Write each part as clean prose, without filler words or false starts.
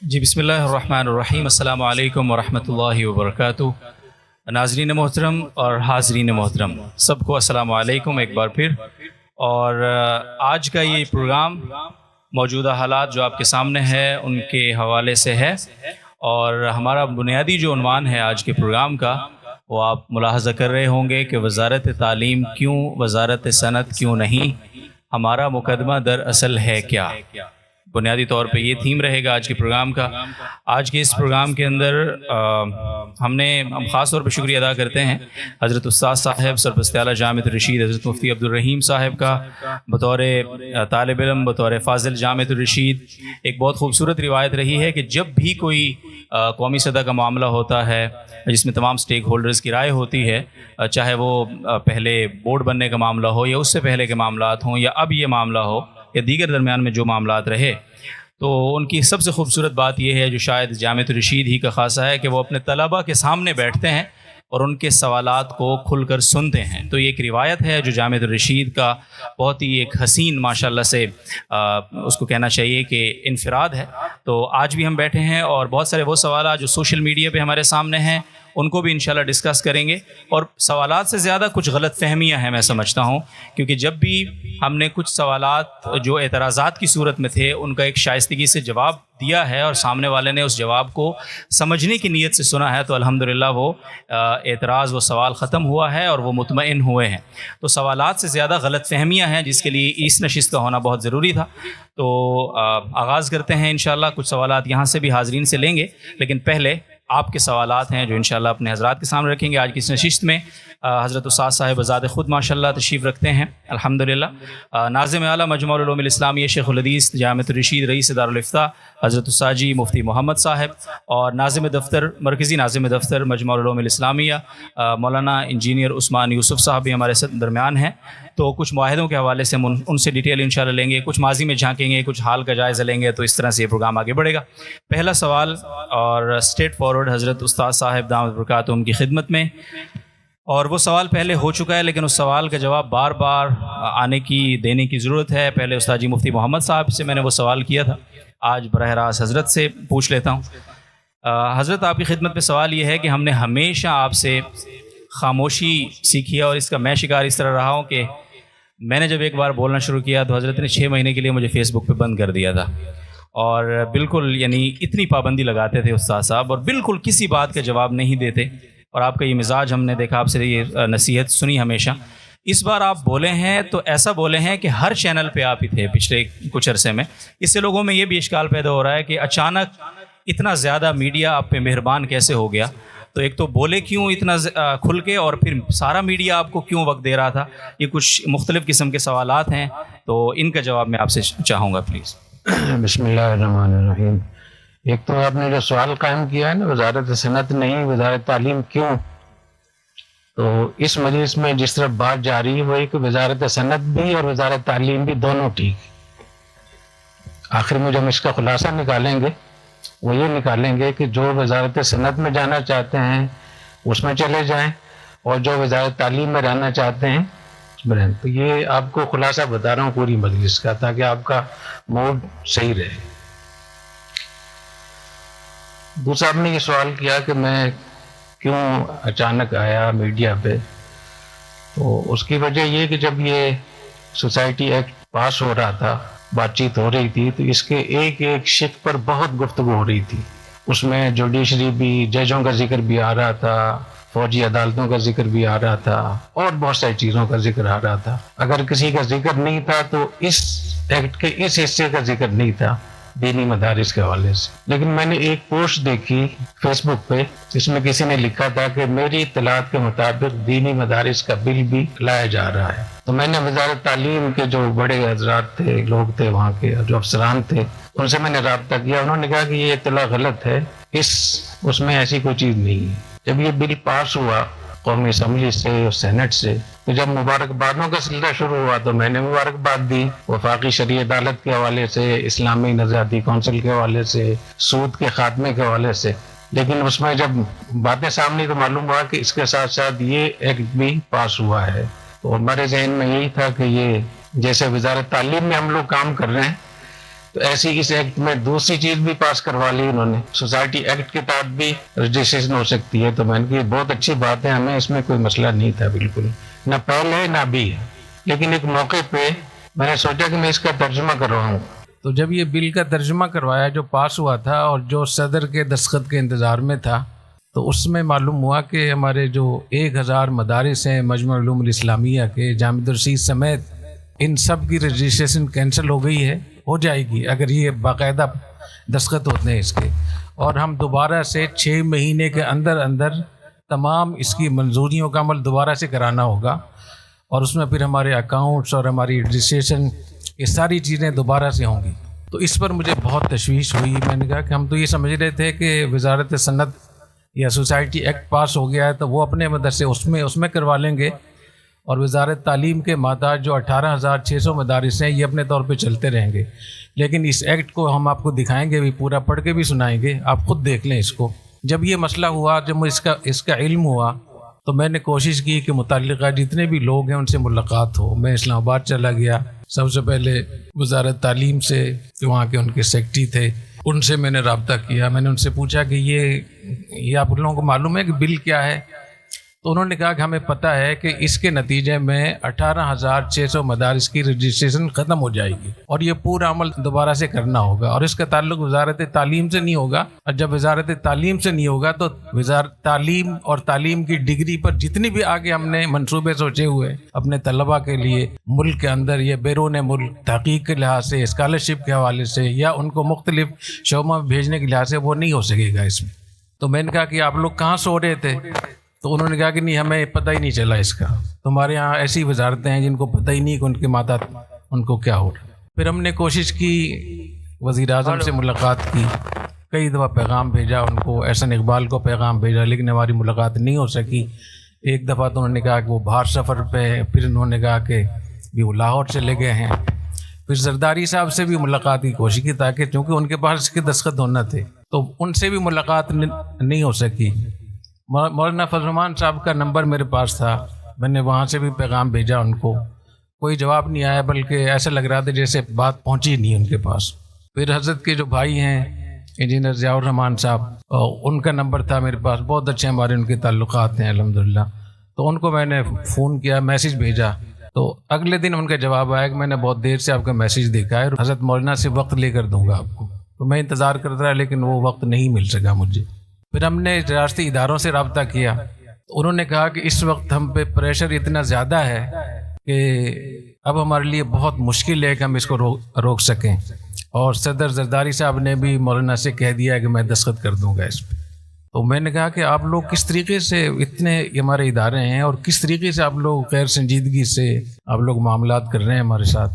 جی بسم اللہ الرحمن الرحیم، السلام علیکم ورحمۃ اللہ وبرکاتہ۔ ناظرین محترم اور حاضرین محترم، سب کو السلام علیکم ایک بار پھر۔ اور آج کا یہ پروگرام موجودہ حالات جو آپ کے سامنے ہے ان کے حوالے سے ہے، اور ہمارا بنیادی جو عنوان ہے آج کے پروگرام کا وہ آپ ملاحظہ کر رہے ہوں گے کہ وزارت تعلیم کیوں، وزارت صنعت کیوں نہیں، ہمارا مقدمہ در اصل ہے کیا۔ بنیادی طور پہ یہ تھیم رہے گا آج کے پروگرام کا۔ آج کے اس پروگرام کے اندر ہم خاص طور پہ شکریہ ادا کرتے ہیں حضرت استاد صاحب سرپرست اعلیٰ جامعۃ الرشید حضرت مفتی عبدالرحیم صاحب کا، بطور طالب علم، بطور فاضل جامعۃ الرشید۔ ایک بہت خوبصورت روایت رہی ہے کہ جب بھی کوئی قومی سطح کا معاملہ ہوتا ہے جس میں تمام سٹیک ہولڈرز کی رائے ہوتی ہے، چاہے وہ پہلے بورڈ بننے کا معاملہ ہو یا اس سے پہلے کے معاملات ہوں یا اب یہ معاملہ ہو یا دیگر درمیان میں جو معاملات رہے، تو ان کی سب سے خوبصورت بات یہ ہے جو شاید جامعۃ الرشید ہی کا خاصہ ہے کہ وہ اپنے طلباء کے سامنے بیٹھتے ہیں اور ان کے سوالات کو کھل کر سنتے ہیں۔ تو یہ ایک روایت ہے جو جامعۃ الرشید کا بہت ہی ایک حسین ماشاءاللہ سے اس کو کہنا چاہیے کہ انفراد ہے۔ تو آج بھی ہم بیٹھے ہیں اور بہت سارے وہ سوالات جو سوشل میڈیا پہ ہمارے سامنے ہیں ان کو بھی انشاءاللہ ڈسکس کریں گے، اور سوالات سے زیادہ کچھ غلط فہمیاں ہیں میں سمجھتا ہوں، کیونکہ جب بھی ہم نے کچھ سوالات جو اعتراضات کی صورت میں تھے ان کا ایک شائستگی سے جواب دیا ہے اور سامنے والے نے اس جواب کو سمجھنے کی نیت سے سنا ہے، تو الحمدللہ وہ اعتراض، وہ سوال ختم ہوا ہے اور وہ مطمئن ہوئے ہیں۔ تو سوالات سے زیادہ غلط فہمیاں ہیں جس کے لیے اس نشست کا ہونا بہت ضروری تھا۔ تو آغاز کرتے ہیں انشاءاللہ، کچھ سوالات یہاں سے بھی حاضرین سے لیں گے، لیکن پہلے آپ کے سوالات ہیں جو انشاءاللہ اپنے حضرات کے سامنے رکھیں گے۔ آج کی اس نشست میں حضرت استاد صاحب بذات خود ماشاءاللہ تشریف رکھتے ہیں الحمدللہ۔ ناظم اعلیٰ مجمع العلوم الاسلامیہ شیخ الحدیث جامعۃ الرشید رئیس دارالافتاء حضرت استاد جی مفتی محمد صاحب، اور ناظم دفتر، مرکزی ناظم دفتر مجمع العلوم الاسلامیہ مولانا انجینئر عثمان یوسف صاحب بھی ہمارے درمیان ہیں۔ تو کچھ معاہدوں کے حوالے سے ان سے ڈیٹیل انشاءاللہ لیں گے، کچھ ماضی میں جھانکیں گے، کچھ حال کا جائزہ لیں گے، تو اس طرح سے یہ پروگرام آگے بڑھے گا۔ پہلا سوال اور اسٹریٹ فارورڈ حضرت استاد صاحب دامت برکاتہم کی خدمت میں، اور وہ سوال پہلے ہو چکا ہے لیکن اس سوال کا جواب بار بار دینے کی ضرورت ہے۔ پہلے استاد جی مفتی محمد صاحب سے میں نے وہ سوال کیا تھا، آج براہ راست حضرت سے پوچھ لیتا ہوں۔ حضرت آپ کی خدمت میں سوال یہ ہے کہ ہم نے ہمیشہ آپ سے خاموشی سیکھی ہے، اور اس کا میں شکار اس طرح رہا ہوں کہ میں نے جب ایک بار بولنا شروع کیا تو حضرت نے 6 مہینے کے لیے مجھے فیس بک پہ بند کر دیا تھا، اور بالکل یعنی اتنی پابندی لگاتے تھے استاد صاحب، اور بالکل کسی بات کا جواب نہیں دیتے، اور آپ کا یہ مزاج ہم نے دیکھا، آپ سے یہ نصیحت سنی ہمیشہ۔ اس بار آپ بولے ہیں تو ایسا بولے ہیں کہ ہر چینل پہ آپ ہی تھے پچھلے کچھ عرصے میں۔ اس سے لوگوں میں یہ بھی اشکال پیدا ہو رہا ہے کہ اچانک اتنا زیادہ میڈیا آپ پہ مہربان کیسے ہو گیا۔ تو ایک تو بولے کیوں اتنا کھل کے، اور پھر سارا میڈیا آپ کو کیوں وقت دے رہا تھا؟ یہ کچھ مختلف قسم کے سوالات ہیں، تو ان کا جواب میں آپ سے چاہوں گا پلیز۔ بسم اللہ الرحمن الرحیم۔ ایک تو آپ نے جو سوال قائم کیا ہے نا، وزارت صنعت نہیں وزارت تعلیم کیوں، تو اس مجلس میں جس طرح بات جا رہی ہے وہ کہ وزارت صنعت بھی اور وزارت تعلیم بھی دونوں ٹھیک۔ آخر میں جب ہم اس کا خلاصہ نکالیں گے وہ یہ نکالیں گے کہ جو وزارت صنعت میں جانا چاہتے ہیں اس میں چلے جائیں، اور جو وزارت تعلیم میں رہنا چاہتے ہیں برہن۔ تو یہ آپ کو خلاصہ بتا رہا ہوں پوری مجلس کا، تاکہ آپ کا موڈ صحیح رہے۔ دوسرا آپ نے یہ سوال کیا کہ میں کیوں اچانک آیا میڈیا پہ، تو اس کی وجہ یہ کہ جب یہ سوسائٹی ایکٹ پاس ہو رہا تھا، بات چیت ہو رہی تھی، تو اس کے ایک ایک شق پر بہت گفتگو ہو رہی تھی۔ اس میں جوڈیشری بھی، ججوں کا ذکر بھی آ رہا تھا، فوجی عدالتوں کا ذکر بھی آ رہا تھا، اور بہت ساری چیزوں کا ذکر آ رہا تھا۔ اگر کسی کا ذکر نہیں تھا تو اس ایکٹ کے اس حصے کا ذکر نہیں تھا دینی مدارس کے حوالے سے۔ لیکن میں نے ایک پوسٹ دیکھی فیس بک پہ جس میں کسی نے لکھا تھا کہ میری اطلاعات کے مطابق دینی مدارس کا بل بھی لایا جا رہا ہے۔ تو میں نے وزارت تعلیم کے جو بڑے حضرات تھے، لوگ تھے وہاں کے، جو افسران تھے، ان سے میں نے رابطہ کیا۔ انہوں نے کہا کہ یہ اطلاع غلط ہے، اس میں ایسی کوئی چیز نہیں ہے۔ جب یہ بل پاس ہوا قومی اسمبلی سے اور سینٹ سے، تو جب مبارکبادوں کا سلسلہ شروع ہوا تو میں نے مبارکباد دی، وفاقی شرعی عدالت کے حوالے سے، اسلامی نظریاتی کونسل کے حوالے سے، سود کے خاتمے کے حوالے سے۔ لیکن اس میں جب باتیں سامنے تو معلوم ہوا کہ اس کے ساتھ ساتھ یہ ایکٹ بھی پاس ہوا ہے۔ تو ہمارے ذہن میں یہی تھا کہ یہ جیسے وزارت تعلیم میں ہم لوگ کام کر رہے ہیں، تو ایسی اس ایکٹ میں دوسری چیز بھی پاس کروا لی انہوں نے، سوسائٹی ایکٹ کے تحت بھی رجسٹریشن ہو سکتی ہے. تو میں نے کہا بہت اچھی بات ہے، ہمیں اس میں کوئی مسئلہ نہیں تھا بالکل، نہ پہلے نہ بھی. لیکن ایک موقع پہ میں نے سوچا کہ میں اس کا ترجمہ کرواؤں. تو جب یہ بل کا ترجمہ کروایا جو پاس ہوا تھا اور جو صدر کے دستخط کے انتظار میں تھا، تو اس میں معلوم ہوا کہ ہمارے جو 1000 مدارس ہیں مجمع العلوم الاسلامیہ کے، جامعہ الرشید سمیت، ان سب کی رجسٹریشن کینسل ہو گئی ہے، ہو جائے گی اگر یہ باقاعدہ دستخط ہوتے ہیں اس کے، اور ہم دوبارہ سے 6 مہینے کے اندر اندر تمام اس کی منظوریوں کا عمل دوبارہ سے کرانا ہوگا، اور اس میں پھر ہمارے اکاؤنٹس اور ہماری رجسٹریشن یہ ساری چیزیں دوبارہ سے ہوں گی. تو اس پر مجھے بہت تشویش ہوئی. میں نے کہا کہ ہم تو یہ سمجھ رہے تھے کہ وزارت صنعت یا سوسائٹی ایکٹ پاس ہو گیا ہے تو وہ اپنے مدرسے اس میں کروا لیں گے، اور وزارت تعلیم کے ماتحت جو 18,600 مدارس ہیں یہ اپنے طور پہ چلتے رہیں گے. لیکن اس ایکٹ کو ہم آپ کو دکھائیں گے بھی، پورا پڑھ کے بھی سنائیں گے، آپ خود دیکھ لیں اس کو. جب یہ مسئلہ ہوا، جب مجھے اس کا علم ہوا، تو میں نے کوشش کی کہ متعلقہ جتنے بھی لوگ ہیں ان سے ملاقات ہو. میں اسلام آباد چلا گیا، سب سے پہلے وزارت تعلیم سے، وہاں کے ان کے سیکرٹری تھے، ان سے میں نے رابطہ کیا. میں نے ان سے پوچھا کہ یہ آپ لوگوں کو معلوم ہے کہ بل کیا ہے؟ تو انہوں نے کہا کہ ہمیں پتہ ہے کہ اس کے نتیجے میں 18,600 مدارس کی رجسٹریشن ختم ہو جائے گی، اور یہ پورا عمل دوبارہ سے کرنا ہوگا، اور اس کا تعلق وزارت تعلیم سے نہیں ہوگا. اور جب وزارت تعلیم سے نہیں ہوگا تو وزارت تعلیم اور تعلیم کی ڈگری پر جتنی بھی آگے ہم نے منصوبے سوچے ہوئے اپنے طلباء کے لیے ملک کے اندر یا بیرون ملک، تحقیق کے لحاظ سے، اسکالرشپ کے حوالے سے، یا ان کو مختلف شعبوں میں بھیجنے کے لحاظ سے، وہ نہیں ہو سکے گا اس میں. تو میں نے کہا کہ آپ لوگ کہاں سو رہے تھے؟ تو انہوں نے کہا کہ نہیں، ہمیں پتہ ہی نہیں چلا اس کا. تمہارے یہاں ایسی وزارتیں ہیں جن کو پتہ ہی نہیں کہ ان کے ماتحت ان کو کیا ہو رہا. پھر ہم نے کوشش کی، وزیر اعظم سے ملاقات کی، کئی دفعہ پیغام بھیجا ان کو، احسن اقبال کو پیغام بھیجا، لیکن ہماری ملاقات نہیں ہو سکی. ایک دفعہ تو انہوں نے کہا کہ وہ باہر سفر پہ، پھر انہوں نے کہا کہ بھی وہ لاہور چلے گئے ہیں. پھر زرداری صاحب سے بھی ملاقات کی کوشش کی، تاکہ چونکہ ان کے پاس اس کے دستخط ہونا تھے، تو ان سے بھی ملاقات نہیں ہو سکی. مولانا فضل الرحمان صاحب کا نمبر میرے پاس تھا، میں نے وہاں سے بھی پیغام بھیجا ان کو، کوئی جواب نہیں آیا، بلکہ ایسا لگ رہا تھا جیسے بات پہنچی نہیں ان کے پاس. پھر حضرت کے جو بھائی ہیں انجینئر ضیاء الرحمان صاحب، ان کا نمبر تھا میرے پاس، بہت اچھے ہمارے ان کے تعلقات ہیں الحمدللہ. تو ان کو میں نے فون کیا، میسیج بھیجا، تو اگلے دن ان کا جواب آیا کہ میں نے بہت دیر سے آپ کا میسیج دیکھا ہے، حضرت مولانا سے وقت لے کر دوں گا آپ کو. تو میں انتظار کرتا رہا، لیکن وہ وقت نہیں مل سکا مجھے. پھر ہم نے ریاستی اداروں سے رابطہ کیا، تو انہوں نے کہا کہ اس وقت ہم پہ پریشر اتنا زیادہ ہے کہ اب ہمارے لیے بہت مشکل ہے کہ ہم اس کو روک سکیں. اور صدر زرداری صاحب نے بھی مولانا سے کہہ دیا کہ میں دستخط کر دوں گا اس پہ. تو میں نے کہا کہ آپ لوگ کس طریقے سے، اتنے ہمارے ادارے ہیں اور کس طریقے سے آپ لوگ غیر سنجیدگی سے آپ لوگ معاملات کر رہے ہیں ہمارے ساتھ.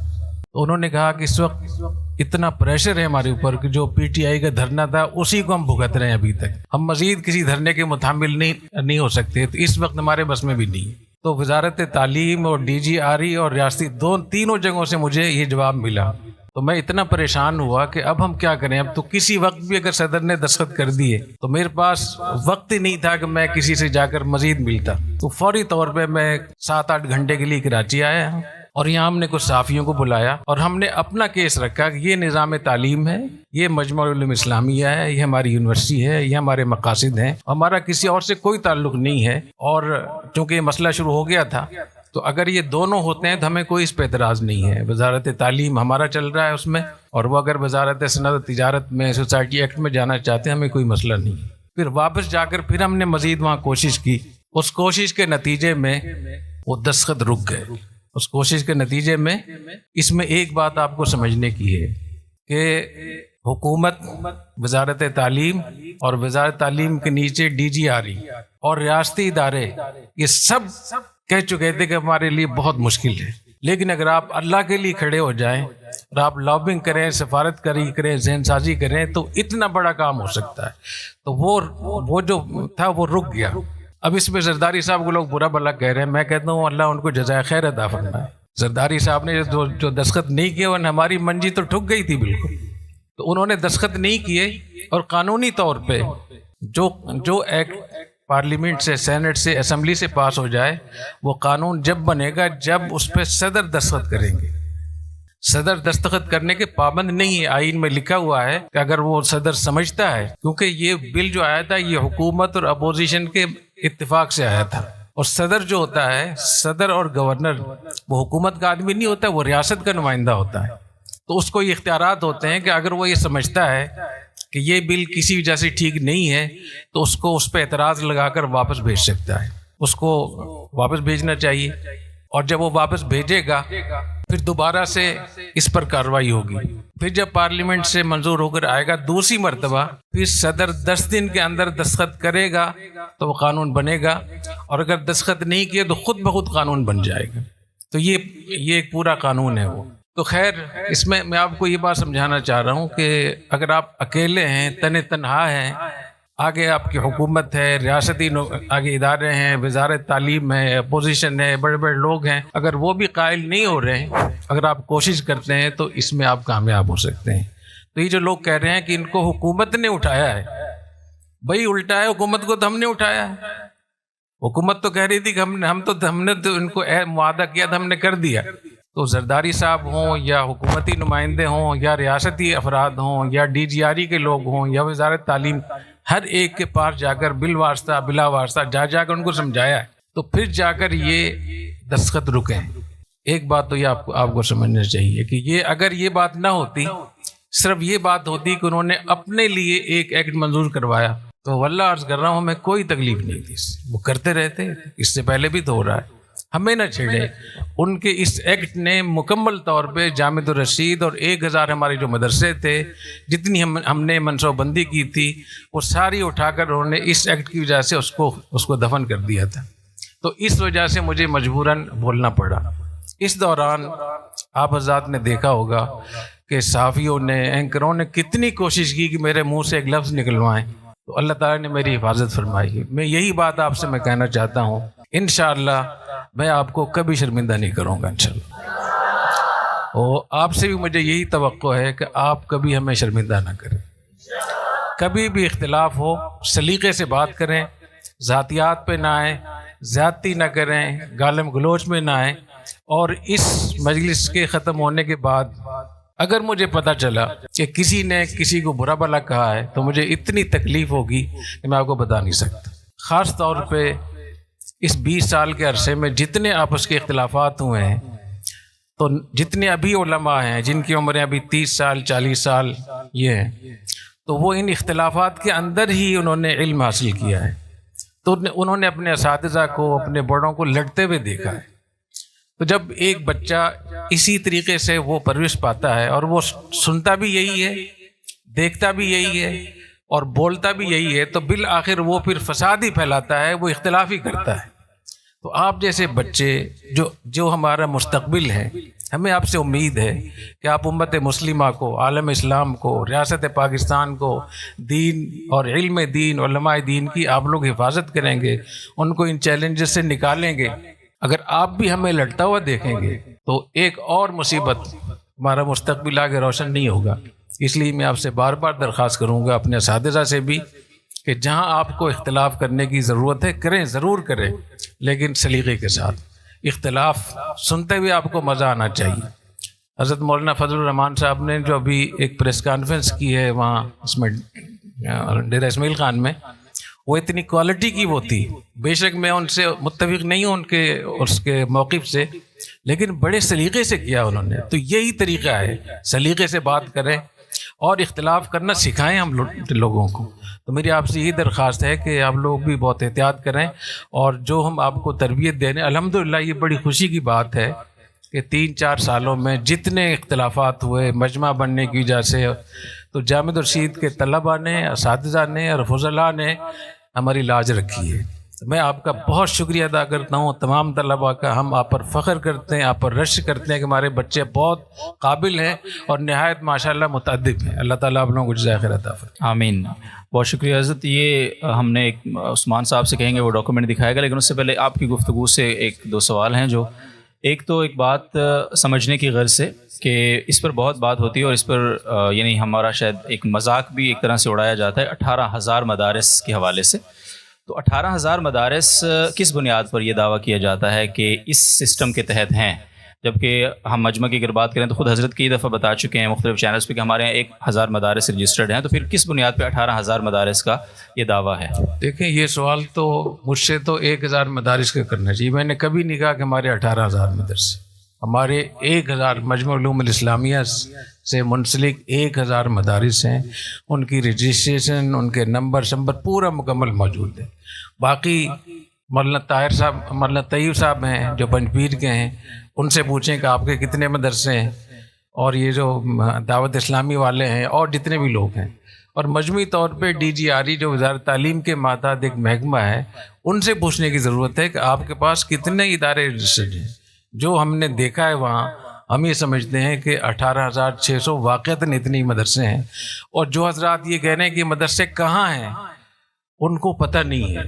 تو انہوں نے کہا کہ اس وقت اتنا پریشر ہے ہمارے اوپر کہ جو پی ٹی آئی کا دھرنا تھا اسی کو ہم بھگت رہے ہیں ابھی تک، ہم مزید کسی دھرنے کے متحمل نہیں ہو سکتے، تو اس وقت ہمارے بس میں بھی نہیں. تو وزارت تعلیم اور ڈی جی آر ای اور ریاستی تینوں جگہوں سے مجھے یہ جواب ملا. تو میں اتنا پریشان ہوا کہ اب ہم کیا کریں. اب تو کسی وقت بھی اگر صدر نے دستخط کر دیے تو میرے پاس وقت ہی نہیں تھا کہ میں کسی سے جا کر مزید ملتا. تو فوری طور پہ میں 7-8 گھنٹے کے لیے کراچی آیا، اور یہاں ہم نے کچھ صحافیوں کو بلایا اور ہم نے اپنا کیس رکھا کہ یہ نظام تعلیم ہے، یہ مجمع العلوم اسلامیہ ہے، یہ ہماری یونیورسٹی ہے، یہ ہمارے مقاصد ہیں، ہمارا کسی اور سے کوئی تعلق نہیں ہے. اور چونکہ یہ مسئلہ شروع ہو گیا تھا تو اگر یہ دونوں ہوتے ہیں تو ہمیں کوئی اس پہ اعتراض نہیں ہے. وزارت تعلیم ہمارا چل رہا ہے اس میں، اور وہ اگر وزارت صنعت تجارت میں سوسائٹی ایکٹ میں جانا چاہتے ہیں ہمیں کوئی مسئلہ نہیں. پھر واپس جا کر پھر ہم نے مزید وہاں کوشش کی. اس کوشش کے نتیجے میں وہ دستخط رک گئے. اس کوشش کے نتیجے میں اس میں ایک بات آپ کو سمجھنے کی ہے کہ حکومت، وزارت تعلیم اور وزارت تعلیم کے نیچے ڈی جی آر ای اور ریاستی ادارے یہ سب کہہ چکے تھے کہ ہمارے لیے بہت مشکل ہے. لیکن اگر آپ اللہ کے لیے کھڑے ہو جائیں اور آپ لابنگ کریں، سفارت کریں، ذہن سازی کریں تو اتنا بڑا کام ہو سکتا ہے. تو وہ جو تھا وہ رک گیا. اب اس میں زرداری صاحب کو لوگ برا بھلا کہہ رہے ہیں، میں کہتا ہوں اللہ ان کو جزائے خیر عطا فرمائے. زرداری صاحب نے جو دستخط نہیں کیے وہ ہماری منجی تو ٹھک گئی تھی بالکل. تو انہوں نے دستخط نہیں کیے، اور قانونی طور پہ جو ایکٹ پارلیمنٹ سے، سینٹ سے، اسمبلی سے پاس ہو جائے، وہ قانون جب بنے گا جب اس پہ صدر دستخط کریں گے. صدر دستخط کرنے کے پابند نہیں ہے. آئین میں لکھا ہوا ہے کہ اگر وہ صدر سمجھتا ہے، کیونکہ یہ بل جو آیا تھا یہ حکومت اور اپوزیشن کے اتفاق سے آیا تھا، اور صدر جو ہوتا ہے، صدر اور گورنر، وہ حکومت کا آدمی نہیں ہوتا، وہ ریاست کا نمائندہ ہوتا ہے. تو اس کو یہ اختیارات ہوتے ہیں کہ اگر وہ یہ سمجھتا ہے کہ یہ بل کسی وجہ سے ٹھیک نہیں ہے تو اس کو اس پہ اعتراض لگا کر واپس بھیج سکتا ہے. اس کو واپس بھیجنا چاہیے، اور جب وہ واپس بھیجے گا پھر دوبارہ سے اس پر کارروائی ہوگی. پھر جب پارلیمنٹ سے منظور ہو کر آئے گا دوسری مرتبہ، پھر صدر 10 دن کے اندر دستخط کرے گا تو وہ قانون بنے گا، اور اگر دستخط نہیں کیے تو خود بخود قانون بن جائے گا. تو یہ ایک پورا قانون ہے وہ. تو خیر، اس میں آپ کو یہ بات سمجھانا چاہ رہا ہوں کہ اگر آپ اکیلے ہیں، تنہا ہیں، آگے آپ کی حکومت ہے، ریاستی آگے ادارے ہیں، وزارت تعلیم ہے، اپوزیشن ہے، بڑے بڑے لوگ ہیں، اگر وہ بھی قائل نہیں ہو رہے ہیں، اگر آپ کوشش کرتے ہیں تو اس میں آپ کامیاب ہو سکتے ہیں. تو یہ جو لوگ کہہ رہے ہیں کہ ان کو حکومت نے اٹھایا ہے، بھائی الٹا ہے، حکومت کو تو ہم نے اٹھایا ہے. حکومت تو کہہ رہی تھی کہ ہم نے تو ان کو معاہدہ کیا تھا، ہم نے کر دیا. تو زرداری صاحب ہوں یا حکومتی نمائندے ہوں یا ریاستی افراد ہوں یا DGRE کے لوگ ہوں یا وزارت تعلیم، ہر ایک کے پاس جا کر بالواسطہ بلا واسطہ جا کر ان کو سمجھایا ہے، تو پھر جا کر یہ دستخط رکیں. ایک بات تو یہ آپ کو سمجھنا چاہیے کہ یہ اگر یہ بات نہ ہوتی، صرف یہ بات ہوتی کہ انہوں نے اپنے لیے ایک ایکٹ منظور کروایا، تو واللہ عرض کر رہا ہوں ہمیں کوئی تکلیف نہیں تھی. وہ کرتے رہتے، اس سے پہلے بھی تو ہو رہا ہے، ہمیں نہ چھیڑے. ان کے اس ایکٹ نے مکمل طور پہ جامعۃ الرشید اور 1000 ہمارے جو مدرسے تھے، جتنی ہم نے منصوبہ بندی کی تھی، وہ ساری اٹھا کر انہوں نے اس ایکٹ کی وجہ سے اس کو دفن کر دیا تھا. تو اس وجہ سے مجھے مجبوراً بولنا پڑا. اس دوران آپ حضرات نے دیکھا ہوگا کہ صحافیوں نے، اینکروں نے کتنی کوشش کی کہ میرے منہ سے ایک لفظ نکلوائیں، تو اللہ تعالیٰ نے میری حفاظت فرمائی. میں یہی بات آپ سے میں کہنا چاہتا ہوں، انشاءاللہ میں آپ کو کبھی شرمندہ نہیں کروں گا انشاءاللہ. اور آپ سے بھی مجھے یہی توقع ہے کہ آپ کبھی ہمیں شرمندہ نہ کریں. کبھی بھی اختلاف ہو سلیقے سے بات کریں، ذاتیات پہ نہ آئیں، زیادتی نہ کریں، گالم گلوچ میں نہ آئیں. اور اس مجلس کے ختم ہونے کے بعد اگر مجھے پتہ چلا کہ کسی نے کسی کو برا بھلا کہا ہے تو مجھے اتنی تکلیف ہوگی کہ میں آپ کو بتا نہیں سکتا. خاص طور پہ اس 20 سال کے عرصے میں جتنے آپس کے اختلافات ہوئے ہیں، تو جتنے ابھی علماء ہیں جن کی عمریں ابھی 30 سال 40 سال یہ ہیں، تو وہ ان اختلافات کے اندر ہی انہوں نے علم حاصل کیا ہے. تو انہوں نے اپنے اساتذہ کو، اپنے بڑوں کو لڑتے ہوئے دیکھا ہے. تو جب ایک بچہ اسی طریقے سے وہ پرورش پاتا ہے اور وہ سنتا بھی یہی ہے، دیکھتا بھی یہی ہے اور بولتا بھی یہی ہے، تو بالآخر وہ پھر فساد ہی پھیلاتا ہے، وہ اختلاف ہی کرتا ہے. تو آپ جیسے بچے جو ہمارا مستقبل ہے، ہمیں آپ سے امید ہے کہ آپ امت مسلمہ کو، عالم اسلام کو، ریاست پاکستان کو دین اور علم دین، علماء دین کی آپ لوگ حفاظت کریں گے، ان کو ان چیلنجز سے نکالیں گے. اگر آپ بھی ہمیں لڑتا ہوا دیکھیں گے تو ایک اور مصیبت، ہمارا مستقبل آگے روشن نہیں ہوگا. اس لیے میں آپ سے بار بار درخواست کروں گا، اپنے اساتذہ سے بھی، کہ جہاں آپ کو اختلاف کرنے کی ضرورت ہے کریں، ضرور کریں، لیکن سلیقے کے ساتھ. اختلاف سنتے ہوئے آپ کو مزہ آنا چاہیے. حضرت مولانا فضل الرحمان صاحب نے جو ابھی ایک پریس کانفرنس کی ہے وہاں اس میں ڈیرہ اسماعیل خان میں، وہ اتنی کوالٹی کی وہ تھی. بے شک میں ان سے متفق نہیں ہوں اس کے موقف سے، لیکن بڑے سلیقے سے کیا انہوں نے. تو یہی طریقہ ہے، سلیقے سے بات کریں اور اختلاف کرنا سکھائیں ہم لوگوں کو. تو میری آپ سے یہی درخواست ہے کہ آپ لوگ بھی بہت احتیاط کریں، اور جو ہم آپ کو تربیت دے رہے ہیں، الحمدللہ یہ بڑی خوشی کی بات ہے کہ 3-4 سالوں میں جتنے اختلافات ہوئے مجمع بننے کی وجہ سے، تو جامعۃ الرشید کے طلباء نے، اساتذہ نے اور فضلاء نے ہماری لاج رکھی ہے. میں آپ کا بہت شکریہ ادا کرتا ہوں، تمام طلباء کا. ہم آپ پر فخر کرتے ہیں، آپ پر رشک کرتے ہیں کہ ہمارے بچے بہت قابل ہیں اور نہایت ماشاءاللہ متعدب ہیں. اللہ تعالیٰ آپ لوگوں کو جزائے خیر عطا فرمائے. آمین. بہت شکریہ حضرت. یہ ہم نے ایک عثمان صاحب سے کہیں گے وہ ڈاکومنٹ دکھائے گا، لیکن اس سے پہلے آپ کی گفتگو سے 1-2 سوال ہیں. جو ایک بات سمجھنے کی غرض سے کہ اس پر بہت بات ہوتی ہے اور اس پر یعنی ہمارا شاید ایک مذاق بھی ایک طرح سے اڑایا جاتا ہے 18,000 مدارس کے حوالے سے. تو 18,000 مدارس کس بنیاد پر یہ دعویٰ کیا جاتا ہے کہ اس سسٹم کے تحت ہیں؟ جبکہ ہم مجمع کی اگر بات کریں تو خود حضرت کئی دفعہ بتا چکے ہیں مختلف چینلز پہ کہ ہمارے یہاں 1000 مدارس رجسٹرڈ ہیں، تو پھر کس بنیاد پہ 18000 مدارس کا یہ دعویٰ ہے؟ دیکھیں یہ سوال تو مجھ سے تو 1000 مدارس کا کرنا چاہیے. میں نے کبھی نہیں کہا کہ ہمارے 18000 مدرسے. ہمارے 1000 مجمع علوم الاسلامیہ سے منسلک 1000 مدارس ہیں. ان کی رجسٹریشن، ان کے نمبر پورا مکمل موجود ہے. باقی مولانا طاہر صاحب، مولانا طیب صاحب ہیں جو پنجپیر کے ہیں، ان سے پوچھیں کہ آپ کے کتنے مدرسے ہیں، اور یہ جو دعوت اسلامی والے ہیں اور جتنے بھی لوگ ہیں. اور مجموعی طور پہ DGRE جو وزارت تعلیم کے ماتحت ایک محکمہ ہے، ان سے پوچھنے کی ضرورت ہے کہ آپ کے پاس کتنے ادارے رجسٹرڈ ہیں. جو ہم نے دیکھا ہے وہاں ہم یہ سمجھتے ہیں کہ 18600 واقعتاً اتنے مدرسے ہیں. اور جو حضرات یہ کہہ رہے ہیں کہ مدرسے کہاں ہیں، ان کو پتہ نہیں ہے.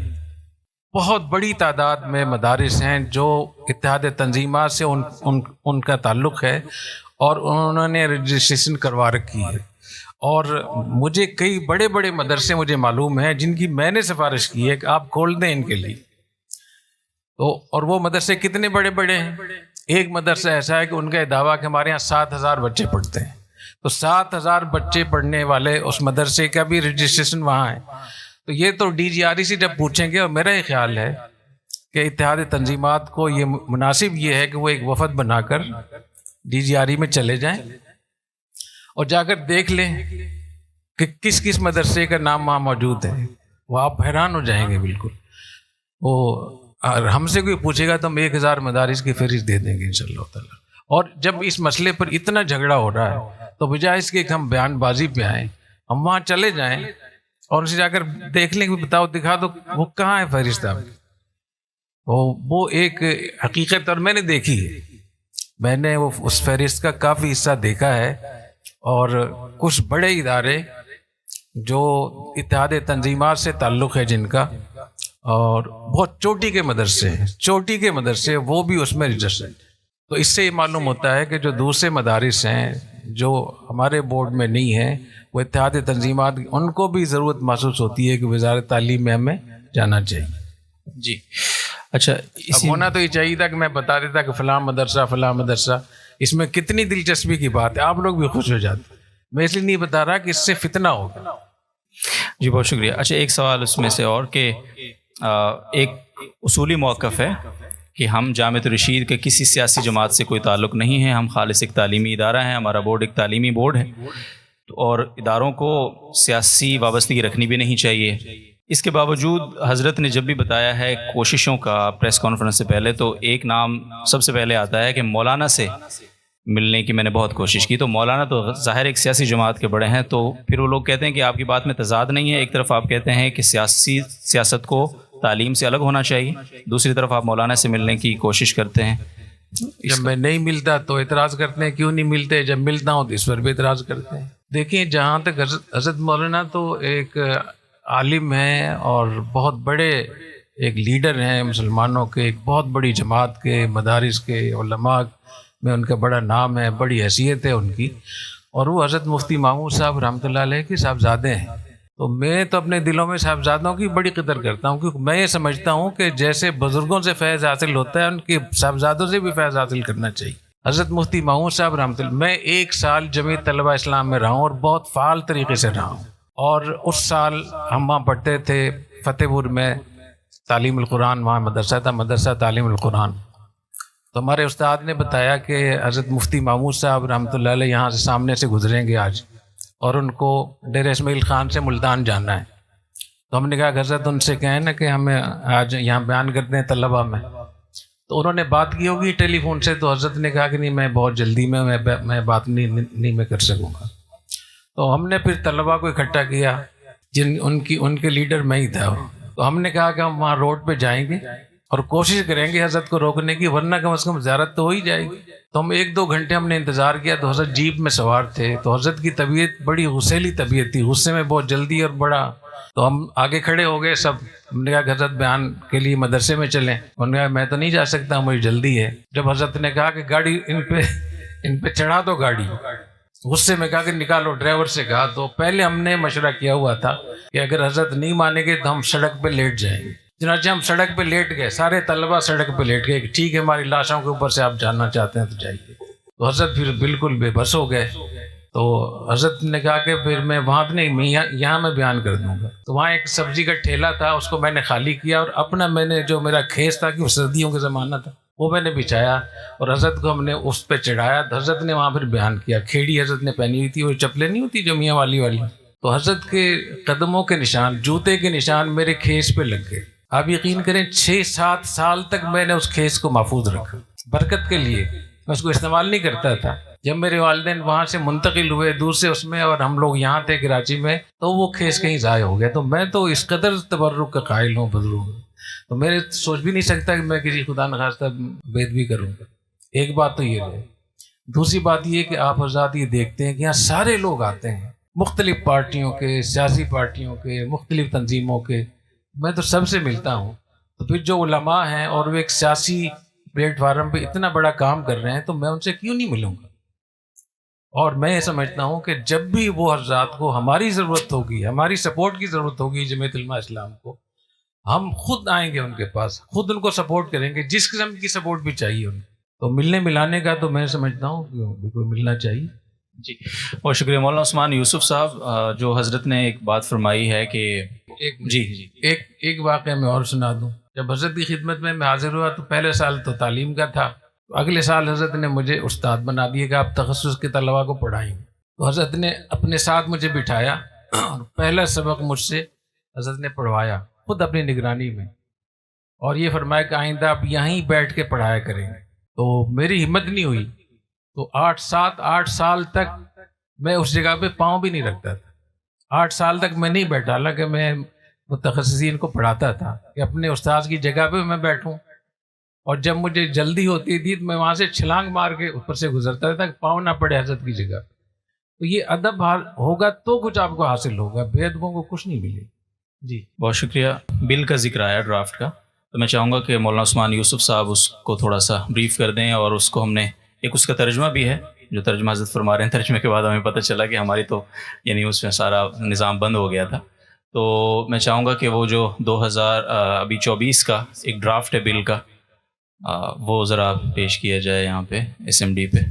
بہت بڑی تعداد میں مدارس ہیں جو اتحاد تنظیمات سے ان کا تعلق ہے اور انہوں نے رجسٹریشن کروا رکھی ہے. اور مجھے کئی بڑے بڑے مدرسے مجھے معلوم ہیں جن کی میں نے سفارش کی ہے کہ آپ کھول دیں ان کے لیے. تو اور وہ مدرسے کتنے بڑے بڑے ہیں. ایک مدرسہ ایسا ہے کہ ان کا دعویٰ کہ ہمارے یہاں 7000 بچے پڑھتے ہیں. تو 7000 بچے پڑھنے والے اس مدرسے کا بھی رجسٹریشن وہاں ہے. تو یہ تو DGRE سے جب پوچھیں گے، اور میرا یہ خیال ہے کہ اتحاد تنظیمات کو یہ مناسب یہ ہے کہ وہ ایک وفد بنا کر DGRE میں چلے جائیں اور جا کر دیکھ لیں کہ کس کس مدرسے کا نام وہاں موجود ہے. وہ آپ حیران ہو جائیں گے بالکل. وہ ہم سے کوئی پوچھے گا تو ہم 1000 مدارس کی فہرست دے دیں گے انشاءاللہ تعالیٰ. اور جب اس مسئلے پر اتنا جھگڑا ہو رہا ہے تو بجائے اس کے کہ ہم بیان بازی پہ آئیں، ہم وہاں چلے جائیں اور اسے جا کر دیکھ لیں کہ بتاؤ دکھا دو وہ کہاں ہے فہرست آپ کی. وہ ایک حقیقت اور میں نے دیکھی ہے. میں نے وہ اس فہرست کا کافی حصہ دیکھا ہے. اور کچھ بڑے ادارے جو اتحاد تنظیمات سے تعلق ہے جن کا، اور بہت چوٹی کے مدرسے ہیں، چوٹی کے مدرسے وہ بھی اس میں رجسٹرڈ. تو اس سے یہ معلوم ہوتا ہے کہ جو دوسرے مدارس ہیں جو ہمارے بورڈ میں نہیں ہیں، وہ اتحاد تنظیمات ان کو بھی ضرورت محسوس ہوتی ہے کہ وزارت تعلیم میں ہمیں جانا چاہیے. جی اچھا، اب ہونا تو یہ چاہیے تھا کہ میں بتا دیتا کہ فلاں مدرسہ. اس میں کتنی دلچسپی کی بات ہے، آپ لوگ بھی خوش ہو جاتے. میں اس لیے نہیں بتا رہا کہ اس سے فتنہ ہوگا. جی بہت شکریہ. اچھا ایک سوال اس میں سے اور کہ ایک اصولی موقف ہے کہ ہم جامعۃ الرشید کے کسی سیاسی جماعت سے کوئی تعلق نہیں ہے. ہم خالص ایک تعلیمی ادارہ ہیں. ہمارا بورڈ ایک تعلیمی بورڈ ہے اور اداروں کو سیاسی وابستگی رکھنی بھی نہیں چاہیے. اس کے باوجود حضرت نے جب بھی بتایا ہے کوششوں کا پریس کانفرنس سے پہلے، تو ایک نام سب سے پہلے آتا ہے کہ مولانا سے ملنے کی میں نے بہت کوشش کی. تو مولانا تو ظاہر ایک سیاسی جماعت کے بڑے ہیں، تو پھر وہ لوگ کہتے ہیں کہ آپ کی بات میں تضاد نہیں ہے. ایک طرف آپ کہتے ہیں کہ سیاست کو تعلیم سے الگ ہونا چاہیے، دوسری طرف آپ مولانا سے ملنے کی کوشش کرتے ہیں. جب میں نہیں ملتا تو اعتراض کرتے ہیں کیوں نہیں ملتے، جب ملتا ہوں تو اس پر بھی اعتراض کرتے ہیں. دیکھیں جہاں تک حضرت مولانا تو ایک عالم ہیں اور بہت بڑے ایک لیڈر ہیں مسلمانوں کے، ایک بہت بڑی جماعت کے، مدارس کے علماء میں ان کا بڑا نام ہے، بڑی حیثیت ہے ان کی. اور وہ حضرت مفتی مامود صاحب رحمۃ اللہ علیہ کے صاحبزادے ہیں. تو میں تو اپنے دلوں میں صاحبزادوں کی بڑی قدر کرتا ہوں، کیونکہ میں یہ سمجھتا ہوں کہ جیسے بزرگوں سے فیض حاصل ہوتا ہے ان کے صاحبزادوں سے بھی فیض حاصل کرنا چاہیے. حضرت مفتی مامود صاحب رحمۃ اللہ، میں 1 سال جمعیت طلبہ اسلام میں رہا ہوں اور بہت فعال طریقے سے رہا ہوں. اور اس سال ہم وہاں پڑھتے تھے فتح پور میں تعلیم القرآن، وہاں مدرسہ تھا، مدرسہ تعلیم القرآن. تو ہمارے استاد نے بتایا کہ حضرت مفتی مامود صاحب رحمۃ اللہ علیہ یہاں سے سامنے سے گزریں گے آج، اور ان کو ڈیرہ اسماعیل خان سے ملتان جانا ہے. تو ہم نے کہا کہ حضرت ان سے کہیں نا کہ ہمیں آج یہاں بیان کرتے ہیں طلبہ میں. تو انہوں نے بات کی ہوگی ٹیلی فون سے، تو حضرت نے کہا کہ نہیں میں بہت جلدی میں بات نہیں میں کر سکوں گا. تو ہم نے پھر طلبہ کو اکٹھا کیا، ان کے لیڈر میں ہی تھا. تو ہم نے کہا کہ ہم وہاں روڈ پہ جائیں گے اور کوشش کریں گے حضرت کو روکنے کی، ورنہ کم از کم زیارت تو ہو ہی جائے گی. تو ہم 1-2 گھنٹے ہم نے انتظار کیا. تو حضرت جیپ میں سوار تھے. تو حضرت کی طبیعت بڑی غصیلی طبیعت تھی، غصے میں بہت جلدی اور بڑا. تو ہم آگے کھڑے ہو گئے سب. ہم نے کہا کہ حضرت بیان کے لیے مدرسے میں چلیں. انہوں نے کہا میں تو نہیں جا سکتا، مجھے جلدی ہے. جب حضرت نے کہا کہ گاڑی ان پہ چڑھا دو گاڑی، غصے میں کہا کہ نکالو، ڈرائیور سے کہا. تو پہلے ہم نے مشورہ کیا ہوا تھا کہ اگر حضرت نہیں مانیں گے تو ہم سڑک پہ لیٹ جائیں گے. چنانچہ ہم سڑک پہ لیٹ گئے، سارے طلبہ سڑک پہ لیٹ گئے کہ ٹھیک ہے ہماری لاشوں کے اوپر سے آپ جاننا چاہتے ہیں تو جائیے۔ تو حضرت پھر بالکل بے بس ہو گئے۔ تو حضرت نے کہا کہ پھر میں وہاں پہ نہیں، میں یہاں میں بیان کر دوں گا۔ تو وہاں ایک سبزی کا ٹھیلا تھا، اس کو میں نے خالی کیا اور اپنا میں نے جو میرا کھیس تھا کہ وہ سردیوں کا زمانہ تھا وہ میں نے بچھایا اور حضرت کو ہم نے اس پہ چڑھایا۔ تو حضرت نے وہاں پھر بیان کیا۔ کھیڑی حضرت نے پہنی ہوئی تھی، وہ چپلیں نہیں ہوتی جو میاں والی تو حضرت کے قدموں کے نشان، جوتے کے نشان میرے کھیس پہ لگ گئے۔ آپ یقین کریں 6-7 سال تک میں نے اس کھیس کو محفوظ رکھا برکت کے لیے، میں اس کو استعمال نہیں کرتا تھا۔ جب میرے والدین وہاں سے منتقل ہوئے دوسرے اس میں اور ہم لوگ یہاں تھے کراچی میں، تو وہ کھیس کہیں ضائع ہو گیا۔ تو میں تو اس قدر تبرک کا قائل ہوں بزرگوں، تو میرے سوچ بھی نہیں سکتا کہ میں کسی خدا نخواستہ بید بھی کروں گا۔ ایک بات تو یہ ہے۔ دوسری بات یہ کہ آپ حضرات یہ دیکھتے ہیں کہ یہاں سارے لوگ آتے ہیں، مختلف پارٹیوں کے، سیاسی پارٹیوں کے، مختلف تنظیموں کے، میں تو سب سے ملتا ہوں۔ تو پھر جو علماء ہیں اور وہ ایک سیاسی پلیٹ فارم پہ اتنا بڑا کام کر رہے ہیں تو میں ان سے کیوں نہیں ملوں گا؟ اور میں یہ سمجھتا ہوں کہ جب بھی وہ حضرات کو ہماری ضرورت ہوگی، ہماری سپورٹ کی ضرورت ہوگی جمعیت علماء اسلام کو، ہم خود آئیں گے ان کے پاس، خود ان کو سپورٹ کریں گے، جس قسم کی سپورٹ بھی چاہیے ان کو۔ تو ملنے ملانے کا تو میں سمجھتا ہوں کہ بالکل ملنا چاہیے۔ جی بہت شکریہ مولانا عثمان یوسف صاحب۔ جو حضرت نے ایک بات فرمائی ہے کہ ایک واقعہ میں اور سنا دوں۔ جب حضرت کی خدمت میں حاضر ہوا تو پہلے سال تو تعلیم کا تھا، تو اگلے سال حضرت نے مجھے استاد بنا دیا کہ آپ تخصص کے طلباء کو پڑھائیں گے۔ تو حضرت نے اپنے ساتھ مجھے بٹھایا اور پہلا سبق مجھ سے حضرت نے پڑھوایا خود اپنی نگرانی میں، اور یہ فرمایا کہ آئندہ آپ یہیں بیٹھ کے پڑھایا کریں گے۔ تو میری ہمت نہیں ہوئی، تو 8 سال تک میں اس جگہ پہ پاؤں بھی نہیں رکھتا تھا۔ 8 سال تک میں نہیں بیٹھا، حالانکہ میں متخصصین کو پڑھاتا تھا کہ اپنے استاد کی جگہ پہ میں بیٹھوں، اور جب مجھے جلدی ہوتی تھی تو میں وہاں سے چھلانگ مار کے اوپر سے گزرتا تھا کہ پاؤں نہ پڑے حضرت کی جگہ۔ تو یہ ادب ہوگا تو کچھ آپ کو حاصل ہوگا، بے ادبوں کو کچھ نہیں ملے۔ جی بہت شکریہ۔ بل کا ذکر آیا ڈرافٹ کا، تو میں چاہوں گا کہ مولانا عثمان یوسف صاحب اس کو تھوڑا سا بریف کر دیں، اور اس کو ہم نے ایک اس کا ترجمہ بھی ہے جو ترجمہ حضرت فرما رہے ہیں، ترجمے کے بعد ہمیں پتہ چلا کہ ہماری تو یعنی اس میں سارا نظام بند ہو گیا تھا۔ تو میں چاہوں گا کہ وہ جو 2024 کا ایک ڈرافٹ ہے بل کا، وہ ذرا پیش کیا جائے یہاں پہ SMD پہ۔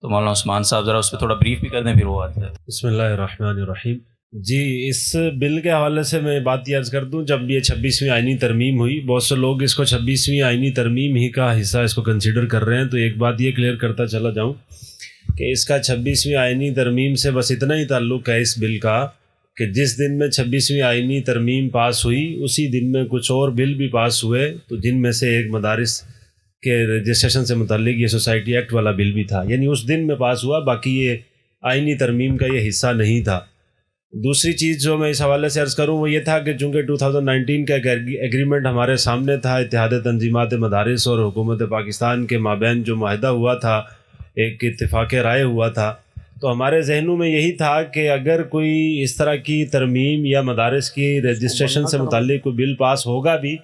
تو مولانا عثمان صاحب ذرا اس پہ تھوڑا بریف بھی کر دیں، پھر وہ آتے ہیں۔ بسم اللہ الرحمن الرحیم۔ جی اس بل کے حوالے سے میں بات یہ عرض کر دوں، جب یہ 26ویں آئینی ترمیم ہوئی، بہت سے لوگ اس کو 26ویں آئینی ترمیم ہی کا حصہ اس کو کنسیڈر کر رہے ہیں، تو ایک بات یہ کلیئر کرتا چلا جاؤں کہ اس کا 26ویں آئینی ترمیم سے بس اتنا ہی تعلق ہے اس بل کا کہ جس دن میں 26ویں آئینی ترمیم پاس ہوئی اسی دن میں کچھ اور بل بھی پاس ہوئے، تو جن میں سے ایک مدارس کے رجسٹریشن سے متعلق یہ سوسائٹی ایکٹ والا بل بھی تھا، یعنی اس دن میں پاس ہوا، باقی یہ آئینی ترمیم کا یہ حصہ نہیں تھا۔ دوسری چیز جو میں اس حوالے سے عرض کروں وہ یہ تھا کہ چونکہ 2019 کا ایگریمنٹ ہمارے سامنے تھا، اتحاد تنظیمات مدارس اور حکومت پاکستان کے مابین جو معاہدہ ہوا تھا، ایک اتفاق رائے ہوا تھا، تو ہمارے ذہنوں میں یہی تھا کہ اگر کوئی اس طرح کی ترمیم یا مدارس کی رجسٹریشن سے متعلق کوئی بل پاس ہوگا بھی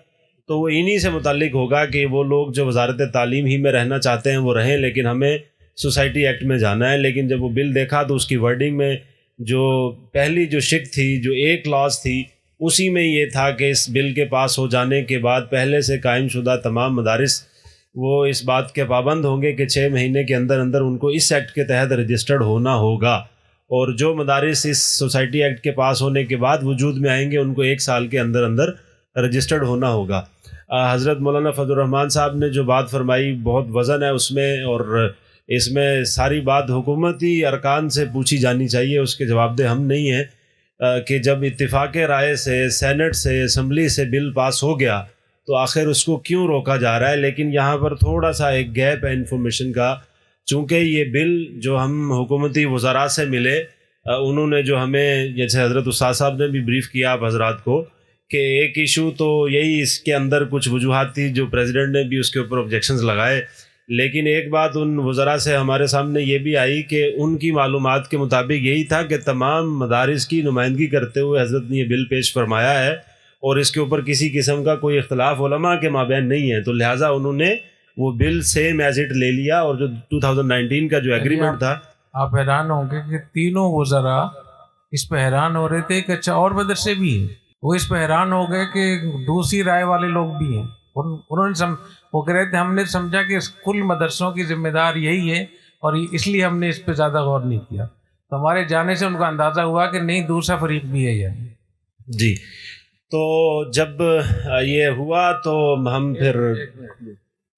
تو وہ انہی سے متعلق ہوگا کہ وہ لوگ جو وزارت تعلیم ہی میں رہنا چاہتے ہیں وہ رہیں، لیکن ہمیں سوسائٹی ایکٹ میں جانا ہے۔ لیکن جب وہ بل دیکھا تو اس کی ورڈنگ میں جو پہلی جو شق تھی، جو ایک کلاس تھی، اسی میں یہ تھا کہ اس بل کے پاس ہو جانے کے بعد پہلے سے قائم شدہ تمام مدارس وہ اس بات کے پابند ہوں گے کہ 6 مہینے کے اندر اندر ان کو اس ایکٹ کے تحت رجسٹرڈ ہونا ہوگا، اور جو مدارس اس سوسائٹی ایکٹ کے پاس ہونے کے بعد وجود میں آئیں گے ان کو 1 سال کے اندر اندر رجسٹرڈ ہونا ہوگا۔ حضرت مولانا فضل الرحمان صاحب نے جو بات فرمائی بہت وزن ہے اس میں، اور اس میں ساری بات حکومتی ارکان سے پوچھی جانی چاہیے، اس کے جواب دہ ہم نہیں ہیں کہ جب اتفاق رائے سے سینٹ سے اسمبلی سے بل پاس ہو گیا تو آخر اس کو کیوں روکا جا رہا ہے۔ لیکن یہاں پر تھوڑا سا ایک گیپ ہے انفارمیشن کا، چونکہ یہ بل جو ہم حکومتی وزراء سے ملے، انہوں نے جو ہمیں، جیسے حضرت استاد صاحب نے بھی بریف کیا آپ حضرات کو، کہ ایک ایشو تو یہی اس کے اندر کچھ وجوہات تھی جو پریزیڈنٹ نے بھی اس کے اوپر آبجیکشنز لگائے، لیکن ایک بات ان وزراء سے ہمارے سامنے یہ بھی آئی کہ ان کی معلومات کے مطابق یہی تھا کہ تمام مدارس کی نمائندگی کرتے ہوئے حضرت نے یہ بل پیش فرمایا ہے، اور اس کے اوپر کسی قسم کا کوئی اختلاف علماء کے مابین نہیں ہے، تو لہٰذا انہوں نے وہ بل سیم ایز اٹ لے لیا، اور جو 2019 کا جو ایگریمنٹ تھا۔ آپ حیران ہوں گے کہ تینوں وزراء اس پہ حیران ہو رہے تھے کہ اچھا اور مدرسے بھی ہیں، وہ اس پہ حیران ہو گئے کہ دوسری رائے والے لوگ بھی ہیں. انہوں نے وہ کہہ رہے تھے ہم نے سمجھا کہ اس کل مدرسوں کی ذمہ دار یہی ہے اور اس لیے ہم نے اس پہ زیادہ غور نہیں کیا. تو ہمارے جانے سے ان کو اندازہ ہوا کہ نہیں دوسرا فریق بھی ہے یعنی. جی تو جب یہ ہوا تو ہم پھر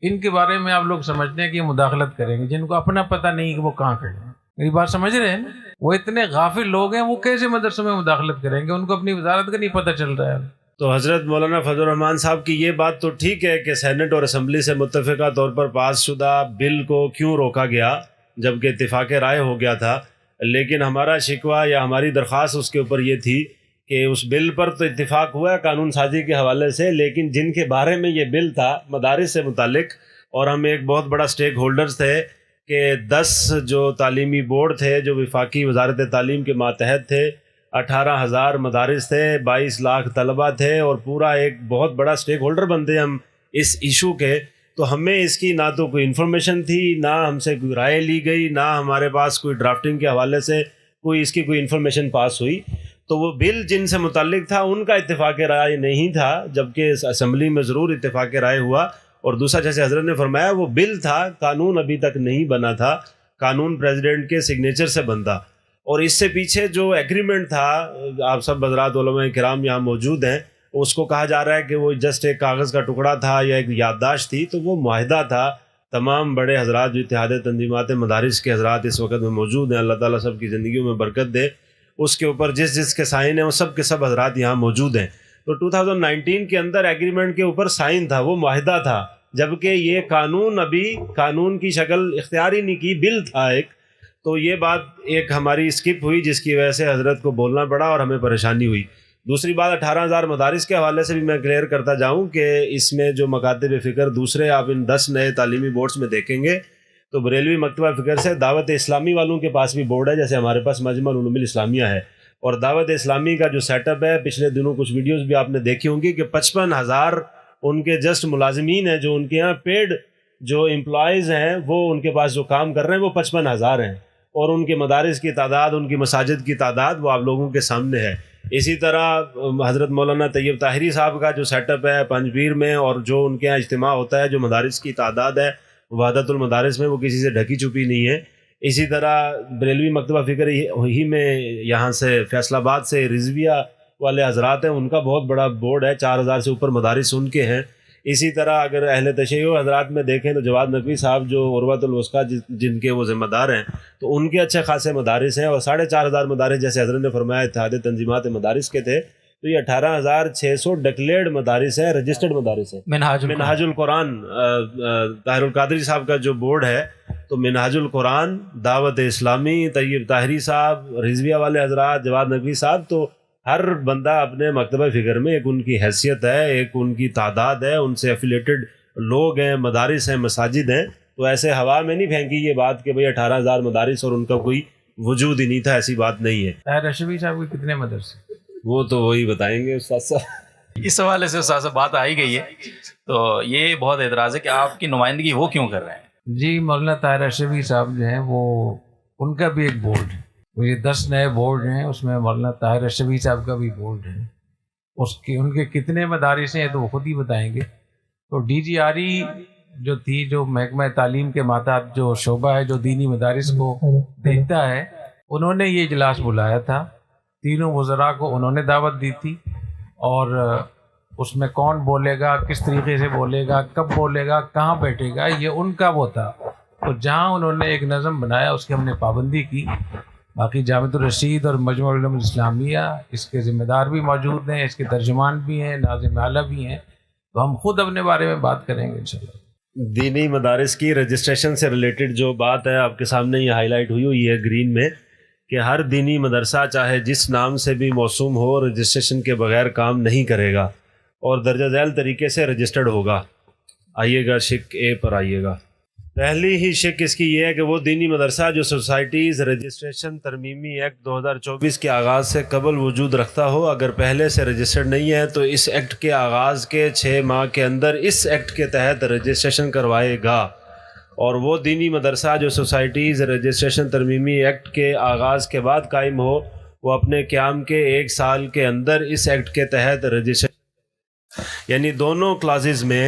ان کے بارے میں آپ لوگ سمجھتے ہیں کہ یہ مداخلت کریں گے جن کو اپنا پتہ نہیں کہ وہ کہاں کھڑے ہیں. میری بات سمجھ رہے ہیں نا؟ وہ اتنے غافل لوگ ہیں وہ کیسے مدرسوں میں مداخلت کریں گے؟ ان کو اپنی وزارت کا نہیں پتہ چل رہا ہے. تو حضرت مولانا فضل الرحمان صاحب کی یہ بات تو ٹھیک ہے کہ سینٹ اور اسمبلی سے متفقہ طور پر پاس شدہ بل کو کیوں روکا گیا جبکہ اتفاق رائے ہو گیا تھا، لیکن ہمارا شکوہ یا ہماری درخواست اس کے اوپر یہ تھی کہ اس بل پر تو اتفاق ہوا ہے قانون سازی کے حوالے سے، لیکن جن کے بارے میں یہ بل تھا مدارس سے متعلق، اور ہم ایک بہت بڑا سٹیک ہولڈرز تھے کہ 10 جو تعلیمی بورڈ تھے جو وفاقی وزارت تعلیم کے ماتحت تھے، 18,000 مدارس تھے، 22 لاکھ طلبہ تھے، اور پورا ایک بہت بڑا سٹیک ہولڈر بنتے ہم اس ایشو کے. تو ہمیں اس کی نہ تو کوئی انفارمیشن تھی، نہ ہم سے کوئی رائے لی گئی، نہ ہمارے پاس کوئی ڈرافٹنگ کے حوالے سے اس کی کوئی انفارمیشن پاس ہوئی. تو وہ بل جن سے متعلق تھا ان کا اتفاق رائے نہیں تھا، جبکہ اسمبلی میں ضرور اتفاق رائے ہوا. اور دوسرا جیسے حضرت نے فرمایا وہ بل تھا، قانون ابھی تک نہیں بنا تھا، قانون پریزیڈنٹ کے سگنیچر سے بنتا. اور اس سے پیچھے جو ایگریمنٹ تھا، آپ سب حضرات علماء کرام یہاں موجود ہیں، اس کو کہا جا رہا ہے کہ وہ جسٹ ایک کاغذ کا ٹکڑا تھا یا ایک یادداشت تھی. تو وہ معاہدہ تھا. تمام بڑے حضرات جو اتحاد تنظیمات مدارس کے حضرات اس وقت میں موجود ہیں، اللہ تعالیٰ سب کی زندگیوں میں برکت دے، اس کے اوپر جس کے سائن ہیں وہ سب کے سب حضرات یہاں موجود ہیں. تو 2019 کے اندر ایگریمنٹ کے اوپر سائن تھا، وہ معاہدہ تھا، جبکہ یہ قانون ابھی قانون کی شکل اختیار ہی نہیں کی، بل تھا ایک. تو یہ بات ایک ہماری اسکپ ہوئی جس کی وجہ سے حضرت کو بولنا پڑا اور ہمیں پریشانی ہوئی. دوسری بات 18,000 مدارس کے حوالے سے بھی میں کلیئر کرتا جاؤں کہ اس میں جو مکاتب فکر دوسرے آپ ان 10 نئے تعلیمی بورڈز میں دیکھیں گے تو بریلوی مکتبہ فکر سے دعوت اسلامی والوں کے پاس بھی بورڈ ہے، جیسے ہمارے پاس مجمع العلوم الاسلامیہ ہے. اور دعوت اسلامی کا جو سیٹ اپ ہے، پچھلے دنوں کچھ ویڈیوز بھی آپ نے دیکھی ہوں گی کہ 55,000 ان کے جسٹ ملازمین ہیں، جو ان کے یہاں پیڈ جو امپلائیز ہیں وہ ان کے پاس جو کام کر رہے ہیں وہ 55,000 ہیں. اور ان کے مدارس کی تعداد، ان کی مساجد کی تعداد وہ آپ لوگوں کے سامنے ہے. اسی طرح حضرت مولانا طیب طاہری صاحب کا جو سیٹ اپ ہے پنجبیر میں، اور جو ان کے یہاں اجتماع ہوتا ہے، جو مدارس کی تعداد ہے وحدت المدارس میں، وہ کسی سے ڈھکی چھپی نہیں ہے. اسی طرح بریلوی مکتبہ فکر ہی میں یہاں سے فیصل آباد سے رضویہ والے حضرات ہیں، ان کا بہت بڑا بورڈ ہے، 4,000 سے اوپر مدارس ان کے ہیں. اسی طرح اگر اہل تشیع حضرات میں دیکھیں تو جواد نقوی صاحب جو عروۃ الوثقیٰ جن کے وہ ذمہ دار ہیں، تو ان کے اچھے خاصے مدارس ہیں. اور 4,500 مدارس جیسے حضرت نے فرمایا اتحاد تنظیمات مدارس کے تھے، تو یہ 18,600 ڈکلیئرڈ مدارس ہیں، رجسٹرڈ مدارس ہیں. منہاج القرآن طاہر القادری صاحب کا جو بورڈ ہے، تو منہاج القرآن، دعوت اسلامی، طیب طاہری صاحب، رضویہ والے حضرات، جواد نقوی صاحب، تو ہر بندہ اپنے مکتبہ فکر میں ایک ان کی حیثیت ہے، ایک ان کی تعداد ہے، ان سے ایفیلیٹڈ لوگ ہیں، مدارس ہیں، مساجد ہیں. تو ایسے ہوا میں نہیں پھینکی یہ بات کہ بھئی 18,000 مدارس اور ان کا کوئی وجود ہی نہیں تھا، ایسی بات نہیں ہے. طاہر اشرفی صاحب کے کتنے مدرسے؟ وہ تو وہی بتائیں گے استاد صاحب. اس حوالے سے استاد صاحب بات آئی گئی ہے تو یہ بہت اعتراض ہے کہ آپ کی نمائندگی وہ کیوں کر رہے ہیں؟ جی مولانا طاہر اشرفی صاحب جو ہیں وہ ان کا بھی ایک بورڈ ہے. یہ 10 نئے بورڈ ہیں، اس میں مولانا طاہر اشرفی صاحب کا بھی بورڈ ہے. ان کے کتنے مدارس ہیں تو وہ خود ہی بتائیں گے. تو ڈی جی آر ای جو تھی، جو محکمہ تعلیم کے ماتحت جو شعبہ ہے جو دینی مدارس کو دیکھتا ہے، انہوں نے یہ اجلاس بلایا تھا. تینوں وزراء کو انہوں نے دعوت دی تھی، اور اس میں کون بولے گا، کس طریقے سے بولے گا، کب بولے گا، کہاں بیٹھے گا، یہ ان کا وہ تھا. تو جہاں انہوں نے ایک نظم بنایا اس کی ہم نے پابندی کی. باقی جامعۃ الرشید اور مجمع العلوم الاسلامیہ اس کے ذمہ دار بھی موجود ہیں، اس کے ترجمان بھی ہیں، ناظم اعلیٰ بھی ہیں. تو ہم خود اپنے بارے میں بات کریں گے انشاءاللہ. دینی مدارس کی رجسٹریشن سے ریلیٹڈ جو بات ہے آپ کے سامنے یہ ہائی لائٹ ہوئی ہے گرین میں، کہ ہر دینی مدرسہ چاہے جس نام سے بھی موسوم ہو رجسٹریشن کے بغیر کام نہیں کرے گا اور درجہ ذیل طریقے سے رجسٹرڈ ہوگا. آئیے گا شق اے پر آئیے گا. پہلی ہی شق اس کی یہ ہے کہ وہ دینی مدرسہ جو سوسائٹیز رجسٹریشن ترمیمی ایکٹ 2024 کے آغاز سے قبل وجود رکھتا ہو، اگر پہلے سے رجسٹرڈ نہیں ہے تو اس ایکٹ کے آغاز کے 6 ماہ کے اندر اس ایکٹ کے تحت رجسٹریشن کروائے گا. اور وہ دینی مدرسہ جو سوسائٹیز رجسٹریشن ترمیمی ایکٹ کے آغاز کے بعد قائم ہو، وہ اپنے قیام کے 1 سال کے اندر اس ایکٹ کے تحت رجسٹر، یعنی دونوں کلازز میں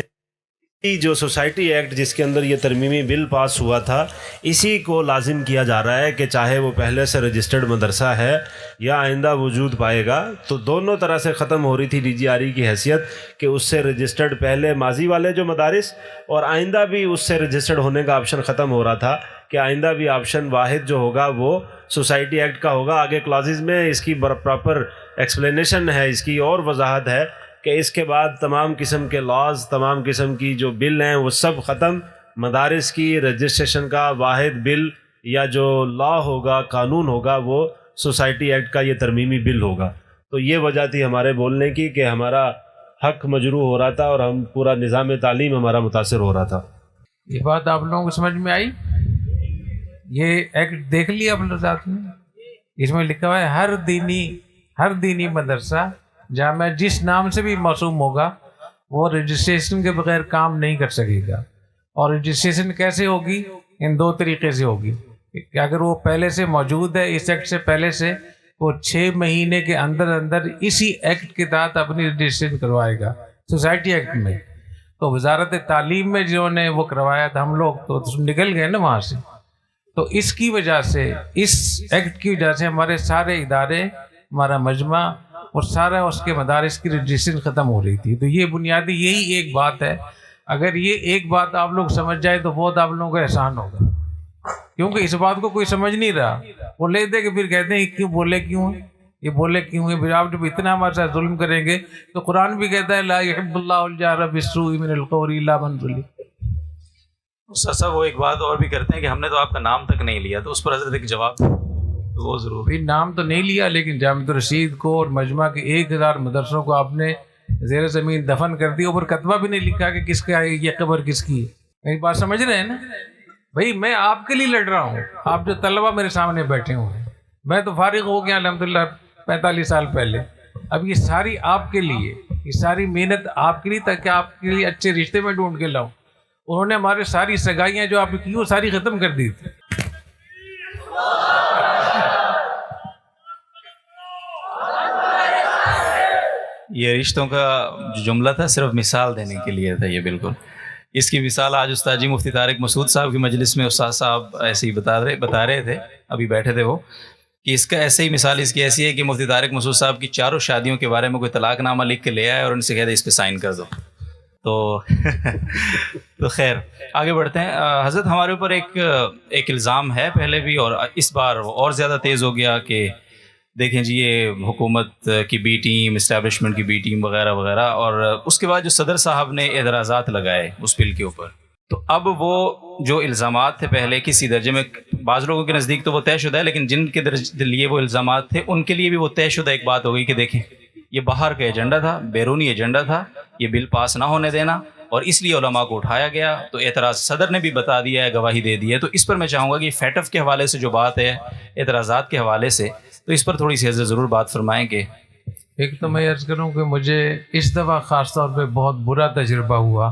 جو سوسائٹی ایکٹ جس کے اندر یہ ترمیمی بل پاس ہوا تھا اسی کو لازم کیا جا رہا ہے کہ چاہے وہ پہلے سے رجسٹرڈ مدرسہ ہے یا آئندہ وجود پائے گا، تو دونوں طرح سے ختم ہو رہی تھی DGRE کی حیثیت کہ اس سے رجسٹرڈ پہلے ماضی والے جو مدارس، اور آئندہ بھی اس سے رجسٹرڈ ہونے کا آپشن ختم ہو رہا تھا کہ آئندہ بھی آپشن واحد جو ہوگا وہ سوسائٹی ایکٹ کا ہوگا۔ آگے کلازز میں اس کی پراپر ایکسپلینیشن ہے، اس کی اور وضاحت ہے کہ اس کے بعد تمام قسم کے لاز، تمام قسم کی جو بل ہیں وہ سب ختم، مدارس کی رجسٹریشن کا واحد بل یا جو لا ہوگا، قانون ہوگا، وہ سوسائٹی ایکٹ کا یہ ترمیمی بل ہوگا۔ تو یہ وجہ تھی ہمارے بولنے کی کہ ہمارا حق مجروح ہو رہا تھا اور ہم پورا نظام تعلیم ہمارا متاثر ہو رہا تھا۔ یہ بات آپ لوگوں کو سمجھ میں آئی؟ یہ ایکٹ دیکھ لیا آپ لوگ ساتھ میں؟ اس میں لکھا ہوا ہے ہر دینی مدرسہ جامعہ جس نام سے بھی موسوم ہوگا وہ رجسٹریشن کے بغیر کام نہیں کر سکے گا۔ اور رجسٹریشن کیسے ہوگی؟ ان 2 طریقے سے ہوگی کہ اگر وہ پہلے سے موجود ہے، اس ایکٹ سے پہلے سے، وہ 6 مہینے کے اندر اسی ایکٹ کے تحت اپنی رجسٹریشن کروائے گا سوسائٹی ایکٹ میں۔ تو وزارت تعلیم میں جنہوں نے وہ کروایا تھا، ہم لوگ تو نکل گئے نا وہاں سے۔ تو اس کی وجہ سے، اس ایکٹ کی وجہ سے ہمارے سارے ادارے، ہمارا مجمع اور سارا اس کے مدارس کی رجسٹریشن ختم ہو رہی تھی۔ تو یہ بنیادی یہی ایک بات ہے، اگر یہ ایک بات آپ لوگ سمجھ جائے تو بہت آپ لوگوں کا احسان ہوگا، کیونکہ اس بات کو کوئی سمجھ نہیں رہا۔ وہ لے دے کہ پھر کہتے ہیں کیوں بولے کیوں ہیں، یہ بولے کیوں ہیں، پھر آپ جب اتنا ہمارے ساتھ ظلم کریں گے تو قرآن بھی کہتا ہے لا يحب اللہ الجہر بالسوء من القول الا من ظلم۔ استاد صاحب وہ ایک بات اور بھی کرتے ہیں کہ ہم نے تو آپ کا نام تک نہیں لیا، تو اس پر حضرت ایک جواب وہ ضرور۔ بھی نام تو نہیں لیا، لیکن جامعۃ الرشید کو اور مجمع کے 1000 مدرسوں کو آپ نے زیر زمین دفن کر دیا، اوپر کتبہ بھی نہیں لکھا کہ کس کا ہے یہ قبر کس کی ہے۔ میری بات سمجھ رہے ہیں نا بھائی؟ میں آپ کے لیے لڑ رہا ہوں، آپ جو طلبہ میرے سامنے بیٹھے ہوئے ہیں، میں تو فارغ ہو گیا الحمدللہ 45 سال پہلے۔ اب یہ ساری آپ کے لیے، یہ ساری محنت آپ کے لیے، تاکہ آپ کے لیے اچھے رشتے میں ڈھونڈ کے لاؤں۔ انہوں نے ہمارے ساری سگائیاں جو آپ نے کی وہ ساری ختم کر دی تھی۔ یہ رشتوں کا جو جملہ تھا صرف مثال دینے کے لیے تھا، یہ بالکل اس کی مثال آج استاد جی مفتی طارق مسعود صاحب کی مجلس میں استاد صاحب ایسے ہی بتا رہے تھے، ابھی بیٹھے تھے وہ، کہ اس کا ایسے ہی مثال اس کی ایسی ہے کہ مفتی طارق مسعود صاحب کی 4 شادیوں کے بارے میں کوئی طلاق نامہ لکھ کے لے آئے اور ان سے کہتے اس پہ سائن کر دو۔ تو خیر آگے بڑھتے ہیں۔ حضرت ہمارے اوپر ایک الزام ہے پہلے بھی، اور اس بار وہ اور زیادہ تیز ہو گیا کہ دیکھیں جی یہ حکومت کی بی ٹیم، اسٹیبلشمنٹ کی بی ٹیم وغیرہ وغیرہ، اور اس کے بعد جو صدر صاحب نے اعتراضات لگائے اس بل کے اوپر، تو اب وہ جو الزامات تھے پہلے کسی درجے میں، بعض لوگوں کے نزدیک تو وہ طے شدہ ہے، لیکن جن کے لیے وہ الزامات تھے ان کے لیے بھی وہ طے شدہ ایک بات ہو گئی کہ دیکھیں یہ باہر کا ایجنڈا تھا، بیرونی ایجنڈا تھا، یہ بل پاس نہ ہونے دینا، اور اس لیے علماء کو اٹھایا گیا۔ تو اعتراض صدر نے بھی بتا دیا ہے، گواہی دے دی ہے۔ تو اس پر میں چاہوں گا کہ فیٹف کے حوالے سے جو بات ہے، اعتراضات کے حوالے سے، تو اس پر تھوڑی سی حضرت ضرور بات فرمائیں کہ ایک تو میں عرض کروں کہ مجھے اس دفعہ خاص طور پہ بہت برا تجربہ ہوا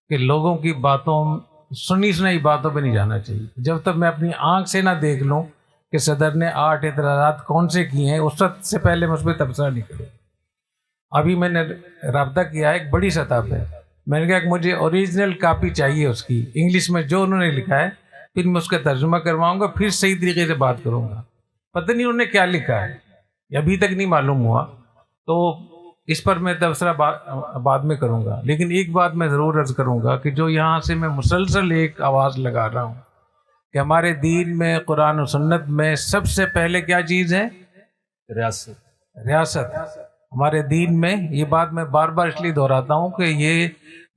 کہ لوگوں کی باتوں، سنی سنائی باتوں پہ نہیں جانا چاہیے۔ جب تک میں اپنی آنکھ سے نہ دیکھ لوں کہ صدر نے 8 اعتراضات کون سے کیے ہیں، اس وقت سے پہلے میں اس پہ تبصرہ نہیں کروں۔ ابھی میں نے رابطہ کیا ہے ایک بڑی سطح پہ، میں نے کہا کہ مجھے اوریجنل کاپی چاہیے اس کی، انگلش میں جو انہوں نے لکھا ہے، پھر میں اس کا ترجمہ کرواؤں گا، پھر صحیح طریقے سے بات کروں گا۔ پتہ نہیں انہوں نے کیا لکھا ہے، یہ ابھی تک نہیں معلوم ہوا، تو اس پر میں تبصرہ بعد میں کروں گا۔ لیکن ایک بات میں ضرور عرض کروں گا کہ جو یہاں سے میں مسلسل ایک آواز لگا رہا ہوں کہ ہمارے دین میں، قرآن و سنت میں سب سے پہلے کیا چیز ہے؟ ریاست۔ ہمارے دین میں یہ بات میں بار بار اس لیے دہراتا ہوں کہ یہ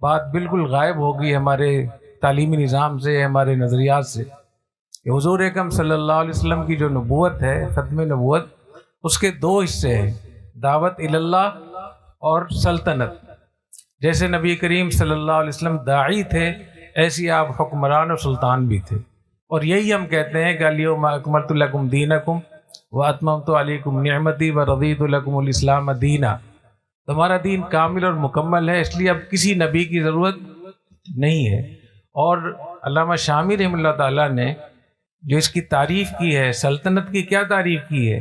بات بالکل غائب ہو گئی ہمارے تعلیمی نظام سے، ہمارے نظریات سے، کہ حضور اکرم صلی اللہ علیہ وسلم کی جو نبوت ہے، ختم نبوت، اس کے 2 حصے ہیں، دعوت اللہ اور سلطنت۔ جیسے نبی کریم صلی اللہ علیہ وسلم داعی تھے، ایسی آپ حکمران اور سلطان بھی تھے، اور یہی ہم کہتے ہیں کہ الیوم اکملت لکم دینکم واتممت علیکم نعمتی ورضیت لکم الاسلام دینا۔ تمہارا دین کامل اور مکمل ہے، اس لیے اب کسی نبی کی ضرورت نہیں ہے۔ اور علامہ شامی رحمہ اللہ تعالیٰ نے جو اس کی تعریف کی ہے، سلطنت کی کیا تعریف کی ہے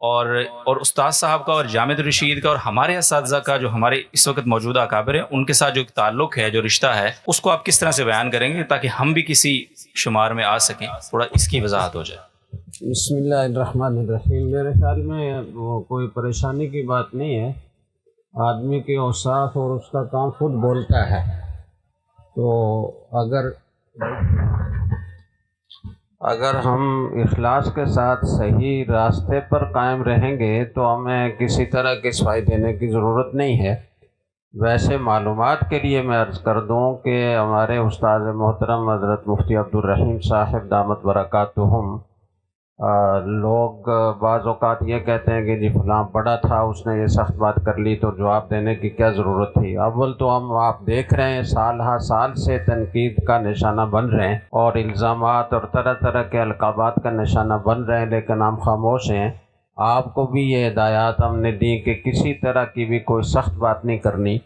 اور استاد صاحب کا اور جامع الرشید کا اور ہمارے اساتذہ کا جو ہمارے اس وقت موجودہ اکابر ہیں ان کے ساتھ جو ایک تعلق ہے، جو رشتہ ہے، اس کو آپ کس طرح سے بیان کریں گے تاکہ ہم بھی کسی شمار میں آ سکیں؟ تھوڑا اس کی وضاحت ہو جائے۔ بسم اللہ الرحمن الرحیم۔ میرے خیال میں وہ کوئی پریشانی کی بات نہیں ہے، آدمی کے اوصاف اور اس کا کام خود بولتا ہے، تو اگر ہم اخلاص کے ساتھ صحیح راستے پر قائم رہیں گے تو ہمیں کسی طرح کی صفائی دینے کی ضرورت نہیں ہے۔ ویسے معلومات کے لیے میں عرض کر دوں کہ ہمارے استاد محترم حضرت مفتی عبدالرحیم صاحب دامت برکاتہم، لوگ بعض اوقات یہ کہتے ہیں کہ جی فلاں بڑا تھا، اس نے یہ سخت بات کر لی تو جواب دینے کی کیا ضرورت تھی۔ اول تو آپ دیکھ رہے ہیں سال ہر سال سے تنقید کا نشانہ بن رہے ہیں اور الزامات اور طرح طرح کے القابات کا نشانہ بن رہے ہیں، لیکن ہم خاموش ہیں۔ آپ کو بھی یہ ہدایات ہم نے دی کہ کسی طرح کی بھی کوئی سخت بات نہیں کرنی،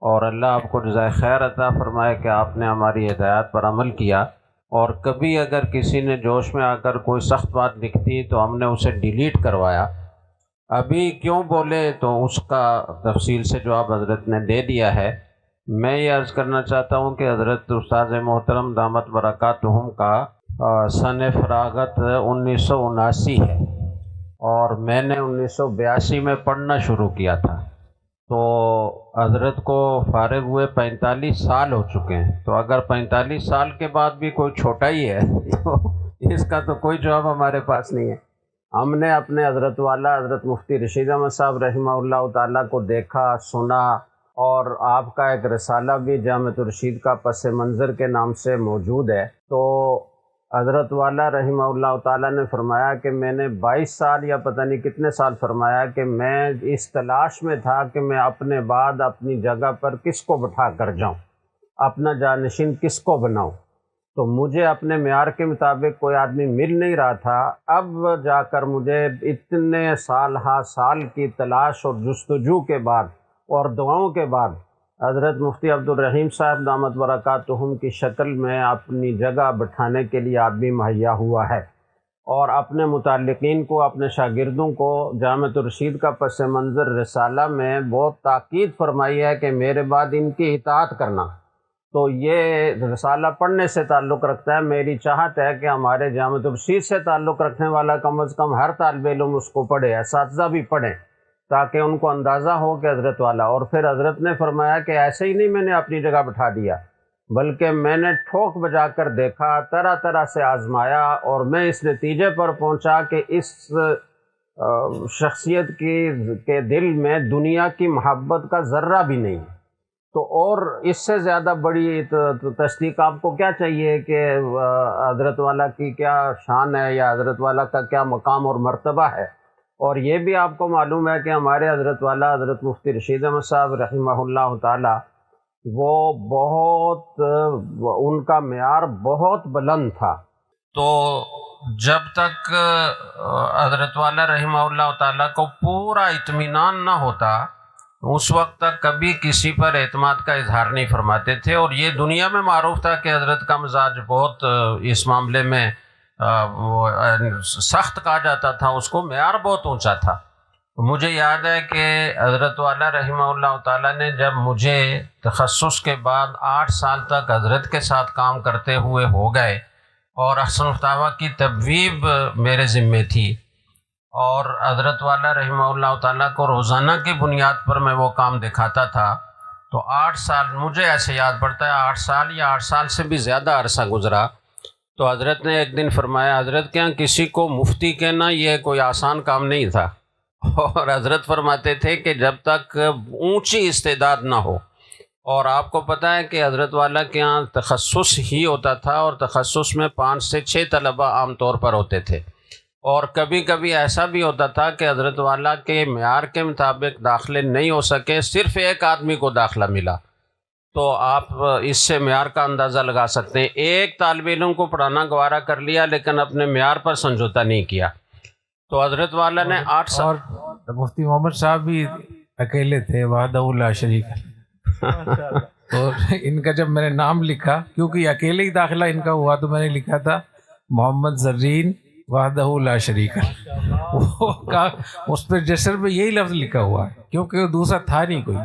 اور اللہ آپ کو جزائے خیر عطا فرمائے کہ آپ نے ہماری ہدایات پر عمل کیا، اور کبھی اگر کسی نے جوش میں آ کر کوئی سخت بات لکھ دی تو ہم نے اسے ڈیلیٹ کروایا۔ ابھی کیوں بولے تو اس کا تفصیل سے جواب حضرت نے دے دیا ہے۔ میں یہ عرض کرنا چاہتا ہوں کہ حضرت استاد محترم دامت برکاتہم کا سن فراغت 1979 ہے اور میں نے 1982 میں پڑھنا شروع کیا تھا، تو حضرت کو فارغ ہوئے 45 سال ہو چکے ہیں۔ تو اگر 45 سال کے بعد بھی کوئی چھوٹا ہی ہے تو اس کا تو کوئی جواب ہمارے پاس نہیں ہے۔ ہم نے اپنے حضرت والا حضرت مفتی رشید احمد صاحب رحمہ اللہ تعالیٰ کو دیکھا، سنا، اور آپ کا ایک رسالہ بھی جامع الرشید کا پس منظر کے نام سے موجود ہے۔ تو حضرت والا رحمہ اللہ تعالیٰ نے فرمایا کہ میں نے 22 سال یا پتہ نہیں کتنے سال فرمایا کہ میں اس تلاش میں تھا کہ میں اپنے بعد اپنی جگہ پر کس کو بٹھا کر جاؤں، اپنا جانشین کس کو بناؤں، تو مجھے اپنے معیار کے مطابق کوئی آدمی مل نہیں رہا تھا۔ اب جا کر مجھے اتنے سال کی تلاش اور جستجو کے بعد اور دعاؤں کے بعد حضرت مفتی عبدالرحیم صاحب دامت برکاتہم کی شکل میں اپنی جگہ بٹھانے کے لیے آدمی مہیا ہوا ہے، اور اپنے متعلقین کو، اپنے شاگردوں کو جامع الرشید کا پس منظر رسالہ میں بہت تاکید فرمائی ہے کہ میرے بعد ان کی اطاعت کرنا۔ تو یہ رسالہ پڑھنے سے تعلق رکھتا ہے۔ میری چاہت ہے کہ ہمارے جامع الرشید سے تعلق رکھنے والا کم از کم ہر طالب علم اس کو پڑھے، اساتذہ بھی پڑھیں، تاکہ ان کو اندازہ ہو کہ حضرت والا۔ اور پھر حضرت نے فرمایا کہ ایسے ہی نہیں میں نے اپنی جگہ بٹھا دیا، بلکہ میں نے ٹھوک بجا کر دیکھا، طرح طرح سے آزمایا، اور میں اس نتیجے پر پہنچا کہ اس شخصیت کے دل میں دنیا کی محبت کا ذرہ بھی نہیں۔ تو اور اس سے زیادہ بڑی تصدیق آپ کو کیا چاہیے کہ حضرت والا کی کیا شان ہے یا حضرت والا کا کیا مقام اور مرتبہ ہے۔ اور یہ بھی آپ کو معلوم ہے کہ ہمارے حضرت والا حضرت مفتی رشید احمد صاحب رحمہ اللہ تعالی وہ بہت، ان کا معیار بہت بلند تھا۔ تو جب تک حضرت والا رحمہ اللہ تعالی کو پورا اطمینان نہ ہوتا اس وقت تک کبھی کسی پر اعتماد کا اظہار نہیں فرماتے تھے، اور یہ دنیا میں معروف تھا کہ حضرت کا مزاج بہت اس معاملے میں سخت کہا جاتا تھا، اس کو معیار بہت اونچا تھا۔ مجھے یاد ہے کہ حضرت والا رحمہ اللہ تعالیٰ نے جب مجھے تخصص کے بعد 8 سال تک حضرت کے ساتھ کام کرتے ہوئے ہو گئے، اور احسن الفتاویٰ کی تبویب میرے ذمے تھی، اور حضرت والا رحمہ اللہ تعالیٰ کو روزانہ کی بنیاد پر میں وہ کام دکھاتا تھا، تو 8 سال مجھے ایسے یاد پڑتا ہے 8 سال یا 8 سال سے بھی زیادہ عرصہ گزرا۔ تو حضرت نے ایک دن فرمایا، حضرت کے یہاں کسی کو مفتی کہنا یہ کوئی آسان کام نہیں تھا، اور حضرت فرماتے تھے کہ جب تک اونچی استعداد نہ ہو، اور آپ کو پتہ ہے کہ حضرت والا کے یہاں تخصص ہی ہوتا تھا، اور تخصص میں 5 سے 6 طلباء عام طور پر ہوتے تھے، اور کبھی کبھی ایسا بھی ہوتا تھا کہ حضرت والا کے معیار کے مطابق داخلے نہیں ہو سکے، صرف ایک آدمی کو داخلہ ملا۔ تو آپ اس سے معیار کا اندازہ لگا سکتے ہیں، ایک طالب علم کو پڑھانا گوارا کر لیا لیکن اپنے معیار پر سمجھوتا نہیں کیا۔ تو حضرت والا نے 8 سال، اور مفتی محمد صاحب بھی اکیلے تھے، وحدہ لا شریک تو ان کا جب میں نے نام لکھا، کیونکہ اکیلے ہی داخلہ ان کا ہوا، تو میں نے لکھا تھا محمد زرین وحدہ لا شریک، اس پہ رجسٹر پہ یہی لفظ لکھا ہوا ہے، کیونکہ وہ دوسرا تھا نہیں کوئی.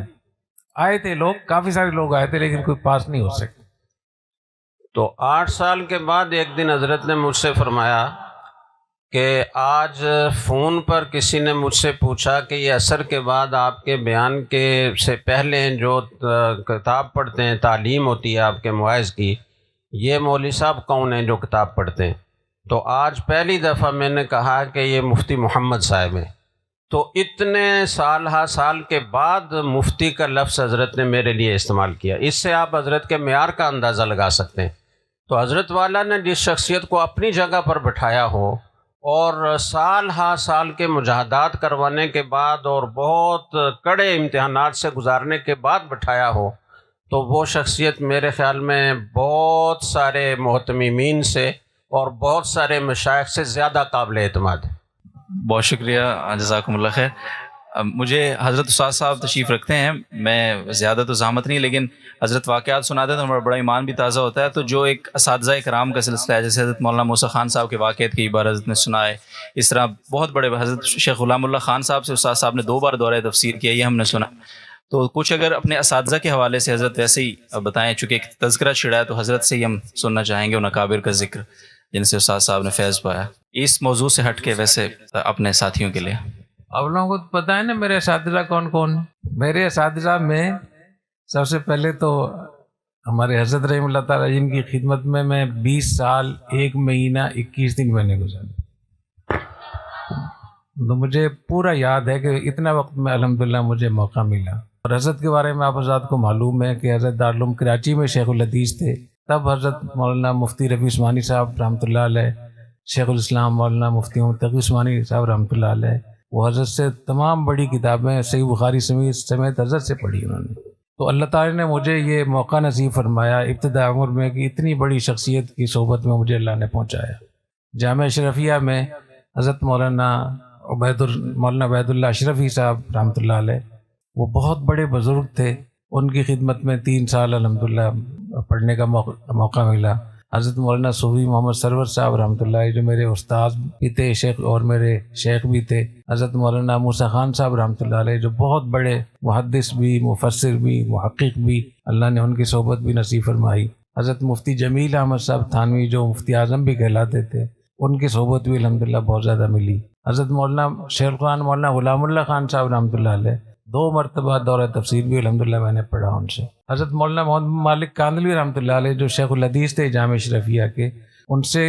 آئے تھے لوگ، کافی سارے لوگ آئے تھے، لیکن کوئی پاس نہیں ہو سکے. تو 8 سال کے بعد ایک دن حضرت نے مجھ سے فرمایا کہ آج فون پر کسی نے مجھ سے پوچھا کہ یہ عصر کے بعد آپ کے بیان کے سے پہلے جو کتاب پڑھتے ہیں، تعلیم ہوتی ہے آپ کے مواعظ کی، یہ مولوی صاحب کون ہیں جو کتاب پڑھتے ہیں؟ تو آج پہلی دفعہ میں نے کہا کہ یہ مفتی محمد صاحب ہیں. تو اتنے سال کے بعد مفتی کا لفظ حضرت نے میرے لیے استعمال کیا. اس سے آپ حضرت کے معیار کا اندازہ لگا سکتے ہیں. تو حضرت والا نے جس شخصیت کو اپنی جگہ پر بٹھایا ہو اور سال کے مجاہدات کروانے کے بعد اور بہت کڑے امتحانات سے گزارنے کے بعد بٹھایا ہو، تو وہ شخصیت میرے خیال میں بہت سارے محتممین سے اور بہت سارے مشائخ سے زیادہ قابل اعتماد ہے. بہت شکریہ، جزاکم اللہ خیر. مجھے حضرت استاد صاحب تشریف رکھتے ہیں، میں زیادہ تو زحمت نہیں، لیکن حضرت واقعات سناتے ہیں تو ہمارا بڑا ایمان بھی تازہ ہوتا ہے. تو جو ایک اساتذہ کرام کا سلسلہ ہے، جیسے حضرت مولانا موسیٰ خان صاحب کے واقعات کئی بار حضرت نے سنائے، اس طرح بہت بڑے حضرت شیخ غلام اللہ خان صاحب سے استاد صاحب نے 2 بار دورہ تفسیر کیا، یہ ہم نے سنا. تو کچھ اگر اپنے اساتذہ کے حوالے سے حضرت ویسے ہی بتائیں، چونکہ ایک تذکرہ چھڑا ہے تو حضرت سے ہی ہم سننا چاہیں گے ان اکابر کا ذکر جن سے استاد صاحب نے فیض پایا، اس موضوع سے ہٹ کے ویسے اپنے ساتھیوں کے لیے. آپ لوگوں کو پتہ ہے نا میرے اساتذہ کون کون ہیں؟ میرے اساتذہ میں سب سے پہلے تو ہمارے حضرت رحمہ اللہ تعالیٰ جن کی خدمت میں 20 سال 1 مہینہ 21 دن میں نے گزارے. تو مجھے پورا یاد ہے کہ اتنا وقت میں الحمدللہ مجھے موقع ملا. اور حضرت کے بارے میں آپ حضرات کو معلوم ہے کہ حضرت دارالعلوم کراچی میں شیخ الحدیث تھے. تب حضرت مولانا مفتی رفیع عثمانی صاحب رحمۃ اللہ علیہ، شیخ الاسلام مولانا مفتی تقی عثمانی صاحب رحمۃ اللہ علیہ، وہ حضرت سے تمام بڑی کتابیں صحیح بخاری سمیت حضرت سے پڑھی انہوں نے. تو اللہ تعالیٰ نے مجھے یہ موقع نصیب فرمایا ابتداء عمر میں کہ اتنی بڑی شخصیت کی صحبت میں مجھے اللہ نے پہنچایا. جامعہ اشرفیہ میں حضرت مولانا عبید اللہ اشرفی صاحب رحمۃ اللہ علیہ، وہ بہت بڑے بزرگ تھے. ان کی خدمت میں 3 سال الحمدللہ پڑھنے کا موقع ملا. حضرت مولانا صوفی محمد سرور صاحب رحمۃ اللہ جو میرے استاد بھی تھے شیخ اور میرے شیخ بھی تھے. حضرت مولانا موسیٰ خان صاحب رحمۃ اللہ علیہ جو بہت بڑے محدث بھی، مفسر بھی، محقق بھی، اللہ نے ان کی صحبت بھی نصیب فرمائی. حضرت مفتی جمیل احمد صاحب تھانوی جو مفتی اعظم بھی کہلاتے تھے، ان کی صحبت بھی الحمدللہ بہت زیادہ ملی. حضرت مولانا شیخ القرآن مولانا غلام اللہ خان صاحب رحمۃ اللہ علیہ 2 مرتبہ دورہ تفسیر بھی الحمدللہ میں نے پڑھا ان سے. حضرت مولانا محمد مالک کاندھلوی رحمۃ اللہ علیہ جو شیخ الحدیث تھے جامعہ اشرفیہ کے، ان سے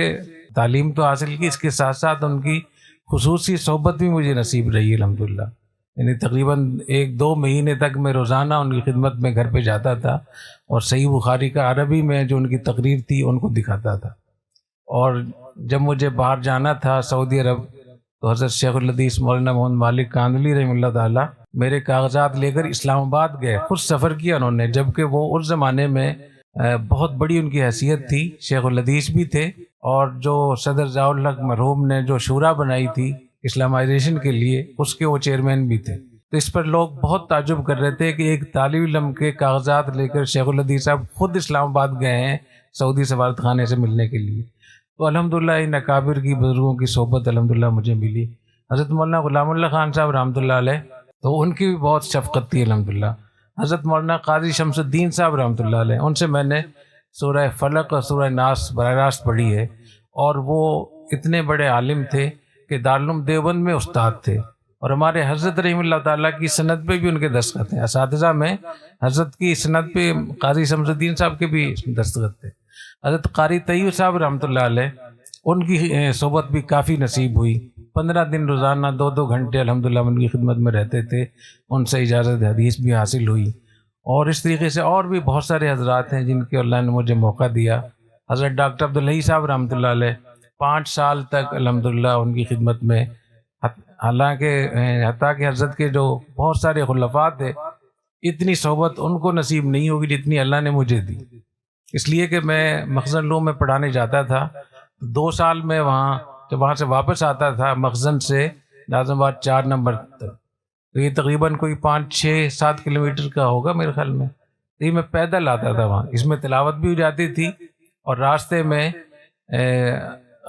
تعلیم تو حاصل کی، اس کے ساتھ ساتھ ان کی خصوصی صحبت بھی مجھے نصیب رہی الحمدللہ. یعنی تقریباً 1-2 مہینے تک میں روزانہ ان کی خدمت میں گھر پہ جاتا تھا اور صحیح بخاری کا عربی میں جو ان کی تقریر تھی ان کو دکھاتا تھا. اور جب مجھے باہر جانا تھا سعودی عرب، تو حضرت شیخ الحدیث مولانا محمد مالک کاندھلی رحمہ اللہ تعالیٰ میرے کاغذات لے کر اسلام آباد گئے. خود سفر کیا انہوں نے، جبکہ وہ اس زمانے میں بہت بڑی ان کی حیثیت تھی، شیخ الحدیث بھی تھے، اور جو صدر ضیاء الحق مرحوم نے جو شورا بنائی تھی اسلامائزیشن کے لیے، اس کے وہ چیئرمین بھی تھے. تو اس پر لوگ بہت تعجب کر رہے تھے کہ ایک طالب علم کے کاغذات لے کر شیخ الحدیث صاحب خود اسلام آباد گئے ہیں سعودی سفارت خانے سے ملنے کے لیے. تو الحمدللہ ان اکابر کی بزرگوں کی صحبت الحمدللہ مجھے ملی. حضرت مولانا غلام اللہ خان صاحب رحمۃ اللہ علیہ، تو ان کی بھی بہت شفقت تھی الحمدللہ. حضرت مولانا قاضی شمس الدین صاحب رحمۃ اللہ علیہ، ان سے میں نے سورہ فلق اور سورہ ناس براہ راست پڑھی ہے. اور وہ اتنے بڑے عالم تھے کہ دارالعلوم دیوبند میں استاد تھے، اور ہمارے حضرت رحمہ اللہ تعالیٰ کی سند پہ بھی ان کے دستخط ہیں. اساتذہ میں حضرت کی سند پہ قاضی شمس الدین صاحب کے بھی دستخط تھے. حضرت قاری طیب صاحب رحمۃ اللہ علیہ، ان کی صحبت بھی کافی نصیب ہوئی. 15 دن روزانہ 2-2 گھنٹے الحمدللہ ان کی خدمت میں رہتے تھے، ان سے اجازت حدیث بھی حاصل ہوئی. اور اس طریقے سے اور بھی بہت سارے حضرات ہیں جن کے اللہ نے مجھے موقع دیا. حضرت ڈاکٹر عبدالحی صاحب رحمۃ اللہ علیہ 5 سال تک الحمدللہ ان کی خدمت میں، حالانکہ حتیٰ کہ حضرت کے جو بہت سارے خلفاء تھے، اتنی صحبت ان کو نصیب نہیں ہوگی جتنی اللہ نے مجھے دی. اس لیے کہ میں مخزن علوم میں پڑھانے جاتا تھا، 2 سال میں جب وہاں سے واپس آتا تھا مخزن سے ناظم آباد 4 نمبر تک، تو یہ تقریباً کوئی 5-6-7 کلومیٹر کا ہوگا میرے خیال میں. یہ میں پیدل آتا تھا وہاں، اس میں تلاوت بھی ہو جاتی تھی، اور راستے میں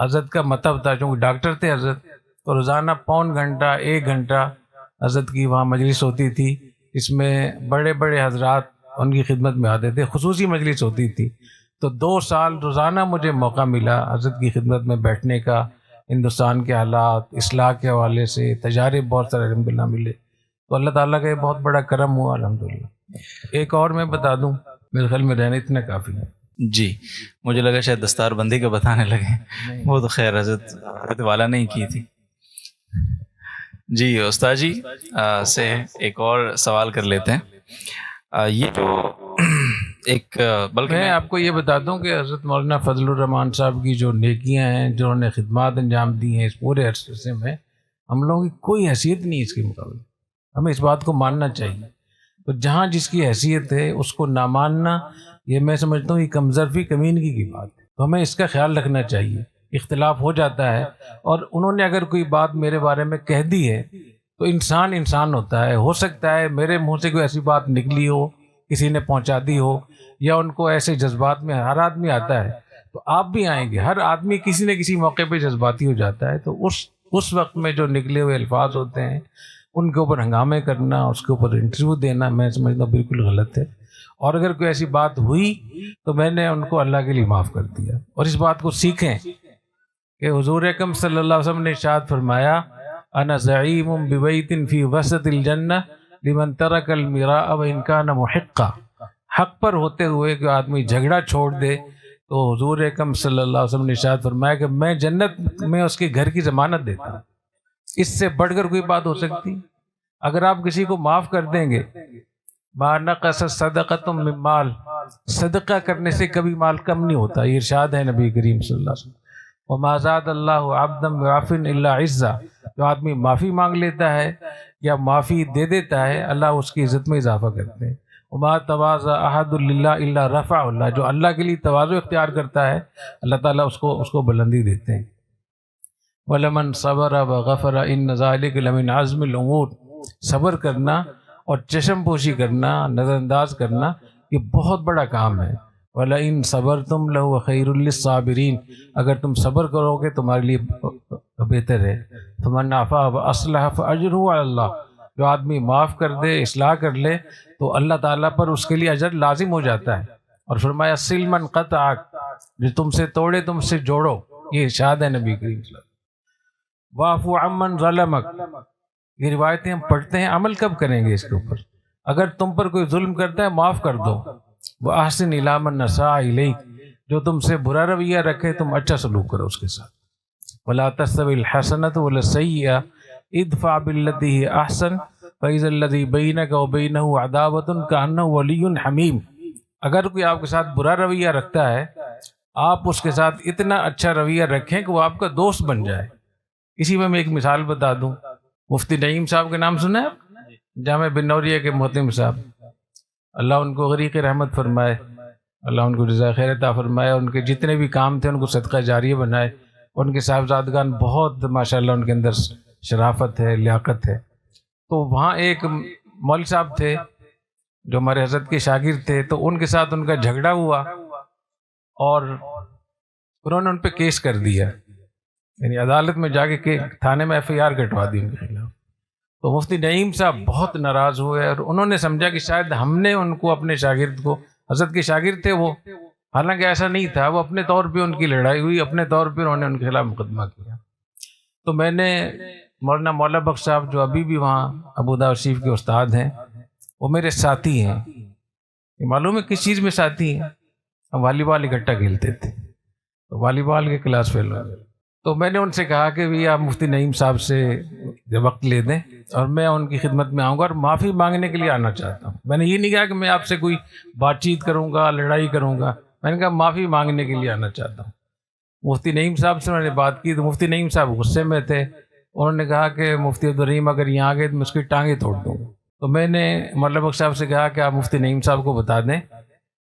حضرت کا مطب تھا، چونکہ ڈاکٹر تھے حضرت، تو روزانہ پون گھنٹہ 1 گھنٹہ حضرت کی وہاں مجلس ہوتی تھی، اس میں بڑے بڑے حضرات ان کی خدمت میں آتے تھے، خصوصی مجلس ہوتی تھی۔ تو 2 سال روزانہ مجھے موقع ملا حضرت کی خدمت میں بیٹھنے کا، ہندوستان کے حالات، اصلاح کے حوالے سے تجارب بہت سارے الحمدللہ ملے۔ تو اللہ تعالیٰ کا یہ بہت بڑا کرم ہوا الحمدللہ۔ ایک اور میں بتا دوں، میرے خیال میں رہنے اتنا کافی ہے۔ جی، مجھے لگا شاید دستار بندی کا بتانے لگے، وہ تو خیر حضرت والا نہیں کی تھی۔ جی استاد جی سے ایک اور سوال کر لیتے ہیں۔ یہ جو ایک بلکہ میں آپ کو یہ بتا دوں کہ حضرت مولانا فضل الرحمان صاحب کی جو نیکیاں ہیں، جو انہوں نے خدمات انجام دی ہیں اس پورے عرصے میں، ہم لوگوں کی کوئی حیثیت نہیں اس کے مقابلے۔ ہمیں اس بات کو ماننا چاہیے۔ تو جہاں جس کی حیثیت ہے اس کو نہ ماننا، یہ میں سمجھتا ہوں یہ کمزرفی کمینگی کی بات ہے۔ تو ہمیں اس کا خیال رکھنا چاہیے۔ اختلاف ہو جاتا ہے، اور انہوں نے اگر کوئی بات میرے بارے میں کہہ دی ہے تو انسان ہوتا ہے، ہو سکتا ہے میرے منہ سے کوئی ایسی بات نکلی ہو، کسی نے پہنچا دی ہو، یا ان کو ایسے جذبات میں ہر آدمی آتا ہے، تو آپ بھی آئیں گے۔ ہر آدمی کسی نہ کسی موقع پہ جذباتی ہو جاتا ہے۔ تو اس وقت میں جو نکلے ہوئے الفاظ ہوتے ہیں ان کے اوپر ہنگامے کرنا، اس کے اوپر انٹرویو دینا، میں سمجھتا ہوں بالکل غلط ہے۔ اور اگر کوئی ایسی بات ہوئی تو میں نے ان کو اللہ کے لیے معاف کر دیا۔ اور اس بات کو سیکھیں کہ حضور اکرم صلی اللہ علیہ وسلم نے ارشاد فرمایا، انا زعیم ببیت فی وسط الجنہ لمن ترک المراء وان کان محقا۔ حق پر ہوتے ہوئے کہ آدمی جھگڑا چھوڑ دے تو حضور اکرم صلی اللہ علیہ وسلم نے ارشاد فرمایا کہ میں جنت میں اس کے گھر کی ضمانت دیتا ہوں۔ اس سے بڑھ کر کوئی بات ہو سکتی؟ اگر آپ کسی کو معاف کر دیں گے، ما نقص صدقۃ من مال، صدقہ کرنے سے کبھی مال کم نہیں ہوتا، یہ ارشاد ہے نبی کریم صلی اللہ علیہ وسلم۔ وما زاد اللہ عبدا بعفو الا عزا، جو آدمی معافی مانگ لیتا ہے یا معافی دے دیتا ہے، اللہ اس کی عزت میں اضافہ کرتے ہیں۔ وما تواضع احد للہ الا رفع اللہ، جو اللہ کے لیے تواضع اختیار کرتا ہے اللہ تعالیٰ اس کو بلندی دیتے ہیں۔ وَلَمَنْ صَبَرَ وَغَفَرَ إِنَّ ذَلِكَ لَمِنْ عَزْمِ الْأُمُورِ، صبر کرنا اور چشم پوشی کرنا، نظر انداز کرنا، یہ بہت بڑا کام ہے۔ وَلَئِن صَبَرْتُمْ لَهُوَ خَيْرٌ لِلصَّابِرِينَ، اگر تم صبر کرو گے تمہارے لیے بہتر ہے۔ فَمَنْ عَفَا وَأَصْلَحَ فَأَجْرُهُ عَلَى اللَّهِ، جو آدمی معاف کر دے، اصلاح کر لے، تو اللہ تعالیٰ پر اس کے لیے اجر لازم ہو جاتا ہے۔ اور فرمایا سِلْ مَنْ قَطَعَكَ، جو تم سے توڑے تم سے جوڑو، یہ ارشاد ہے نبی کریم صلی اللہ علیہ وسلم۔ وَاعْفُ عَمَّنْ ظَلَمَكَ، یہ روایتیں ہم پڑھتے ہیں، عمل کب کریں گے اس کے اوپر؟ اگر تم پر کوئی ظلم کرتا ہے معاف کر دو۔ وَأَحْسِنْ إِلَىٰ مَنْ أَسَاءَ إِلَيْكَ، جو تم سے برا رویہ رکھے تم اچھا سلوک کرو اس کے ساتھ۔ وَلَا تَسْتَوِي الْحَسَنَةُ وَلَا السَّيِّئَةُ اِدْفَعْ بِالَّتِي هِیَ أَحْسَنُ فَإِذَا الَّذِی بَیْنَکَ وَبَیْنَهُ عَدَاوَةٌ کَأَنَّهُ وَلِیٌّ حَمِیمٌ، اگر کوئی آپ کے ساتھ برا رویہ رکھتا ہے، آپ اس کے ساتھ اتنا اچھا رویہ رکھیں کہ وہ آپ کا دوست بن جائے۔ اسی میں ایک مثال بتا دوں، مفتی نعیم صاحب کے نام سنا ہے؟ جامع بنوریہ کے محتم صاحب، اللہ ان کو غریق رحمت فرمائے، اللہ ان کو جزائے خیر عطا فرمائے، ان کے جتنے بھی کام تھے ان کو صدقہ جاریہ بنائے۔ ان کے صاحبزادگان بہت ماشاءاللہ ان کے اندر شرافت ہے، لیاقت ہے۔ تو وہاں ایک مول صاحب تھے جو ہمارے حضرت کے شاگرد تھے، تو ان کے ساتھ ان کا جھگڑا ہوا اور انہوں نے ان پہ کیس کر دیا، یعنی عدالت میں جا کے تھانے میں FIR کٹوا دی ان کے خلاف۔ تو مفتی نعیم صاحب بہت ناراض ہوئے اور انہوں نے سمجھا کہ شاید ہم نے ان کو، اپنے شاگرد کو، حضرت کے شاگرد تھے وہ، حالانکہ ایسا نہیں تھا، وہ اپنے طور پہ ان کی لڑائی ہوئی، اپنے طور پہ انہوں نے ان کے خلاف مقدمہ کیا۔ تو میں نے مولانا مولا بخش صاحب جو ابھی بھی وہاں ابو داؤد شریف کے استاد ہیں، وہ میرے ساتھی ہیں، یہ معلوم ہے کس چیز میں ساتھی ہیں، ہم والی بال اکٹھا کھیلتے تھے، تو والی بال کے کلاس فیل ہو گئے۔ تو میں نے ان سے کہا کہ بھی آپ مفتی نعیم صاحب سے وقت لے دیں اور میں ان کی خدمت میں آؤں گا اور معافی مانگنے کے لیے آنا چاہتا ہوں۔ میں نے یہ نہیں کہا کہ میں آپ سے کوئی بات چیت کروں گا، لڑائی کروں گا، میں نے کہا معافی مانگنے کے لیے آنا چاہتا ہوں۔ مفتی نعیم صاحب سے میں نے بات کی تو مفتی نعیم صاحب غصے میں تھے، انہوں نے کہا کہ مفتی عبدالرحیم اگر یہاں آ گئے تو میں اس کی ٹانگیں توڑ دوں گا۔ تو میں نے مولانا بخش صاحب سے کہا کہ آپ مفتی نعیم صاحب کو بتا دیں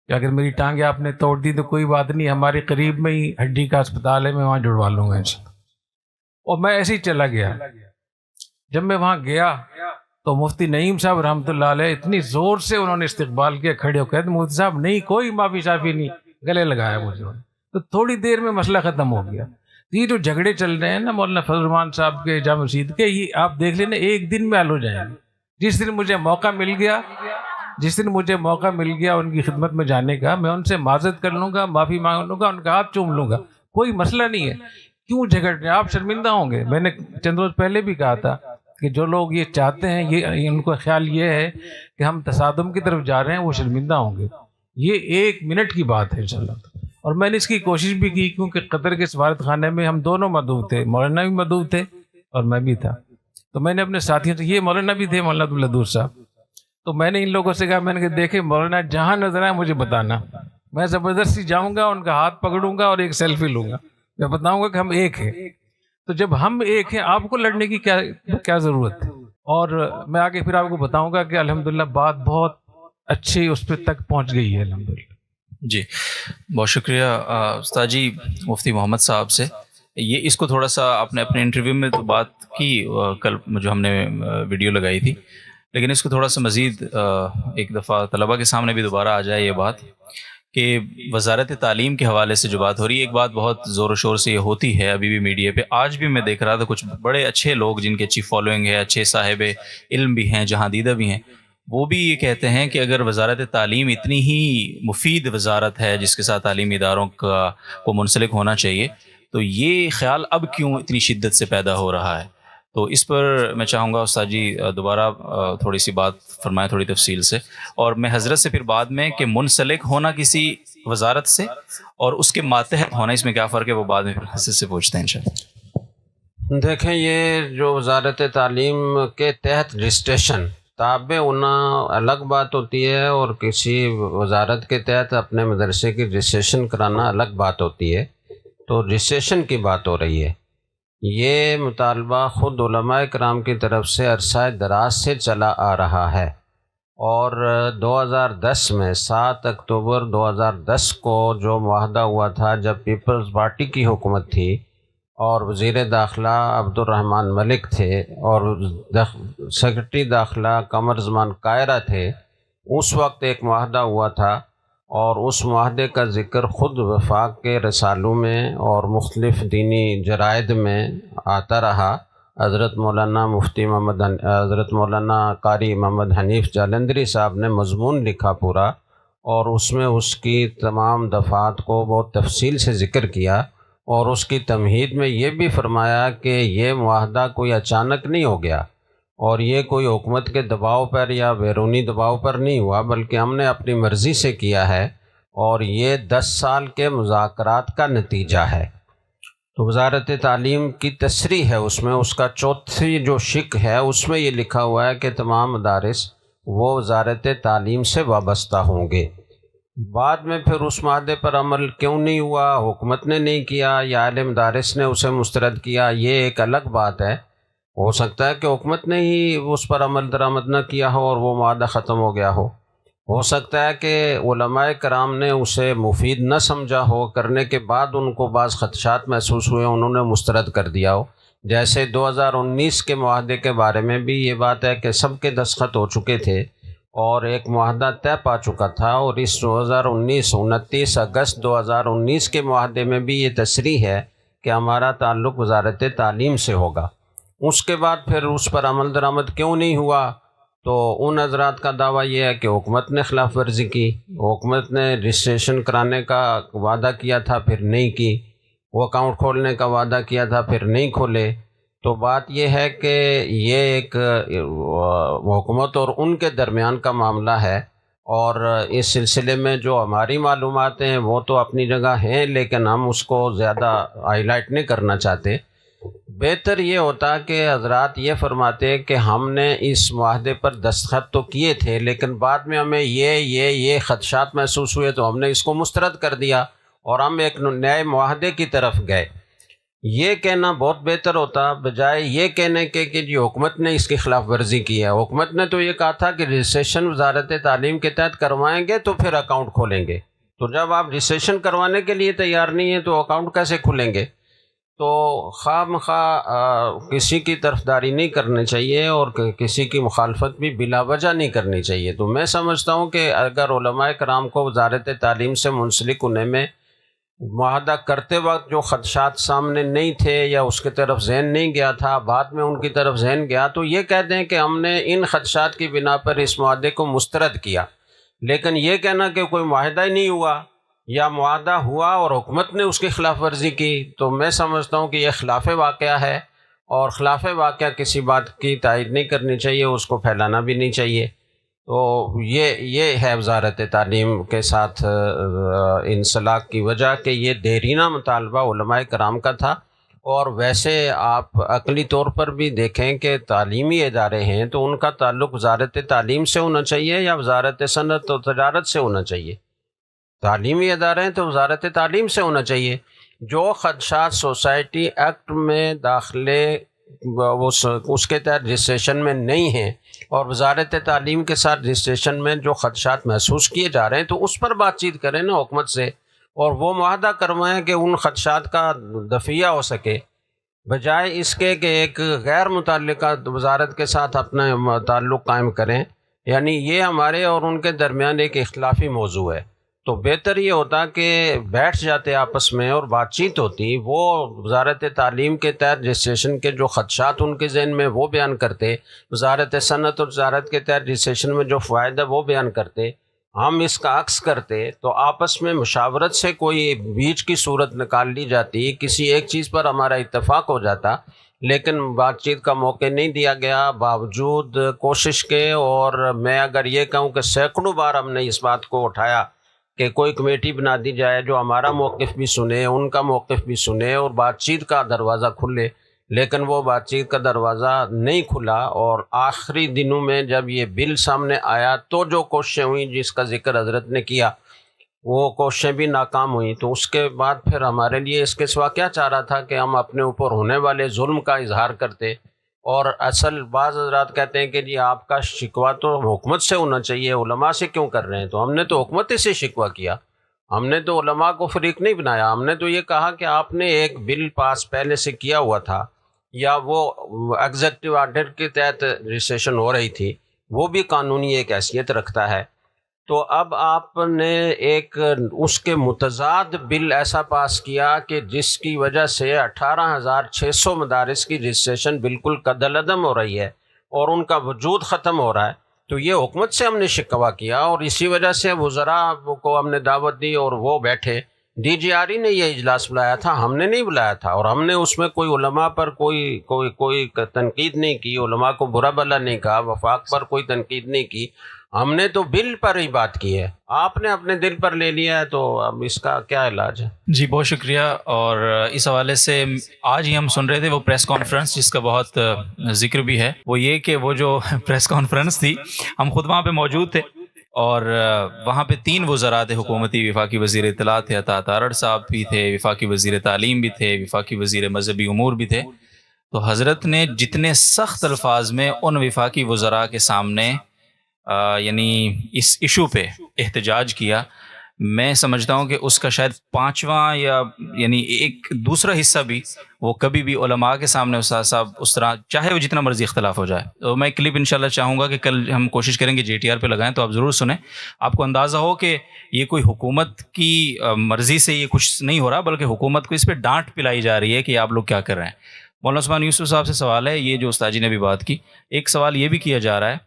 کہ اگر میری ٹانگیں آپ نے توڑ دی تو کوئی بات نہیں، ہمارے قریب میں ہی ہڈی کا اسپتال ہے، میں وہاں جڑوا لوں گا انشاءاللہ۔ اور میں ایسے ہی چلا گیا۔ جب میں وہاں گیا تو مفتی نعیم صاحب رحمۃ اللہ علیہ اتنی زور سے انہوں نے استقبال کیا، کھڑے ہو کہتے مفتی صاحب نہیں، کوئی معافی شافی نہیں، گلے لگایا مجھے، تو تھوڑی دیر میں مسئلہ ختم ہو گیا۔ یہ جو جھگڑے چل رہے ہیں نا مولانا فضل الرحمان صاحب کے جامع مسجد کے، یہ آپ دیکھ لینا ایک دن میں حل ہو جائیں گے۔ جس دن مجھے موقع مل گیا ان کی خدمت میں جانے کا، میں ان سے معذرت کر لوں گا، معافی مانگ لوں گا، ان کا ہاتھ چوم لوں گا، کوئی مسئلہ نہیں ہے۔ کیوں جھگڑ رہے ہیں؟ آپ شرمندہ ہوں گے۔ میں نے چند روز پہلے بھی کہا تھا کہ جو لوگ یہ چاہتے ہیں، یہ ان کو خیال یہ ہے کہ ہم تصادم کی طرف جا رہے ہیں، وہ شرمندہ ہوں گے۔ یہ 1 منٹ کی بات ہے انشاءاللہ۔ اور میں نے اس کی کوشش بھی کی، کیونکہ قطر کے سفارت خانے میں ہم دونوں مدعو تھے، مولانا بھی مدعو تھے اور میں بھی تھا۔ تو میں نے اپنے ساتھیوں سے، یہ مولانا بھی تھے مولانا عبدالودود صاحب، تو میں نے ان لوگوں سے کہا، میں نے کہا دیکھیں مولانا جہاں نظر آئے مجھے بتانا، میں زبردستی جاؤں گا، ان کا ہاتھ پکڑوں گا اور ایک سیلفی لوں گا، میں بتاؤں گا کہ ہم ایک ہیں۔ تو جب ہم ایک ہیں، آپ کو لڑنے کی کیا ضرورت ہے؟ اور میں آگے پھر آپ کو بتاؤں گا کہ الحمدللہ بات بہت اچھی اس پہ تک پہنچ گئی ہے الحمدللہ۔ جی بہت شکریہ استاد جی مفتی محمد صاحب سے۔ یہ اس کو تھوڑا سا آپ نے اپنے انٹرویو میں تو بات کی کل جو ہم نے ویڈیو لگائی تھی، لیکن اس کو تھوڑا سا مزید ایک دفعہ طلباء کے سامنے بھی دوبارہ آ جائے یہ بات کہ وزارت تعلیم کے حوالے سے جو بات ہو رہی ہے، ایک بات بہت زور و شور سے یہ ہوتی ہے ابھی بھی میڈیا پہ، آج بھی میں دیکھ رہا تھا کچھ بڑے اچھے لوگ جن کے اچھی فالوئنگ ہے، اچھے صاحب علم بھی ہیں، جہاں دیدہ بھی ہیں، وہ بھی یہ کہتے ہیں کہ اگر وزارت تعلیم اتنی ہی مفید وزارت ہے جس کے ساتھ تعلیمی اداروں کو منسلک ہونا چاہیے، تو یہ خیال اب کیوں اتنی شدت سے پیدا ہو رہا ہے؟ تو اس پر میں چاہوں گا استاد جی دوبارہ تھوڑی سی بات فرمائیں تھوڑی تفصیل سے، اور میں حضرت سے پھر بعد میں کہ منسلک ہونا کسی وزارت سے اور اس کے ماتحت ہونا، اس میں کیا فرق ہے، وہ بعد میں پھر حضرت سے پوچھتے ہیں انشاءاللہ۔ دیکھیں، یہ جو وزارت تعلیم کے تحت رجسٹریشن تابع ہونا الگ بات ہوتی ہے، اور کسی وزارت کے تحت اپنے مدرسے کی رجسٹریشن کرانا الگ بات ہوتی ہے۔ تو رجسٹریشن کی بات ہو رہی ہے، یہ مطالبہ خود علماء کرام کی طرف سے عرصہ دراز سے چلا آ رہا ہے، اور 2010 میں 7 اکتوبر 2010 کو جو معاہدہ ہوا تھا، جب پیپلز پارٹی کی حکومت تھی اور وزیر داخلہ عبد الرحمن ملک تھے اور سیکرٹری داخلہ قمر زمان کائرہ تھے، اس وقت ایک معاہدہ ہوا تھا، اور اس معاہدے کا ذکر خود وفاق کے رسالوں میں اور مختلف دینی جرائد میں آتا رہا۔ حضرت مولانا قاری محمد حنیف جالندری صاحب نے مضمون لکھا پورا، اور اس میں اس کی تمام دفعات کو بہت تفصیل سے ذکر کیا، اور اس کی تمہید میں یہ بھی فرمایا کہ یہ معاہدہ کوئی اچانک نہیں ہو گیا، اور یہ کوئی حکومت کے دباؤ پر یا بیرونی دباؤ پر نہیں ہوا، بلکہ ہم نے اپنی مرضی سے کیا ہے، اور یہ 10 سال کے مذاکرات کا نتیجہ ہے۔ تو وزارت تعلیم کی تصریح ہے، اس میں اس کا چوتھی جو شق ہے اس میں یہ لکھا ہوا ہے کہ تمام مدارس وہ وزارت تعلیم سے وابستہ ہوں گے۔ بعد میں پھر اس معاہدے پر عمل کیوں نہیں ہوا، حکومت نے نہیں کیا یا اہل مدارس نے اسے مسترد کیا، یہ ایک الگ بات ہے۔ ہو سکتا ہے کہ حکومت نے ہی اس پر عمل درآمد نہ کیا ہو اور وہ معاہدہ ختم ہو گیا ہو سکتا ہے کہ علماء کرام نے اسے مفید نہ سمجھا ہو، کرنے کے بعد ان کو بعض خدشات محسوس ہوئے، انہوں نے مسترد کر دیا ہو۔ جیسے 2019 کے معاہدے کے بارے میں بھی یہ بات ہے کہ سب کے دستخط ہو چکے تھے اور ایک معاہدہ طے پا چکا تھا، اور اس 29 اگست 2019 کے معاہدے میں بھی یہ تصریح ہے کہ ہمارا تعلق وزارت تعلیم سے ہوگا۔ اس کے بعد پھر اس پر عمل درآمد کیوں نہیں ہوا؟ تو ان حضرات کا دعویٰ یہ ہے کہ حکومت نے خلاف ورزی کی، حکومت نے رجسٹریشن کرانے کا وعدہ کیا تھا پھر نہیں کی، وہ اکاؤنٹ کھولنے کا وعدہ کیا تھا پھر نہیں کھولے۔ تو بات یہ ہے کہ یہ ایک حکومت اور ان کے درمیان کا معاملہ ہے، اور اس سلسلے میں جو ہماری معلومات ہیں وہ تو اپنی جگہ ہیں، لیکن ہم اس کو زیادہ ہائی لائٹ نہیں کرنا چاہتے۔ بہتر یہ ہوتا کہ حضرات یہ فرماتے کہ ہم نے اس معاہدے پر دستخط تو کیے تھے، لیکن بعد میں ہمیں یہ خدشات محسوس ہوئے تو ہم نے اس کو مسترد کر دیا اور ہم ایک نئے معاہدے کی طرف گئے۔ یہ کہنا بہت بہتر ہوتا، بجائے یہ کہنے کے کہ جی حکومت نے اس کی خلاف ورزی کی ہے۔ حکومت نے تو یہ کہا تھا کہ رجسٹریشن وزارت تعلیم کے تحت کروائیں گے تو پھر اکاؤنٹ کھولیں گے، تو جب آپ رجسٹریشن کروانے کے لیے تیار نہیں ہیں تو اکاؤنٹ کیسے کھلیں گے؟ تو خواہ مخواہ کسی کی طرفداری نہیں کرنی چاہیے اور کسی کی مخالفت بھی بلا وجہ نہیں کرنی چاہیے۔ تو میں سمجھتا ہوں کہ اگر علماء کرام کو وزارت تعلیم سے منسلک ہونے میں معاہدہ کرتے وقت جو خدشات سامنے نہیں تھے یا اس کی طرف ذہن نہیں گیا تھا، بعد میں ان کی طرف ذہن گیا، تو یہ کہہ دیں کہ ہم نے ان خدشات کی بنا پر اس معاہدے کو مسترد کیا. لیکن یہ کہنا کہ کوئی معاہدہ ہی نہیں ہوا یا معاہدہ ہوا اور حکومت نے اس کی خلاف ورزی کی، تو میں سمجھتا ہوں کہ یہ خلاف واقعہ ہے، اور خلاف واقعہ کسی بات کی تائید نہیں کرنی چاہیے، اس کو پھیلانا بھی نہیں چاہیے. تو یہ ہے وزارت تعلیم کے ساتھ انسلاک کی وجہ کہ یہ دیرینہ مطالبہ علماء کرام کا تھا. اور ویسے آپ عقلی طور پر بھی دیکھیں کہ تعلیمی ادارے ہیں تو ان کا تعلق وزارت تعلیم سے ہونا چاہیے یا وزارت صنعت و تجارت سے ہونا چاہیے. تعلیمی ادارے ہیں تو وزارت تعلیم سے ہونا چاہیے. جو خدشات سوسائٹی ایکٹ میں داخلے اس کے تحت رجسٹریشن میں نہیں ہیں اور وزارت تعلیم کے ساتھ رجسٹریشن میں جو خدشات محسوس کیے جا رہے ہیں تو اس پر بات چیت کریں نا حکومت سے، اور وہ معاہدہ کروائیں کہ ان خدشات کا دفعہ ہو سکے، بجائے اس کے کہ ایک غیر متعلقہ وزارت کے ساتھ اپنا تعلق قائم کریں. یعنی یہ ہمارے اور ان کے درمیان ایک اختلافی موضوع ہے. تو بہتر یہ ہوتا کہ بیٹھ جاتے آپس میں اور بات چیت ہوتی، وہ وزارت تعلیم کے تحت رجسٹریشن کے جو خدشات ان کے ذہن میں وہ بیان کرتے، وزارت صنعت اور تجارت کے تحت رجسٹریشن میں جو فوائد ہے وہ بیان کرتے، ہم اس کا عکس کرتے، تو آپس میں مشاورت سے کوئی بیچ کی صورت نکال لی جاتی، کسی ایک چیز پر ہمارا اتفاق ہو جاتا. لیکن بات چیت کا موقع نہیں دیا گیا باوجود کوشش کے. اور میں اگر یہ کہوں کہ سینکڑوں بار ہم نے اس بات کو اٹھایا کہ کوئی کمیٹی بنا دی جائے جو ہمارا موقف بھی سنے، ان کا موقف بھی سنے اور بات چیت کا دروازہ کھلے، لیکن وہ بات چیت کا دروازہ نہیں کھلا. اور آخری دنوں میں جب یہ بل سامنے آیا تو جو کوششیں ہوئیں جس کا ذکر حضرت نے کیا، وہ کوششیں بھی ناکام ہوئیں. تو اس کے بعد پھر ہمارے لیے اس کے سوا کیا چارہ تھا کہ ہم اپنے اوپر ہونے والے ظلم کا اظہار کرتے. اور اصل بعض حضرات کہتے ہیں کہ جی آپ کا شکوہ تو حکومت سے ہونا چاہیے، علماء سے کیوں کر رہے ہیں؟ تو ہم نے تو حکومت سے شکوہ کیا، ہم نے تو علماء کو فریق نہیں بنایا. ہم نے تو یہ کہا کہ آپ نے ایک بل پاس پہلے سے کیا ہوا تھا یا وہ ایگزیکٹو آرڈر کے تحت رجسٹریشن ہو رہی تھی، وہ بھی قانونی ایک حیثیت رکھتا ہے. تو اب آپ نے ایک اس کے متضاد بل ایسا پاس کیا کہ جس کی وجہ سے 18,600 مدارس کی رجسٹریشن بالکل قدعدم ہو رہی ہے اور ان کا وجود ختم ہو رہا ہے. تو یہ حکومت سے ہم نے شکوہ کیا اور اسی وجہ سے وزراء کو ہم نے دعوت دی اور وہ بیٹھے. ڈی جی آر ای نے یہ اجلاس بلایا تھا، ہم نے نہیں بلایا تھا، اور ہم نے اس میں کوئی علماء پر کوئی تنقید نہیں کی، علماء کو برا بھلا نہیں کہا، وفاق پر کوئی تنقید نہیں کی. ہم نے تو بل پر ہی بات کی ہے. آپ نے اپنے دل پر لے لیا ہے، تو اب اس کا کیا علاج ہے؟ جی بہت شکریہ. اور اس حوالے سے آج ہی ہم سن رہے تھے وہ پریس کانفرنس جس کا بہت ذکر بھی ہے. وہ یہ کہ وہ جو پریس کانفرنس تھی ہم خود وہاں پہ موجود تھے اور وہاں پہ 3 وزراء تھے حکومتی، وفاقی وزیر اطلاعات تھے عطا تارڑ صاحب بھی تھے، وفاقی وزیر تعلیم بھی تھے، وفاقی وزیر مذہبی امور بھی تھے. تو حضرت نے جتنے سخت الفاظ میں ان وفاقی وزراء کے سامنے یعنی اس ایشو پہ احتجاج کیا، میں سمجھتا ہوں کہ اس کا شاید 5واں یا یعنی ایک دوسرا حصہ بھی وہ کبھی بھی علماء کے سامنے استاد صاحب اس طرح، چاہے وہ جتنا مرضی اختلاف ہو جائے. تو میں کلپ انشاءاللہ چاہوں گا کہ کل ہم کوشش کریں گے جے ٹی آر پہ لگائیں، تو آپ ضرور سنیں. آپ کو اندازہ ہو کہ یہ کوئی حکومت کی مرضی سے یہ کچھ نہیں ہو رہا، بلکہ حکومت کو اس پہ ڈانٹ پلائی جا رہی ہے کہ آپ لوگ کیا کر رہے ہیں. مولانا عثمان یوسف صاحب سے سوال ہے، یہ جو استاد جی نے بھی بات کی، ایک سوال یہ بھی کیا جا رہا ہے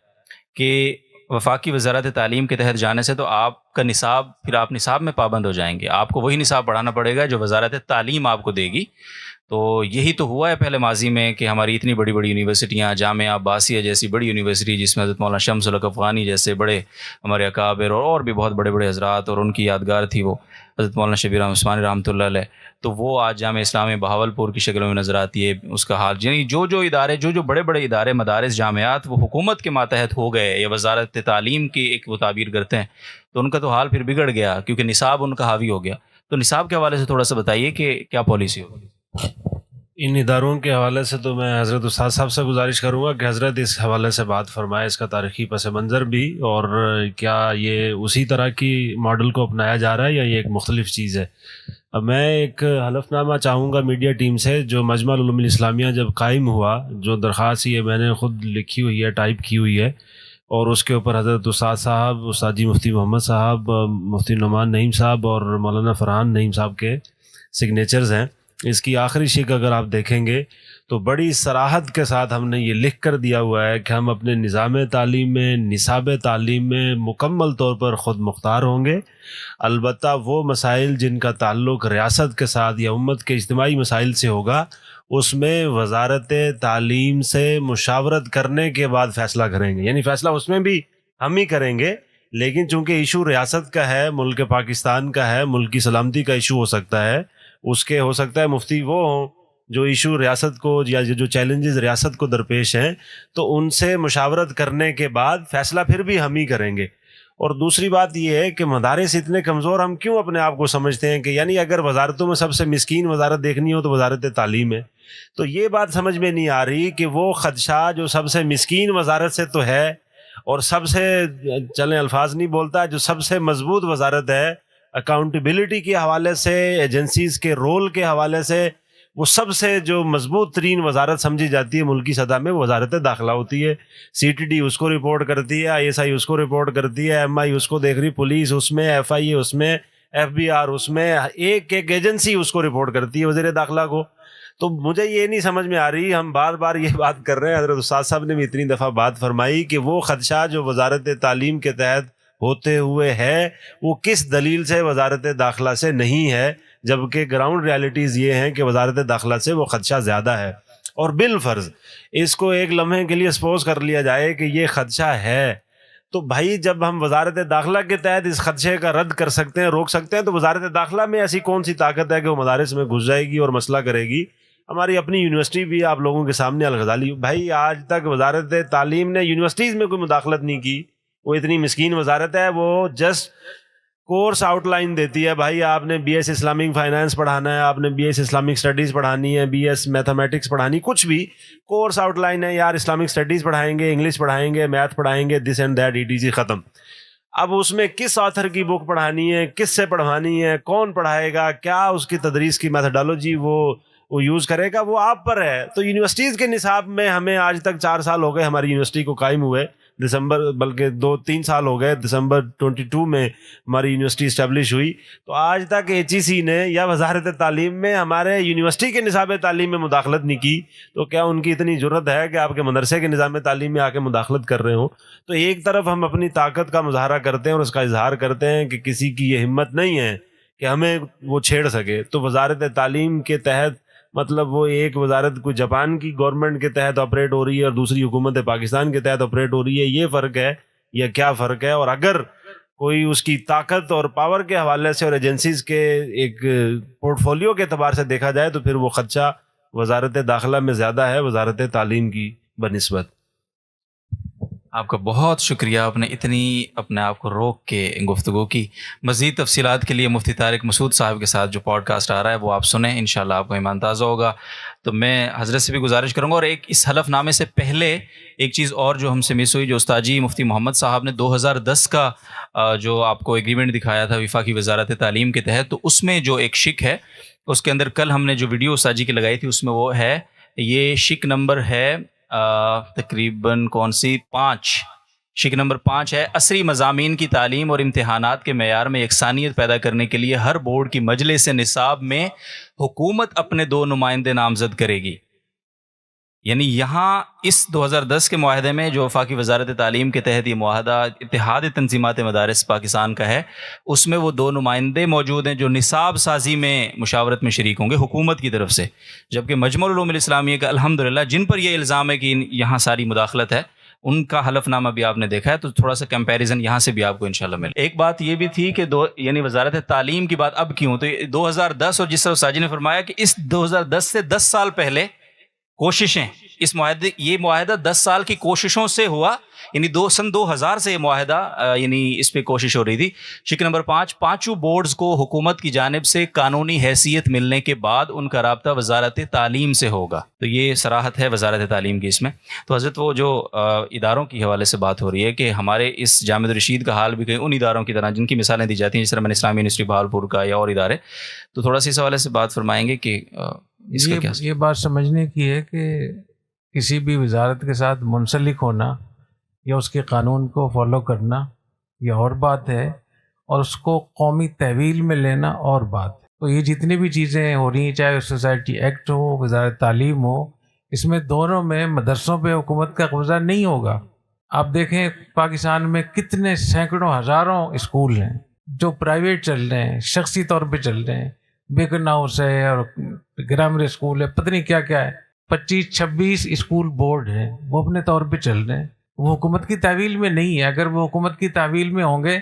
کہ وفاقی وزارت تعلیم کے تحت جانے سے تو آپ کا نصاب، پھر آپ نصاب میں پابند ہو جائیں گے، آپ کو وہی نصاب پڑھانا پڑے گا جو وزارت تعلیم آپ کو دے گی. تو یہی تو ہوا ہے پہلے ماضی میں کہ ہماری اتنی بڑی بڑی یونیورسٹیاں، جامعہ عباسیہ جیسی بڑی یونیورسٹی جس میں حضرت مولانا شمس الحق افغانی جیسے بڑے ہمارے اکابر اور بھی بہت بڑے بڑے حضرات، اور ان کی یادگار تھی وہ حضرت مولانا شبیر احمد عثمانی رحمۃ اللہ علیہ، تو وہ آج جامعہ اسلامیہ بہاولپور کی شکل میں نظر آتی ہے. اس کا حال یعنی جو ادارے، جو بڑے بڑے ادارے، مدارس، جامعات وہ حکومت کے ماتحت ہو گئے یا وزارت تعلیم کی ایک وہ تعبیر کرتے ہیں، تو ان کا تو حال پھر بگڑ گیا کیونکہ نصاب ان کا حاوی ہو گیا. تو نصاب کے حوالے سے تھوڑا سا بتائیے کہ کیا پالیسی ہوگی؟ ان اداروں کے حوالے سے تو میں حضرت استاد صاحب سے گزارش کروں گا کہ حضرت اس حوالے سے بات فرمائے، اس کا تاریخی پس منظر بھی، اور کیا یہ اسی طرح کی ماڈل کو اپنایا جا رہا ہے یا یہ ایک مختلف چیز ہے. اب میں ایک حلف نامہ چاہوں گا میڈیا ٹیم سے، جو مجمع العلوم الاسلامیہ جب قائم ہوا، جو درخواست یہ میں نے خود لکھی ہوئی ہے، ٹائپ کی ہوئی ہے، اور اس کے اوپر حضرت استاد صاحب، استاد جی مفتی محمد صاحب، مفتی نعمان نعیم صاحب اور مولانا فرحان نعیم صاحب کے سگنیچرز ہیں۔ اس کی آخری شق اگر آپ دیکھیں گے تو بڑی صراحت کے ساتھ ہم نے یہ لکھ کر دیا ہوا ہے کہ ہم اپنے نظام تعلیم میں، نصاب تعلیم میں مکمل طور پر خود مختار ہوں گے، البتہ وہ مسائل جن کا تعلق ریاست کے ساتھ یا امت کے اجتماعی مسائل سے ہوگا اس میں وزارت تعلیم سے مشاورت کرنے کے بعد فیصلہ کریں گے، یعنی فیصلہ اس میں بھی ہم ہی کریں گے، لیکن چونکہ ایشو ریاست کا ہے، ملک پاکستان کا ہے، ملک کی سلامتی کا ایشو ہو سکتا ہے، اس کے ہو سکتا ہے مفتی وہ ہوں جو ایشو ریاست کو یا جو چیلنجز ریاست کو درپیش ہیں، تو ان سے مشاورت کرنے کے بعد فیصلہ پھر بھی ہم ہی کریں گے۔ اور دوسری بات یہ ہے کہ مدارس اتنے کمزور ہم کیوں اپنے آپ کو سمجھتے ہیں کہ یعنی اگر وزارتوں میں سب سے مسکین وزارت دیکھنی ہو تو وزارت تعلیم ہے، تو یہ بات سمجھ میں نہیں آ رہی کہ وہ خدشہ جو سب سے مسکین وزارت سے تو ہے اور سب سے، چلیں الفاظ نہیں بولتا، جو سب سے مضبوط وزارت ہے اکاؤنٹیبلٹی کے حوالے سے، ایجنسیز کے رول کے حوالے سے، وہ سب سے جو مضبوط ترین وزارت سمجھی جاتی ہے ملکی سطح میں، وہ وزارت داخلہ ہوتی ہے۔ سی ٹی ڈی اس کو رپورٹ کرتی ہے، آئی ایس آئی اس کو رپورٹ کرتی ہے، ایم آئی اس کو دیکھ رہی، پولیس اس میں، ایف آئی اے اس میں، ایف بی آر اس میں، ایک ایک ایجنسی اس کو رپورٹ کرتی ہے وزیر داخلہ کو۔ تو مجھے یہ نہیں سمجھ میں آ رہی، ہم بار بار یہ بات کر رہے ہیں، حضرت استاد صاحب نے بھی اتنی دفعہ بات فرمائی کہ وہ خدشہ جو وزارت تعلیم کے تحت ہوتے ہوئے ہے وہ کس دلیل سے وزارت داخلہ سے نہیں ہے، جبکہ گراؤنڈ ریالٹیز یہ ہیں کہ وزارت داخلہ سے وہ خدشہ زیادہ ہے۔ اور بالفرض اس کو ایک لمحے کے لیے سپوز کر لیا جائے کہ یہ خدشہ ہے، تو بھائی جب ہم وزارت داخلہ کے تحت اس خدشے کا رد کر سکتے ہیں، روک سکتے ہیں، تو وزارت داخلہ میں ایسی کون سی طاقت ہے کہ وہ مدارس میں گھس جائے گی اور مسئلہ کرے گی؟ ہماری اپنی یونیورسٹی بھی آپ لوگوں کے سامنے الغزالی، بھائی آج تک وزارت تعلیم نے یونیورسٹیز میں کوئی مداخلت نہیں کی، وہ اتنی مسکین وزارت ہے، وہ جسٹ کورس آؤٹ لائن دیتی ہے، بھائی آپ نے بی ایس اسلامک فائنانس پڑھانا ہے، آپ نے بی ایس اسلامک اسٹڈیز پڑھانی ہے، بی ایس میتھمیٹکس پڑھانی، کچھ بھی کورس آؤٹ لائن ہے، یار اسلامک اسٹڈیز پڑھائیں گے، انگلش پڑھائیں گے، میتھ پڑھائیں گے، this and that, E T C, ختم۔ اب اس میں کس آتھر کی بک پڑھانی ہے، کس سے پڑھوانی ہے، کون پڑھائے گا، کیا اس کی تدریس کی میتھڈالوجی وہ یوز کرے گا، وہ آپ پر ہے۔ تو یونیورسٹیز کے نصاب میں ہمیں آج تک 4 سال ہو گئے ہماری یونیورسٹی کو قائم ہوئے، دسمبر، بلکہ 2-3 سال ہو گئے، دسمبر 22 میں ہماری یونیورسٹی اسٹیبلش ہوئی، تو آج تک ایچ ای سی نے یا وزارت تعلیم میں ہمارے یونیورسٹی کے نصاب تعلیم میں مداخلت نہیں کی، تو کیا ان کی اتنی جرت ہے کہ آپ کے مدرسے کے نظام تعلیم میں آ کے مداخلت کر رہے ہوں؟ تو ایک طرف ہم اپنی طاقت کا مظاہرہ کرتے ہیں اور اس کا اظہار کرتے ہیں کہ کسی کی یہ ہمت نہیں ہے کہ ہمیں وہ چھیڑ سکے، تو وزارت تعلیم کے تحت مطلب وہ ایک وزارت کوئی جاپان کی گورنمنٹ کے تحت آپریٹ ہو رہی ہے اور دوسری حکومت پاکستان کے تحت آپریٹ ہو رہی ہے، یہ فرق ہے یا کیا فرق ہے؟ اور اگر کوئی اس کی طاقت اور پاور کے حوالے سے اور ایجنسیز کے ایک پورٹ فولیو کے اعتبار سے دیکھا جائے تو پھر وہ خدشہ وزارت داخلہ میں زیادہ ہے وزارت تعلیم کی بنسبت۔ آپ کا بہت شکریہ، آپ نے اتنی اپنے آپ کو روک کے گفتگو کی۔ مزید تفصیلات کے لیے مفتی طارق مسعود صاحب کے ساتھ جو پوڈ کاسٹ آ رہا ہے وہ آپ سنیں، انشاءاللہ آپ کو ایمان تازہ ہوگا۔ تو میں حضرت سے بھی گزارش کروں گا، اور ایک اس حلف نامے سے پہلے ایک چیز اور جو ہم سے مس ہوئی، جو استاد جی مفتی محمد صاحب نے 2010 کا جو آپ کو ایگریمنٹ دکھایا تھا وفاقی وزارت تعلیم کے تحت، تو اس میں جو ایک شک ہے اس کے اندر کل ہم نے جو ویڈیو استاد جی کی لگائی تھی اس میں وہ ہے، یہ شک نمبر ہے تقریباً کون سی 5، شک نمبر 5 ہے، عصری مضامین کی تعلیم اور امتحانات کے معیار میں یکسانیت پیدا کرنے کے لیے ہر بورڈ کی مجلس نصاب میں حکومت اپنے 2 نمائندے نامزد کرے گی۔ یعنی یہاں اس 2010 کے معاہدے میں جو وفاقی وزارت تعلیم کے تحت یہ معاہدہ اتحاد تنظیمات مدارس پاکستان کا ہے، اس میں وہ 2 نمائندے موجود ہیں جو نصاب سازی میں مشاورت میں شریک ہوں گے حکومت کی طرف سے، جبکہ مجمع العلوم الاسلامیہ کا الحمدللہ جن پر یہ الزام ہے کہ یہاں ساری مداخلت ہے، ان کا حلف نامہ بھی آپ نے دیکھا ہے، تو تھوڑا سا کمپیریزن یہاں سے بھی آپ کو انشاءاللہ ملے۔ ایک بات یہ بھی تھی کہ یعنی وزارت تعلیم کی بات اب کیوں، تو 2010 اور جس طرح ساجی نے فرمایا کہ اس 2010 سے 10 سال پہلے کوششیں، اس معاہدے، یہ معاہدہ 10 سال کی کوششوں سے ہوا، یعنی سن 2000 سے یہ معاہدہ یعنی اس پہ کوشش ہو رہی تھی۔ شک نمبر 5، پانچوں بورڈز کو حکومت کی جانب سے قانونی حیثیت ملنے کے بعد ان کا رابطہ وزارت تعلیم سے ہوگا، تو یہ صراحت ہے وزارت تعلیم کی اس میں۔ تو حضرت وہ جو اداروں کی حوالے سے بات ہو رہی ہے کہ ہمارے اس جامعہ رشید کا حال بھی کہیں ان اداروں کی طرح جن کی مثالیں دی جاتی ہیں، جس طرح میں اسلامی یونیورسٹی بہاولپور کا یا اور ادارے، تو تھوڑا سا اس حوالے سے بات فرمائیں گے کہ اس کا کیا؟ یہ بات سمجھنے کی ہے کہ کسی بھی وزارت کے ساتھ منسلک ہونا یا اس کے قانون کو فالو کرنا یہ اور بات ہے، اور اس کو قومی تحویل میں لینا اور بات ہے۔ تو یہ جتنی بھی چیزیں ہو رہی ہیں، چاہے سوسائٹی ایکٹ ہو، وزارت تعلیم ہو، اس میں دونوں میں مدرسوں پہ حکومت کا قبضہ نہیں ہوگا۔ آپ دیکھیں پاکستان میں کتنے سینکڑوں ہزاروں اسکول ہیں جو پرائیویٹ چل رہے ہیں، شخصی طور پہ چل رہے ہیں، بیکن ہاؤس ہے اور گرامر اسکول ہے، پتہ نہیں کیا کیا ہے، 25-26 اسکول بورڈ ہیں، وہ اپنے طور پہ چل رہے ہیں، وہ حکومت کی تحویل میں نہیں ہے۔ اگر وہ حکومت کی تحویل میں ہوں گے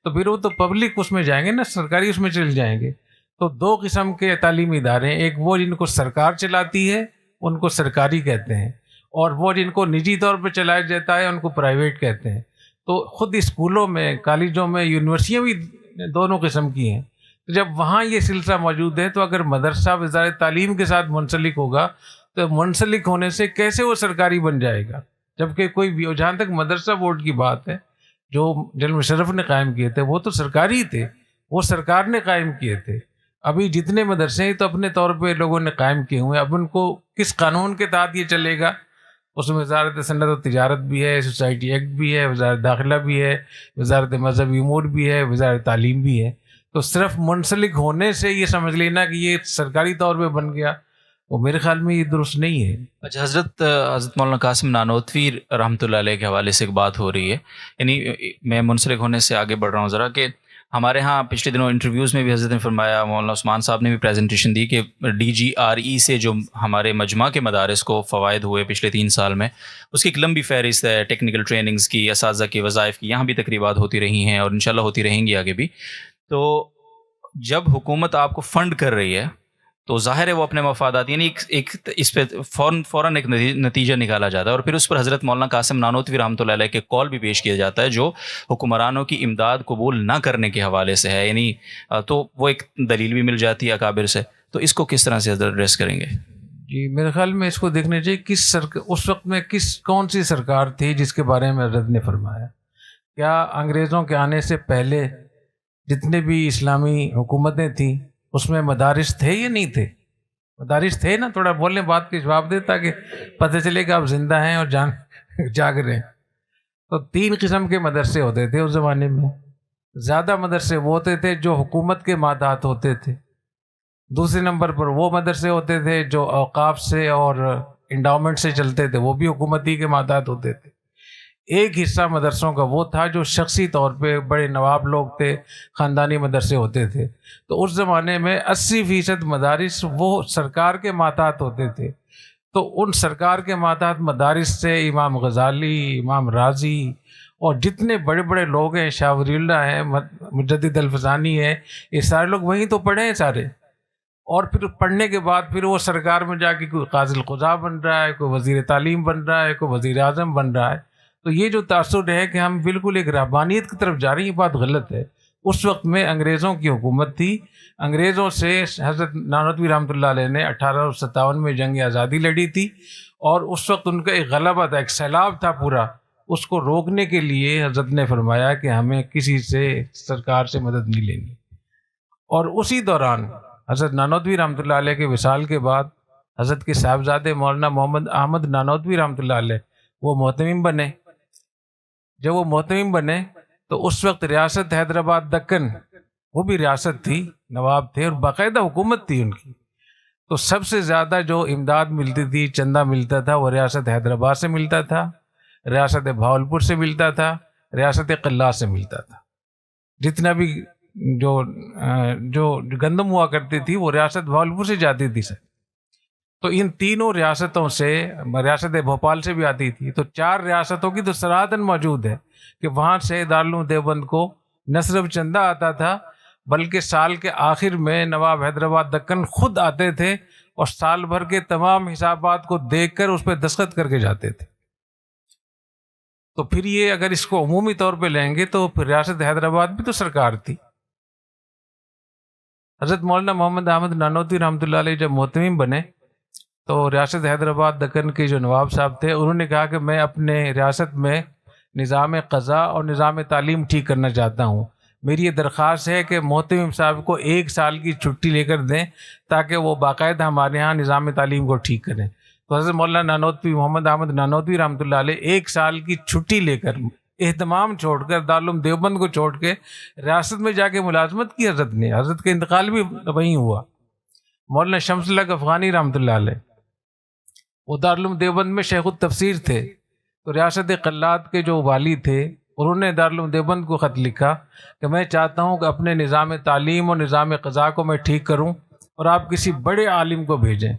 تو پھر وہ تو پبلک اس میں جائیں گے نا، سرکاری اس میں چل جائیں گے۔ تو دو قسم کے تعلیمی ادارے ہیں، ایک وہ جن کو سرکار چلاتی ہے ان کو سرکاری کہتے ہیں، اور وہ جن کو نجی طور پہ چلایا جاتا ہے ان کو پرائیویٹ کہتے ہیں۔ تو خود اسکولوں میں، کالجوں میں، یونیورسٹیاں بھی دونوں قسم کی ہیں۔ تو جب وہاں یہ سلسلہ موجود ہے تو اگر مدرسہ وزارت تعلیم کے ساتھ منسلک ہوگا تو منسلک ہونے سے کیسے وہ سرکاری بن جائے گا؟ جبکہ کوئی بھی، جہاں تک مدرسہ بورڈ کی بات ہے جو جنرل مشرف نے قائم کیے تھے وہ تو سرکاری تھے، وہ سرکار نے قائم کیے تھے۔ ابھی جتنے مدرسے ہیں تو اپنے طور پہ لوگوں نے قائم کیے ہوئے ہیں، اب ان کو کس قانون کے تحت یہ چلے گا؟ اس میں وزارت صنعت و تجارت بھی ہے، سوسائٹی ایکٹ بھی ہے، وزارت داخلہ بھی ہے، وزارت مذہبی امور بھی ہے، وزارت تعلیم بھی ہے۔ تو صرف منسلک ہونے سے یہ سمجھ لینا کہ یہ سرکاری طور پہ بن گیا، وہ میرے خیال میں یہ درست نہیں ہے۔ اچھا حضرت مولانا قاسم نانوتوی رحمۃ اللہ علیہ کے حوالے سے ایک بات ہو رہی ہے، یعنی میں منسلک ہونے سے آگے بڑھ رہا ہوں ذرا، کہ ہمارے ہاں پچھلے دنوں انٹرویوز میں بھی حضرت نے فرمایا، مولانا عثمان صاحب نے بھی پریزنٹیشن دی کہ DGRE سے جو ہمارے مجمع کے مدارس کو فوائد ہوئے پچھلے 3 سال میں، اس کی ایک لمبی فہرست ہے، ٹیکنیکل ٹریننگز کی، اساتذہ کے وظائف کی، یہاں بھی تقریبات ہوتی رہی ہیں اور انشاءاللہ ہوتی رہیں گی آگے بھی۔ تو جب حکومت آپ کو فنڈ کر رہی ہے تو ظاہر ہے وہ اپنے مفادات، یعنی ایک اس پہ فوراً ایک نتیجہ نکالا جاتا ہے، اور پھر اس پر حضرت مولانا قاسم نانوتوی رحمۃ اللہ علیہ کے قول بھی پیش کیا جاتا ہے جو حکمرانوں کی امداد قبول نہ کرنے کے حوالے سے ہے، یعنی تو وہ ایک دلیل بھی مل جاتی ہے اکابر سے۔ تو اس کو کس طرح سے حضرت ایڈریس کریں گے؟ جی میرے خیال میں اس کو دیکھنا چاہیے اس وقت میں کون سی سرکار تھی جس کے بارے میں حضرت نے فرمایا۔ کیا انگریزوں کے آنے سے پہلے جتنے بھی اسلامی حکومتیں تھیں اس میں مدارس تھے یا نہیں تھے؟ مدارس تھے نا، تھوڑا بولنے بات کے جواب دے تاکہ پتہ چلے کہ آپ زندہ ہیں اور جاگ رہے ہیں۔ تو 3 قسم کے مدرسے ہوتے تھے اس زمانے میں۔ زیادہ مدرسے وہ ہوتے تھے جو حکومت کے مادات ہوتے تھے، دوسرے نمبر پر وہ مدرسے ہوتے تھے جو اوقاف سے اور انڈاؤمنٹ سے چلتے تھے، وہ بھی حکومتی کے مادات ہوتے تھے۔ ایک حصہ مدرسوں کا وہ تھا جو شخصی طور پہ بڑے نواب لوگ تھے، خاندانی مدرسے ہوتے تھے۔ تو اس زمانے میں 80% مدارس وہ سرکار کے ماتحت ہوتے تھے۔ تو ان سرکار کے ماتحت مدارس سے امام غزالی، امام رازی اور جتنے بڑے بڑے لوگ ہیں، شاہ ولی اللہ ہیں، مجدد الفسانی ہیں، یہ سارے لوگ وہیں تو پڑھے ہیں سارے۔ اور پھر پڑھنے کے بعد پھر وہ سرکار میں جا کے کوئی قاضی القضاء بن رہا ہے، کوئی وزیر تعلیم بن رہا ہے، کوئی وزیر اعظم بن رہا ہے۔ تو یہ جو تاثر ہے کہ ہم بالکل ایک رہبانیت کی طرف جا رہے ہیں، یہ بات غلط ہے۔ اس وقت میں انگریزوں کی حکومت تھی، انگریزوں سے حضرت نانوتوی رحمۃ اللہ علیہ نے 1857 میں جنگ آزادی لڑی تھی، اور اس وقت ان کا ایک غلبہ تھا، ایک سیلاب تھا پورا۔ اس کو روکنے کے لیے حضرت نے فرمایا کہ ہمیں کسی سے، سرکار سے مدد نہیں لینی۔ اور اسی دوران حضرت نانوتوی رحمۃ اللہ علیہ کے وصال کے بعد حضرت کے صاحبزادے مولانا محمد احمد نانوتوی رحمۃ اللہ علیہ وہ محتمم بنے۔ جب وہ محتمم بنے تو اس وقت ریاست حیدرآباد دکن وہ بھی ریاست تھی، نواب تھے اور باقاعدہ حکومت تھی ان کی۔ تو سب سے زیادہ جو امداد ملتی تھی، چندہ ملتا تھا، وہ ریاست حیدرآباد سے ملتا تھا، ریاست بھاولپور سے ملتا تھا، ریاست قلات سے ملتا تھا۔ جتنا بھی جو گندم ہوا کرتی تھی وہ ریاست بھاولپور سے جاتی تھی سر۔ تو ان تینوں ریاستوں سے، ریاست بھوپال سے بھی آتی تھی، تو 4 ریاستوں کی تو سراحتاً موجود ہے کہ وہاں سے دارالعلوم دیوبند کو نہ صرف چندہ آتا تھا بلکہ سال کے آخر میں نواب حیدرآباد دکن خود آتے تھے اور سال بھر کے تمام حسابات کو دیکھ کر اس پہ دستخط کر کے جاتے تھے۔ تو پھر یہ اگر اس کو عمومی طور پہ لیں گے تو پھر ریاست حیدرآباد بھی تو سرکار تھی۔ حضرت مولانا محمد احمد نانوتوی رحمۃ اللہ علیہ جب محتمم بنے تو ریاست حیدرآباد دکن کے جو نواب صاحب تھے انہوں نے کہا کہ میں اپنے ریاست میں نظام قضاء اور نظام تعلیم ٹھیک کرنا چاہتا ہوں، میری یہ درخواست ہے کہ محتمم صاحب کو 1 سال کی چھٹی لے کر دیں تاکہ وہ باقاعدہ ہمارے ہاں نظام تعلیم کو ٹھیک کریں۔ تو حضرت مولانا نانوتوی محمد احمد نانوتوی رحمۃ اللہ علیہ 1 سال کی چھٹی لے کر اہتمام چھوڑ کر دارالعلوم دیوبند کو چھوڑ کے ریاست میں جا کے ملازمت کی حضرت نے. حضرت کا انتقال بھی وہیں ہوا. مولانا شمس اللہ افغانی رحمۃ اللہ علیہ وہ دارالعلوم دیوبند میں شیخ التفسیر تھے. تو ریاست قلات کے جو والی تھے انہوں نے دارالعلوم دیوبند کو خط لکھا کہ میں چاہتا ہوں کہ اپنے نظام تعلیم اور نظام قضاء کو میں ٹھیک کروں اور آپ کسی بڑے عالم کو بھیجیں.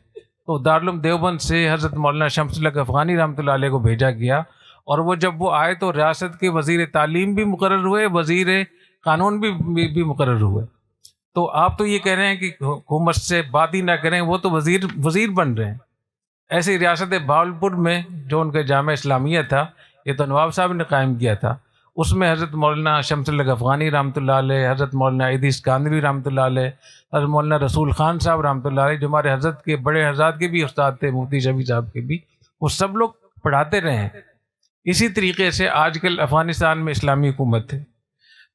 تو دارالعلوم دیوبند سے حضرت مولانا شمس اللہ افغانی رحمۃ اللہ علیہ کو بھیجا گیا، اور وہ جب وہ آئے تو ریاست کے وزیر تعلیم بھی مقرر ہوئے، وزیر قانون بھی مقرر ہوئے. تو آپ تو یہ کہہ رہے ہیں کہ حکومت سے بات ہی نہ کریں، وہ تو وزیر بن رہے ہیں. ایسے ہی ریاست بہاولپور میں جو ان کا جامعہ اسلامیہ تھا، یہ تو نواب صاحب نے قائم کیا تھا، اس میں حضرت مولانا شمس اللہ افغانی رحمۃ اللہ علیہ، حضرت مولانا ادریس کاندھلوی رحمۃ اللہ علیہ، حضرت مولانا رسول خان صاحب رحمۃ اللہ علیہ، جو ہمارے حضرت کے بڑے حضرات کے بھی استاد تھے، مفتی شفیع صاحب کے بھی، وہ سب لوگ پڑھاتے رہے ہیں. اسی طریقے سے آج کل افغانستان میں اسلامی حکومت ہے،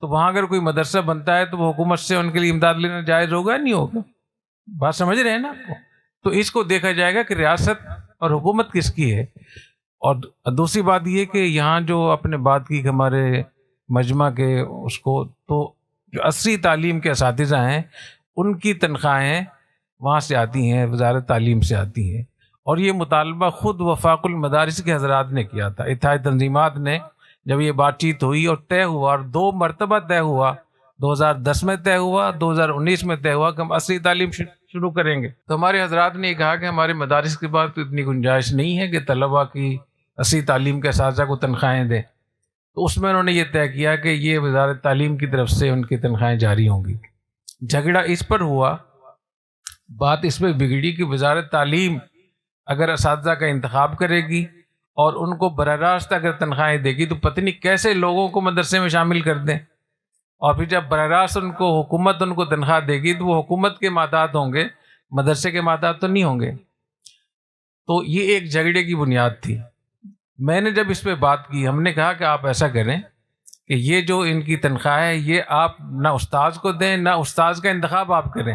تو وہاں اگر کوئی مدرسہ بنتا ہے تو وہ حکومت سے ان کے لیے امداد لینا جائز ہوگا نہیں ہوگا؟ بات سمجھ رہے ہیں نا آپ کو؟ تو اس کو دیکھا جائے گا کہ ریاست اور حکومت کس کی ہے. اور دوسری بات یہ کہ یہاں جو اپنے بات کی کہ ہمارے مجمع کے اس کو، تو جو عصری تعلیم کے اساتذہ ہیں ان کی تنخواہیں وہاں سے آتی ہیں، وزارت تعلیم سے آتی ہیں. اور یہ مطالبہ خود وفاق المدارس کے حضرات نے کیا تھا. اتحاد تنظیمات نے جب یہ بات چیت ہوئی اور طے ہوا، اور 2 مرتبہ طے ہوا، 2010 میں طے ہوا، 2019 میں طے ہوا کہ ہم عصری تعلیم شروع کریں گے. تو ہمارے حضرات نے یہ کہا کہ ہمارے مدارس کے پاس تو اتنی گنجائش نہیں ہے کہ طلباء کی عصری تعلیم کے اساتذہ کو تنخواہیں دیں. تو اس میں انہوں نے یہ طے کیا کہ یہ وزارت تعلیم کی طرف سے ان کی تنخواہیں جاری ہوں گی. جھگڑا اس پر ہوا، بات اس پہ بگڑی کہ وزارت تعلیم اگر اساتذہ کا انتخاب کرے گی اور ان کو براہ راست اگر تنخواہیں دے گی تو پتہ نہیں کیسے لوگوں کو مدرسے میں شامل کر دیں. اور پھر جب براہ راست ان کو حکومت ان کو تنخواہ دے گی تو وہ حکومت کے مادات ہوں گے، مدرسے کے مادات تو نہیں ہوں گے. تو یہ ایک جھگڑے کی بنیاد تھی. میں نے جب اس پہ بات کی، ہم نے کہا کہ آپ ایسا کریں کہ یہ جو ان کی تنخواہ ہے یہ آپ نہ استاذ کو دیں، نہ استاذ کا انتخاب آپ کریں،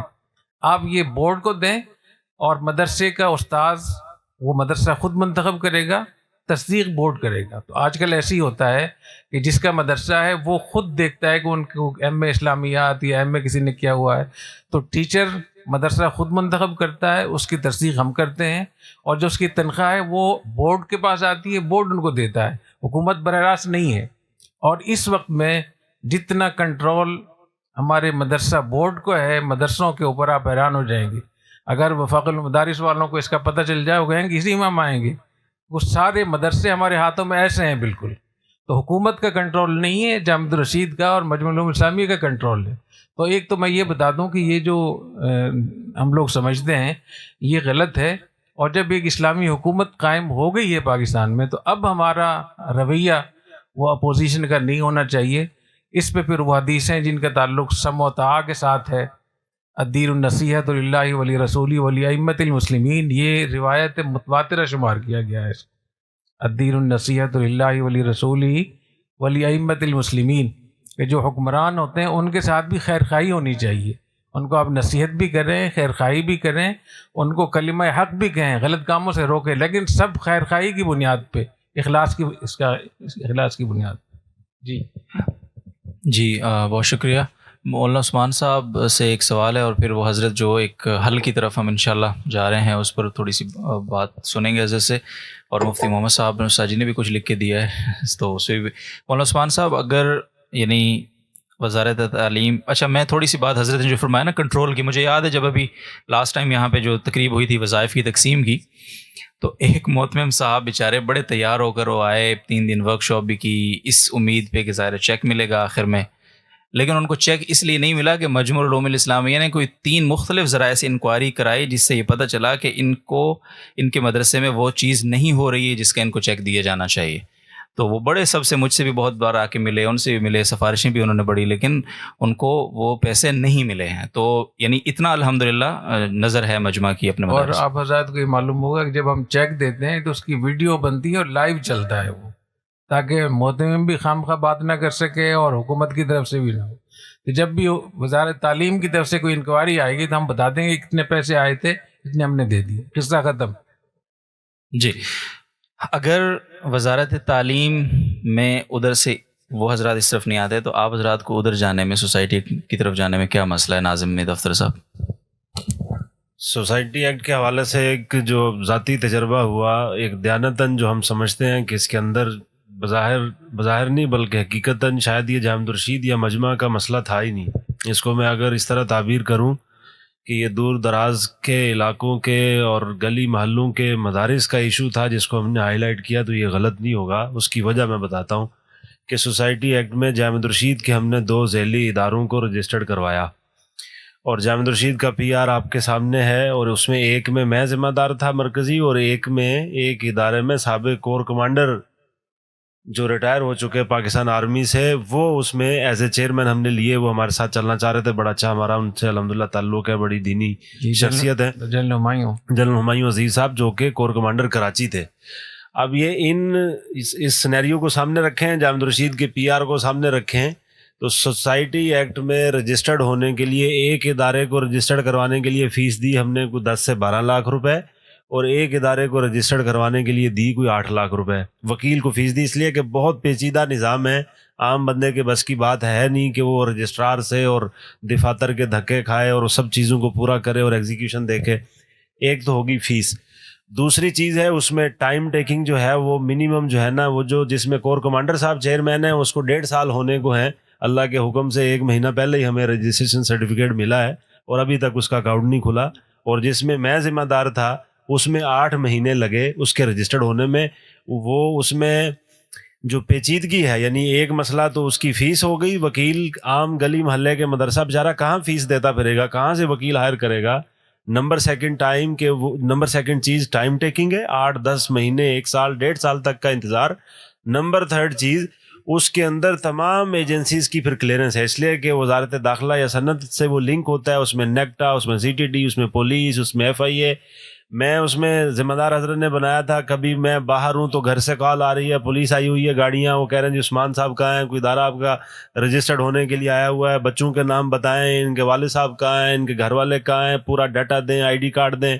آپ یہ بورڈ کو دیں، اور مدرسے کا استاذ وہ مدرسہ خود منتخب کرے گا، تصدیق بورڈ کرے گا. تو آج کل ایسے ہی ہوتا ہے کہ جس کا مدرسہ ہے وہ خود دیکھتا ہے کہ ان کو ایم اے اسلامیات یا ایم اے کسی نے کیا ہوا ہے، تو ٹیچر مدرسہ خود منتخب کرتا ہے، اس کی تصدیق ہم کرتے ہیں، اور جو اس کی تنخواہ ہے وہ بورڈ کے پاس آتی ہے، بورڈ ان کو دیتا ہے، حکومت براہ راست نہیں ہے. اور اس وقت میں جتنا کنٹرول ہمارے مدرسہ بورڈ کو ہے مدرسوں کے اوپر، آپ حیران ہو جائیں گے. اگر وفاق المدارس والوں کو اس کا پتہ چل جائے وہ کہیں گے اسی امام آئیں گے. وہ سارے مدرسے ہمارے ہاتھوں میں ایسے ہیں بالکل. تو حکومت کا کنٹرول نہیں ہے، جامعۃ الرشید کا اور مجمع العلوم اسلامیہ کا کنٹرول ہے. تو ایک تو میں یہ بتا دوں کہ یہ جو ہم لوگ سمجھتے ہیں یہ غلط ہے. اور جب ایک اسلامی حکومت قائم ہو گئی ہے پاکستان میں تو اب ہمارا رویہ وہ اپوزیشن کا نہیں ہونا چاہیے. اس پہ پھر وہ حدیثیں جن کا تعلق سمع و طاعہ کے ساتھ ہے، الدین النصیحۃ للہ ولی رسولہ ولی ائمۃ المسلمین، یہ روایت متواترہ شمار کیا گیا ہے. الدین النصیحۃ للہ ولی رسولہ ولی ائمۃ المسلمین، کہ جو حکمران ہوتے ہیں ان کے ساتھ بھی خیر خواہی ہونی چاہیے. ان کو آپ نصیحت بھی کریں، خیر خواہی بھی کریں، ان کو کلمہ حق بھی کہیں، غلط کاموں سے روکیں، لیکن سب خیر خواہی کی بنیاد پہ، اخلاص کی بنیاد پہ. جی بہت شکریہ. مولانا عثمان صاحب سے ایک سوال ہے اور پھر وہ حضرت جو ایک حل کی طرف ہم انشاءاللہ جا رہے ہیں اس پر تھوڑی سی بات سنیں گے حضرت سے. اور مفتی محمد صاحب ساجی نے بھی کچھ لکھ کے دیا ہے تو اسے بھی. مولانا عثمان صاحب، اگر یعنی وزارت تعلیم، اچھا میں تھوڑی سی بات حضرت نے جو فرمایا نا کنٹرول کی، مجھے یاد ہے جب ابھی لاسٹ ٹائم یہاں پہ جو تقریب ہوئی تھی وظائف کی تقسیم کی، تو ایک محتمم صاحب بیچارے بڑے تیار ہو کر وہ آئے، 3 دن ورک شاپ بھی کی اس امید پہ کہ ظاہر چیک ملے گا آخر میں. لیکن ان کو چیک اس لیے نہیں ملا کہ مجمع العلوم الاسلامیہ نے کوئی 3 مختلف ذرائع سے انکوائری کرائی جس سے یہ پتہ چلا کہ ان کے مدرسے میں وہ چیز نہیں ہو رہی ہے جس کا ان کو چیک دیا جانا چاہیے. تو وہ بڑے سب سے، مجھ سے بھی بہت بار آ کے ملے، ان سے بھی ملے، سفارشیں بھی انہوں نے بڑھی، لیکن ان کو وہ پیسے نہیں ملے ہیں. تو یعنی اتنا الحمدللہ نظر ہے مجمع کی اپنے مدرسے. اور آپ حضرات کو یہ معلوم ہوگا کہ جب ہم چیک دیتے ہیں تو اس کی ویڈیو بنتی ہے اور لائیو چلتا ہے وہ، تاکہ محتمم بھی خواہ بات نہ کر سکے اور حکومت کی طرف سے بھی نہ ہو. تو جب بھی وزارت تعلیم کی طرف سے کوئی انکوائری آئے گی تو ہم بتا دیں گے کتنے پیسے آئے تھے، اتنے ہم نے دے دیے، قصہ ختم. جی، اگر وزارت تعلیم میں ادھر سے وہ حضرات اس طرف نہیں آتے تو آپ حضرات کو ادھر جانے میں، سوسائٹی کی طرف جانے میں کیا مسئلہ ہے ناظم دفتر صاحب؟ سوسائٹی ایکٹ کے حوالے سے ایک جو ذاتی تجربہ ہوا، ایک دیانتاً جو ہم سمجھتے ہیں کہ اس کے اندر بظاہر نہیں بلکہ حقیقتاً شاید یہ جامع الرشید یا مجمع کا مسئلہ تھا ہی نہیں. اس کو میں اگر اس طرح تعبیر کروں کہ یہ دور دراز کے علاقوں کے اور گلی محلوں کے مدارس کا ایشو تھا جس کو ہم نے ہائی لائٹ کیا، تو یہ غلط نہیں ہوگا. اس کی وجہ میں بتاتا ہوں کہ سوسائٹی ایکٹ میں جامع الرشید کے ہم نے 2 ذیلی اداروں کو رجسٹرڈ کروایا، اور جامع الرشید کا پی آر آپ کے سامنے ہے، اور اس میں ایک میں ذمہ دار تھا مرکزی، اور ایک ادارے میں سابق کور کمانڈر جو ریٹائر ہو چکے پاکستان آرمی سے، وہ اس میں ایز اے چیئرمین ہم نے لیے. وہ ہمارے ساتھ چلنا چاہ رہے تھے، بڑا اچھا ہمارا ان سے الحمدللہ تعلق ہے، بڑی دینی شخصیت ہے. جنرل ہمایوں عزیز صاحب جو کہ کور کمانڈر کراچی تھے. اب یہ اس سینیریو کو سامنے رکھیں، جامع الرشید کے پی آر کو سامنے رکھیں، تو سوسائٹی ایکٹ میں رجسٹرڈ ہونے کے لیے ایک ادارے کو رجسٹرڈ کروانے کے لیے فیس دی ہم نے کوئی 10 سے 12 لاکھ روپے، اور ایک ادارے کو رجسٹرڈ کروانے کے لیے دی کوئی 8 لاکھ روپے. وکیل کو فیس دی اس لیے کہ بہت پیچیدہ نظام ہے، عام بندے کے بس کی بات ہے نہیں کہ وہ رجسٹرار سے اور دفاتر کے دھکے کھائے اور سب چیزوں کو پورا کرے اور ایگزیکیوشن دیکھے. ایک تو ہوگی فیس. دوسری چیز ہے اس میں ٹائم ٹیکنگ جو ہے وہ منیمم جو ہے نا، وہ جس میں کور کمانڈر صاحب چیئرمین ہیں اس کو 1.5 سال ہونے کو ہیں. اللہ کے حکم سے 1 مہینہ پہلے ہی ہمیں رجسٹریشن سرٹیفکیٹ ملا ہے اور ابھی تک اس کا اکاؤنٹ نہیں کھلا. اور جس میں ذمہ دار تھا اس میں 8 مہینے لگے اس کے رجسٹرڈ ہونے میں. وہ اس میں جو پیچیدگی ہے، یعنی ایک مسئلہ تو اس کی فیس ہو گئی. وکیل عام گلی محلے کے مدرسہ بیچارہ کہاں فیس دیتا پھرے گا، کہاں سے وکیل ہائر کرے گا. نمبر سیکنڈ چیز ٹائم ٹیکنگ ہے، 8-10 مہینے 1 سال 1.5 سال تک کا انتظار. نمبر 3 چیز اس کے اندر تمام ایجنسیز کی پھر کلیئرنس ہے، اس لیے کہ وزارت داخلہ یا صنعت سے وہ لنک ہوتا ہے. اس میں نیکٹا، اس میں CTD، اس میں پولیس، اس میں FIA. میں اس میں ذمہ دار حضرت نے بنایا تھا. کبھی میں باہر ہوں تو گھر سے کال آ رہی ہے، پولیس آئی ہوئی ہے، گاڑیاں، وہ کہہ رہے ہیں جی عثمان صاحب کہاں ہیں، کوئی ادارہ آپ کا رجسٹرڈ ہونے کے لیے آیا ہوا ہے، بچوں کے نام بتائیں، ان کے والد صاحب کہاں ہیں، ان کے گھر والے کہاں ہیں، پورا ڈیٹا دیں، ID کارڈ دیں.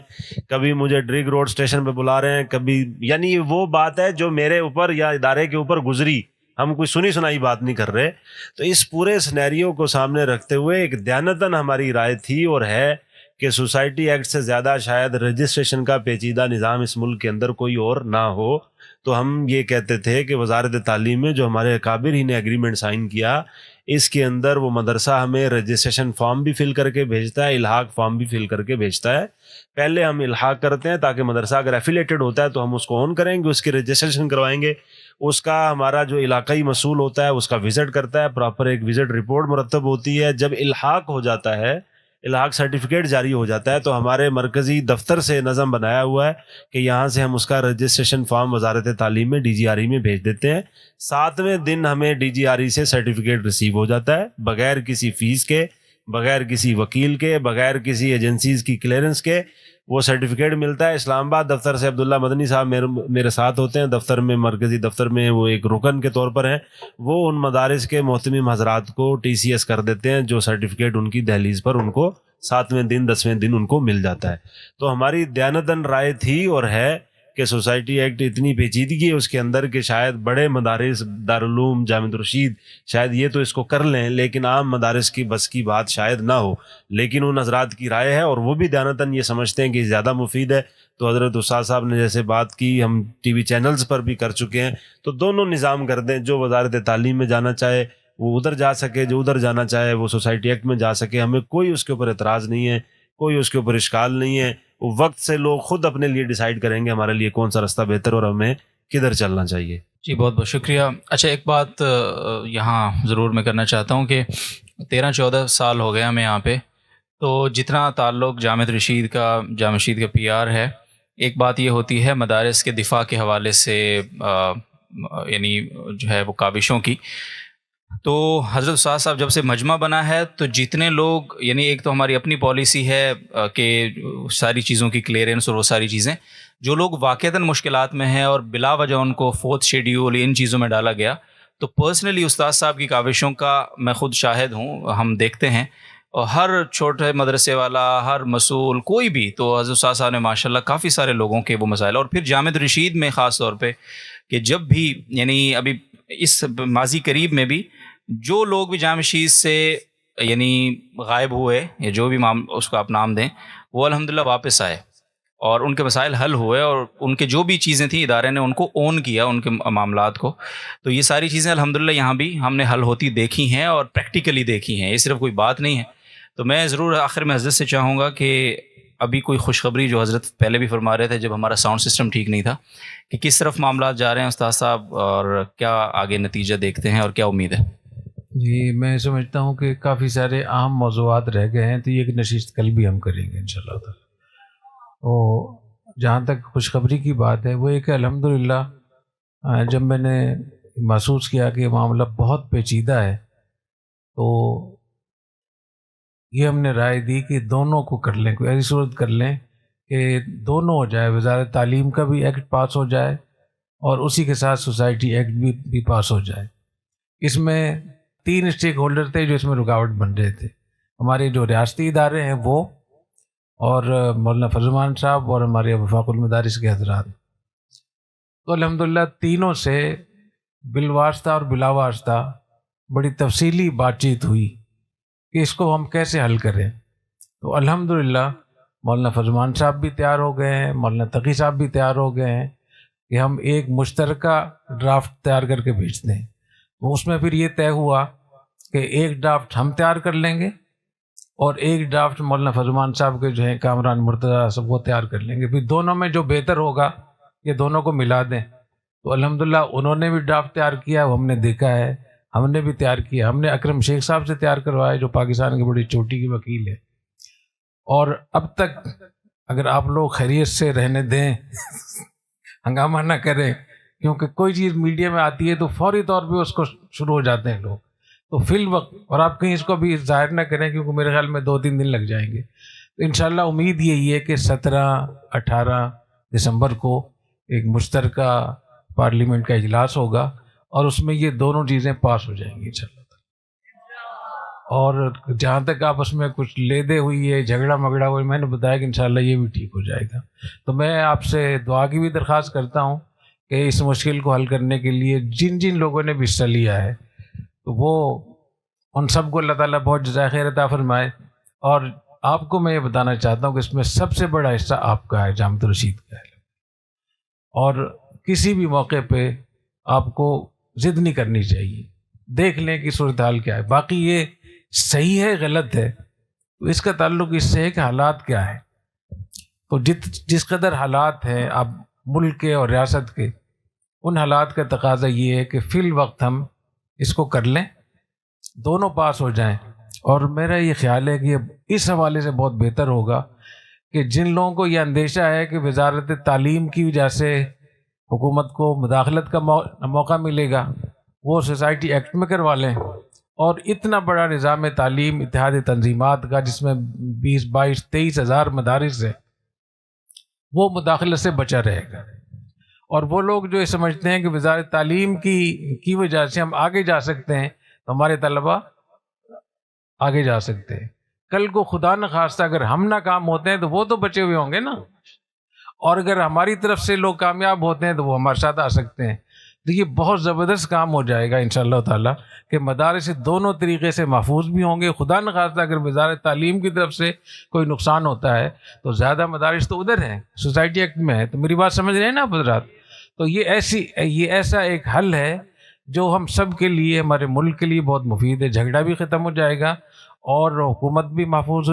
کبھی مجھے ڈریگ روڈ اسٹیشن پہ بلا رہے ہیں، کبھی، یعنی وہ بات ہے جو میرے اوپر یا ادارے کے اوپر گزری، ہم کوئی سنی سنائی بات نہیں کر رہے. تو اس پورے سینیریو کو سامنے رکھتے ہوئے ایک دیانتاً ہماری رائے تھی اور ہے کہ سوسائٹی ایکٹ سے زیادہ شاید رجسٹریشن کا پیچیدہ نظام اس ملک کے اندر کوئی اور نہ ہو. تو ہم یہ کہتے تھے کہ وزارت تعلیم میں جو ہمارے اکابر ہی نے ایگریمنٹ سائن کیا، اس کے اندر وہ مدرسہ ہمیں رجسٹریشن فارم بھی فل کر کے بھیجتا ہے، الحاق فارم بھی فل کر کے بھیجتا ہے. پہلے ہم الحاق کرتے ہیں تاکہ مدرسہ اگر ایفیلیٹڈ ہوتا ہے تو ہم اس کو آن کریں گے، اس کی رجسٹریشن کروائیں گے. اس کا ہمارا جو علاقائی مسئول ہوتا ہے اس کا وزٹ کرتا ہے، پراپر ایک وزٹ رپورٹ مرتب ہوتی ہے. جب الحاق ہو جاتا ہے، الحاق سرٹیفکیٹ جاری ہو جاتا ہے، تو ہمارے مرکزی دفتر سے نظم بنایا ہوا ہے کہ یہاں سے ہم اس کا رجسٹریشن فارم وزارت تعلیم میں DGRE میں بھیج دیتے ہیں. 7ویں دن ہمیں DGRE سے سرٹیفکیٹ ریسیو ہو جاتا ہے، بغیر کسی فیس کے، بغیر کسی وکیل کے، بغیر کسی ایجنسیز کی کلیئرنس کے وہ سرٹیفکیٹ ملتا ہے. اسلام آباد دفتر سے عبداللہ مدنی صاحب میرے ساتھ ہوتے ہیں دفتر میں، مرکزی دفتر میں وہ ایک رکن کے طور پر ہیں. وہ ان مدارس کے محتمم حضرات کو TCS کر دیتے ہیں، جو سرٹیفکیٹ ان کی دہلیز پر ان کو 7ویں دن 10ویں دن ان کو مل جاتا ہے. تو ہماری دیانتاً رائے تھی اور ہے کہ سوسائٹی ایکٹ اتنی پیچیدگی ہے اس کے اندر کہ شاید بڑے مدارس، دارالعلوم، جامع الرشید شاید یہ تو اس کو کر لیں، لیکن عام مدارس کی بس کی بات شاید نہ ہو. لیکن ان حضرات کی رائے ہے اور وہ بھی دیانتاً یہ سمجھتے ہیں کہ زیادہ مفید ہے. تو حضرت استاد صاحب نے جیسے بات کی، ہم TV چینلز پر بھی کر چکے ہیں، تو دونوں نظام کر دیں. جو وزارت تعلیم میں جانا چاہے وہ ادھر جا سکے، جو ادھر جانا چاہے وہ سوسائٹی ایکٹ میں جا سکے. ہمیں کوئی اس کے اوپر اعتراض نہیں ہے، کوئی اس کے اوپر اشکال نہیں ہے. وقت سے لوگ خود اپنے لیے ڈیسائیڈ کریں گے ہمارے لیے کون سا راستہ بہتر اور ہمیں کدھر چلنا چاہیے. جی بہت بہت شکریہ. اچھا ایک بات یہاں ضرور میں کرنا چاہتا ہوں کہ 13-14 سال ہو گئے ہمیں یہاں پہ، تو جتنا تعلق جامع الرشید کا PR ہے، ایک بات یہ ہوتی ہے مدارس کے دفاع کے حوالے سے یعنی جو ہے وہ کاوشوں کی. تو حضرت استاد صاحب جب سے مجمع بنا ہے تو جتنے لوگ، یعنی ایک تو ہماری اپنی پالیسی ہے کہ ساری چیزوں کی کلیئرنس اور وہ ساری چیزیں، جو لوگ واقعتاً مشکلات میں ہیں اور بلا وجہ ان کو 4th شیڈیول ان چیزوں میں ڈالا گیا، تو پرسنلی استاد صاحب کی کاوشوں کا میں خود شاہد ہوں، ہم دیکھتے ہیں اور ہر چھوٹے مدرسے والا، ہر مسئول، کوئی بھی، تو حضرت استاد صاحب نے ماشاءاللہ کافی سارے لوگوں کے وہ مسائل، اور پھر جامعۃ الرشید میں خاص طور پہ کہ جب بھی یعنی ابھی اس ماضی قریب میں بھی جو لوگ بھی جامعہ الرشید سے یعنی غائب ہوئے یا جو بھی اس کو آپ نام دیں، وہ الحمدللہ واپس آئے اور ان کے مسائل حل ہوئے، اور ان کے جو بھی چیزیں تھیں ادارے نے ان کو اون کیا، ان کے معاملات کو. تو یہ ساری چیزیں الحمدللہ یہاں بھی ہم نے حل ہوتی دیکھی ہیں اور پریکٹیکلی دیکھی ہیں، یہ صرف کوئی بات نہیں ہے. تو میں ضرور آخر میں حضرت سے چاہوں گا کہ ابھی کوئی خوشخبری جو حضرت پہلے بھی فرما رہے تھے جب ہمارا ساؤنڈ سسٹم ٹھیک نہیں تھا، کہ کس طرف معاملات جا رہے ہیں استاد صاحب، اور کیا آگے نتیجہ دیکھتے ہیں اور کیا امید ہے؟ جی میں سمجھتا ہوں کہ کافی سارے اہم موضوعات رہ گئے ہیں، تو یہ ایک نشست کل بھی ہم کریں گے انشاءاللہ تعالی. اور جہاں تک خوشخبری کی بات ہے وہ یہ کہ الحمدللہ جب میں نے محسوس کیا کہ معاملہ بہت پیچیدہ ہے، تو یہ ہم نے رائے دی کہ دونوں کو کر لیں، کوئی ایسی صورت کر لیں کہ دونوں ہو جائے، وزارت تعلیم کا بھی ایکٹ پاس ہو جائے اور اسی کے ساتھ سوسائٹی ایکٹ بھی پاس ہو جائے. اس میں 3 اسٹیک ہولڈر تھے جو اس میں رکاوٹ بن رہے تھے، ہمارے جو ریاستی ادارے ہیں وہ، اور مولانا فضل الرحمان صاحب، اور ہمارے وفاق المدارس کے حضرات. تو الحمدللہ تینوں سے بالواسطہ اور بلا واسطہ بڑی تفصیلی بات چیت ہوئی کہ اس کو ہم کیسے حل کریں. تو الحمدللہ مولانا فضل الرحمان صاحب بھی تیار ہو گئے ہیں، مولانا تقی صاحب بھی تیار ہو گئے ہیں کہ ہم ایک مشترکہ ڈرافٹ تیار کر کے بھیجتے ہیں. وہ اس میں پھر یہ طے ہوا کہ ایک ڈرافٹ ہم تیار کر لیں گے اور ایک ڈرافٹ مولانا فضل الرحمان صاحب کے جو ہیں کامران مرتضیٰ سب وہ تیار کر لیں گے. پھر دونوں میں جو بہتر ہوگا یہ دونوں کو ملا دیں. تو الحمدللہ انہوں نے بھی ڈرافٹ تیار کیا، وہ ہم نے دیکھا ہے، ہم نے بھی تیار کیا. ہم نے اکرم شیخ صاحب سے تیار کروایا جو پاکستان کے بڑی چوٹی کے وکیل ہے. اور اب تک اگر آپ لوگ خیریت سے رہنے دیں، ہنگامہ نہ کریں، کیونکہ کوئی چیز میڈیا میں آتی ہے تو فوری طور پہ اس کو شروع ہو جاتے ہیں لوگ، تو فی الوقت، اور آپ کہیں اس کو بھی ظاہر نہ کریں کیونکہ میرے خیال میں 2-3 دن لگ جائیں گے. تو انشاءاللہ امید یہی ہے کہ 17-18 دسمبر کو ایک مشترکہ پارلیمنٹ کا اجلاس ہوگا اور اس میں یہ دونوں چیزیں پاس ہو جائیں گی انشاءاللہ. اور جہاں تک آپس میں کچھ لیدے ہوئی ہے، جھگڑا مگڑا ہوئی، میں نے بتایا کہ انشاءاللہ یہ بھی ٹھیک ہو جائے گا. تو میں آپ سے دعا کی بھی درخواست کرتا ہوں کہ اس مشکل کو حل کرنے کے لیے جن جن لوگوں نے بھی حصہ لیا ہے تو وہ ان سب کو اللہ تعالیٰ بہت جزائے خیر عطا فرمائے. اور آپ کو میں یہ بتانا چاہتا ہوں کہ اس میں سب سے بڑا حصہ آپ کا ہے، جامعۃ الرشید کا ہے. اور کسی بھی موقع پہ آپ کو ضد نہیں کرنی چاہیے، دیکھ لیں کہ صورتحال کیا ہے. باقی یہ صحیح ہے غلط ہے تو اس کا تعلق اس سے ہے کہ حالات کیا ہے. تو جس قدر حالات ہیں اب ملک کے اور ریاست کے، ان حالات کا تقاضا یہ ہے کہ فی الوقت ہم اس کو کر لیں، دونوں پاس ہو جائیں. اور میرا یہ خیال ہے کہ اس حوالے سے بہت بہتر ہوگا کہ جن لوگوں کو یہ اندیشہ ہے کہ وزارت تعلیم کی وجہ سے حکومت کو مداخلت کا موقع ملے گا، وہ سوسائٹی ایکٹ میں کروا لیں. اور اتنا بڑا نظام تعلیم اتحاد تنظیمات کا جس میں 20-22-23 ہزار مدارس ہیں، وہ مداخلت سے بچا رہے گا. اور وہ لوگ جو یہ سمجھتے ہیں کہ وزارت تعلیم کی وجہ سے ہم آگے جا سکتے ہیں تو ہمارے طلباء آگے جا سکتے ہیں. کل کو خدا نخواستہ اگر ہم ناکام ہوتے ہیں تو وہ تو بچے ہوئے ہوں گے نا، اور اگر ہماری طرف سے لوگ کامیاب ہوتے ہیں تو وہ ہمارے ساتھ آ سکتے ہیں. تو یہ بہت زبردست کام ہو جائے گا انشاءاللہ تعالیٰ کہ مدارس دونوں طریقے سے محفوظ بھی ہوں گے. خدا نخواستہ اگر وزارت تعلیم کی طرف سے کوئی نقصان ہوتا ہے تو زیادہ مدارس تو ادھر ہیں، سوسائٹی ایکٹ میں ہے. تو میری بات سمجھ رہے ہیں نا آپ حضرات؟ تو یہ ایسا ایک حل ہے جو ہم سب کے لیے، ہمارے ملک کے لیے بہت مفید ہے. جھگڑا بھی ختم ہو جائے گا اور حکومت بھی محفوظ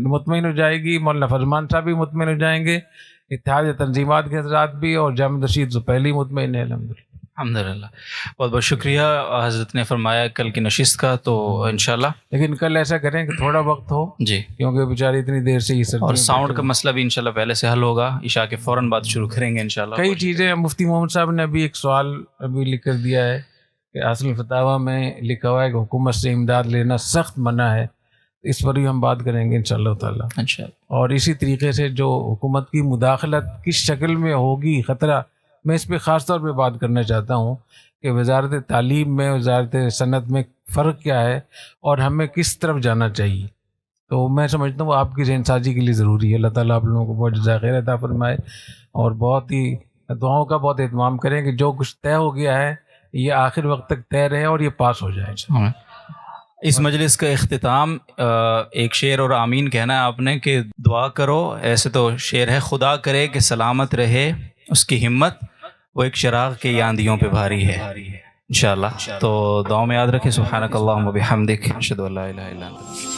مطمئن ہو جائے گی، مولانا فضل الرحمان صاحب بھی مطمئن ہو جائیں گے، اتحاد تنظیمات کے حضرات بھی، اور جامعۃ الرشید تو پہلے ہی مطمئن ہے الحمدللہ. الحمدللہ. بہت بہت شکریہ حضرت نے فرمایا کل کی نشست کا. تو انشاءاللہ لیکن کل ایسا کریں کہ تھوڑا وقت ہو، جی، کیونکہ بیچاری اتنی دیر سے یہ اور ساؤنڈ کا مسئلہ بھی انشاءاللہ پہلے سے حل ہوگا. عشاء کے فوراً بعد شروع کریں گے انشاءاللہ. کئی چیزیں مفتی محمد صاحب نے ابھی ایک سوال ابھی لکھ کر دیا ہے کہ حاصل فتاویٰ میں لکھا ہوا ہے کہ حکومت سے امداد لینا سخت منع ہے. اس پر بھی ہم بات کریں گے انشاءاللہ تعالیٰ. اور اسی طریقے سے جو حکومت کی مداخلت کس شکل میں ہوگی خطرہ، میں اس پہ خاص طور پہ بات کرنا چاہتا ہوں کہ وزارت تعلیم میں، وزارت صنعت میں فرق کیا ہے اور ہمیں کس طرف جانا چاہیے. تو میں سمجھتا ہوں وہ آپ کی ذہن سازی کے لیے ضروری ہے. اللہ تعالیٰ آپ لوگوں کو بہت جزائے خیر عطا فرمائے اور بہت ہی دعاؤں کا بہت اہتمام کریں کہ جو کچھ طے ہو گیا ہے یہ آخر وقت تک طے رہے اور یہ پاس ہو جائے. اس مجلس کا اختتام ایک شعر اور آمین کہنا ہے آپ نے کہ دعا کرو. ایسے تو شعر ہے، خدا کرے کہ سلامت رہے اس کی ہمت، وہ ایک چراغ کے آندھیوں پہ بھاری ہے. انشاءاللہ تو دعاؤں میں یاد رکھیں. سبحانک اللہم و بحمدک، اشہد ان لا الہ الا انت.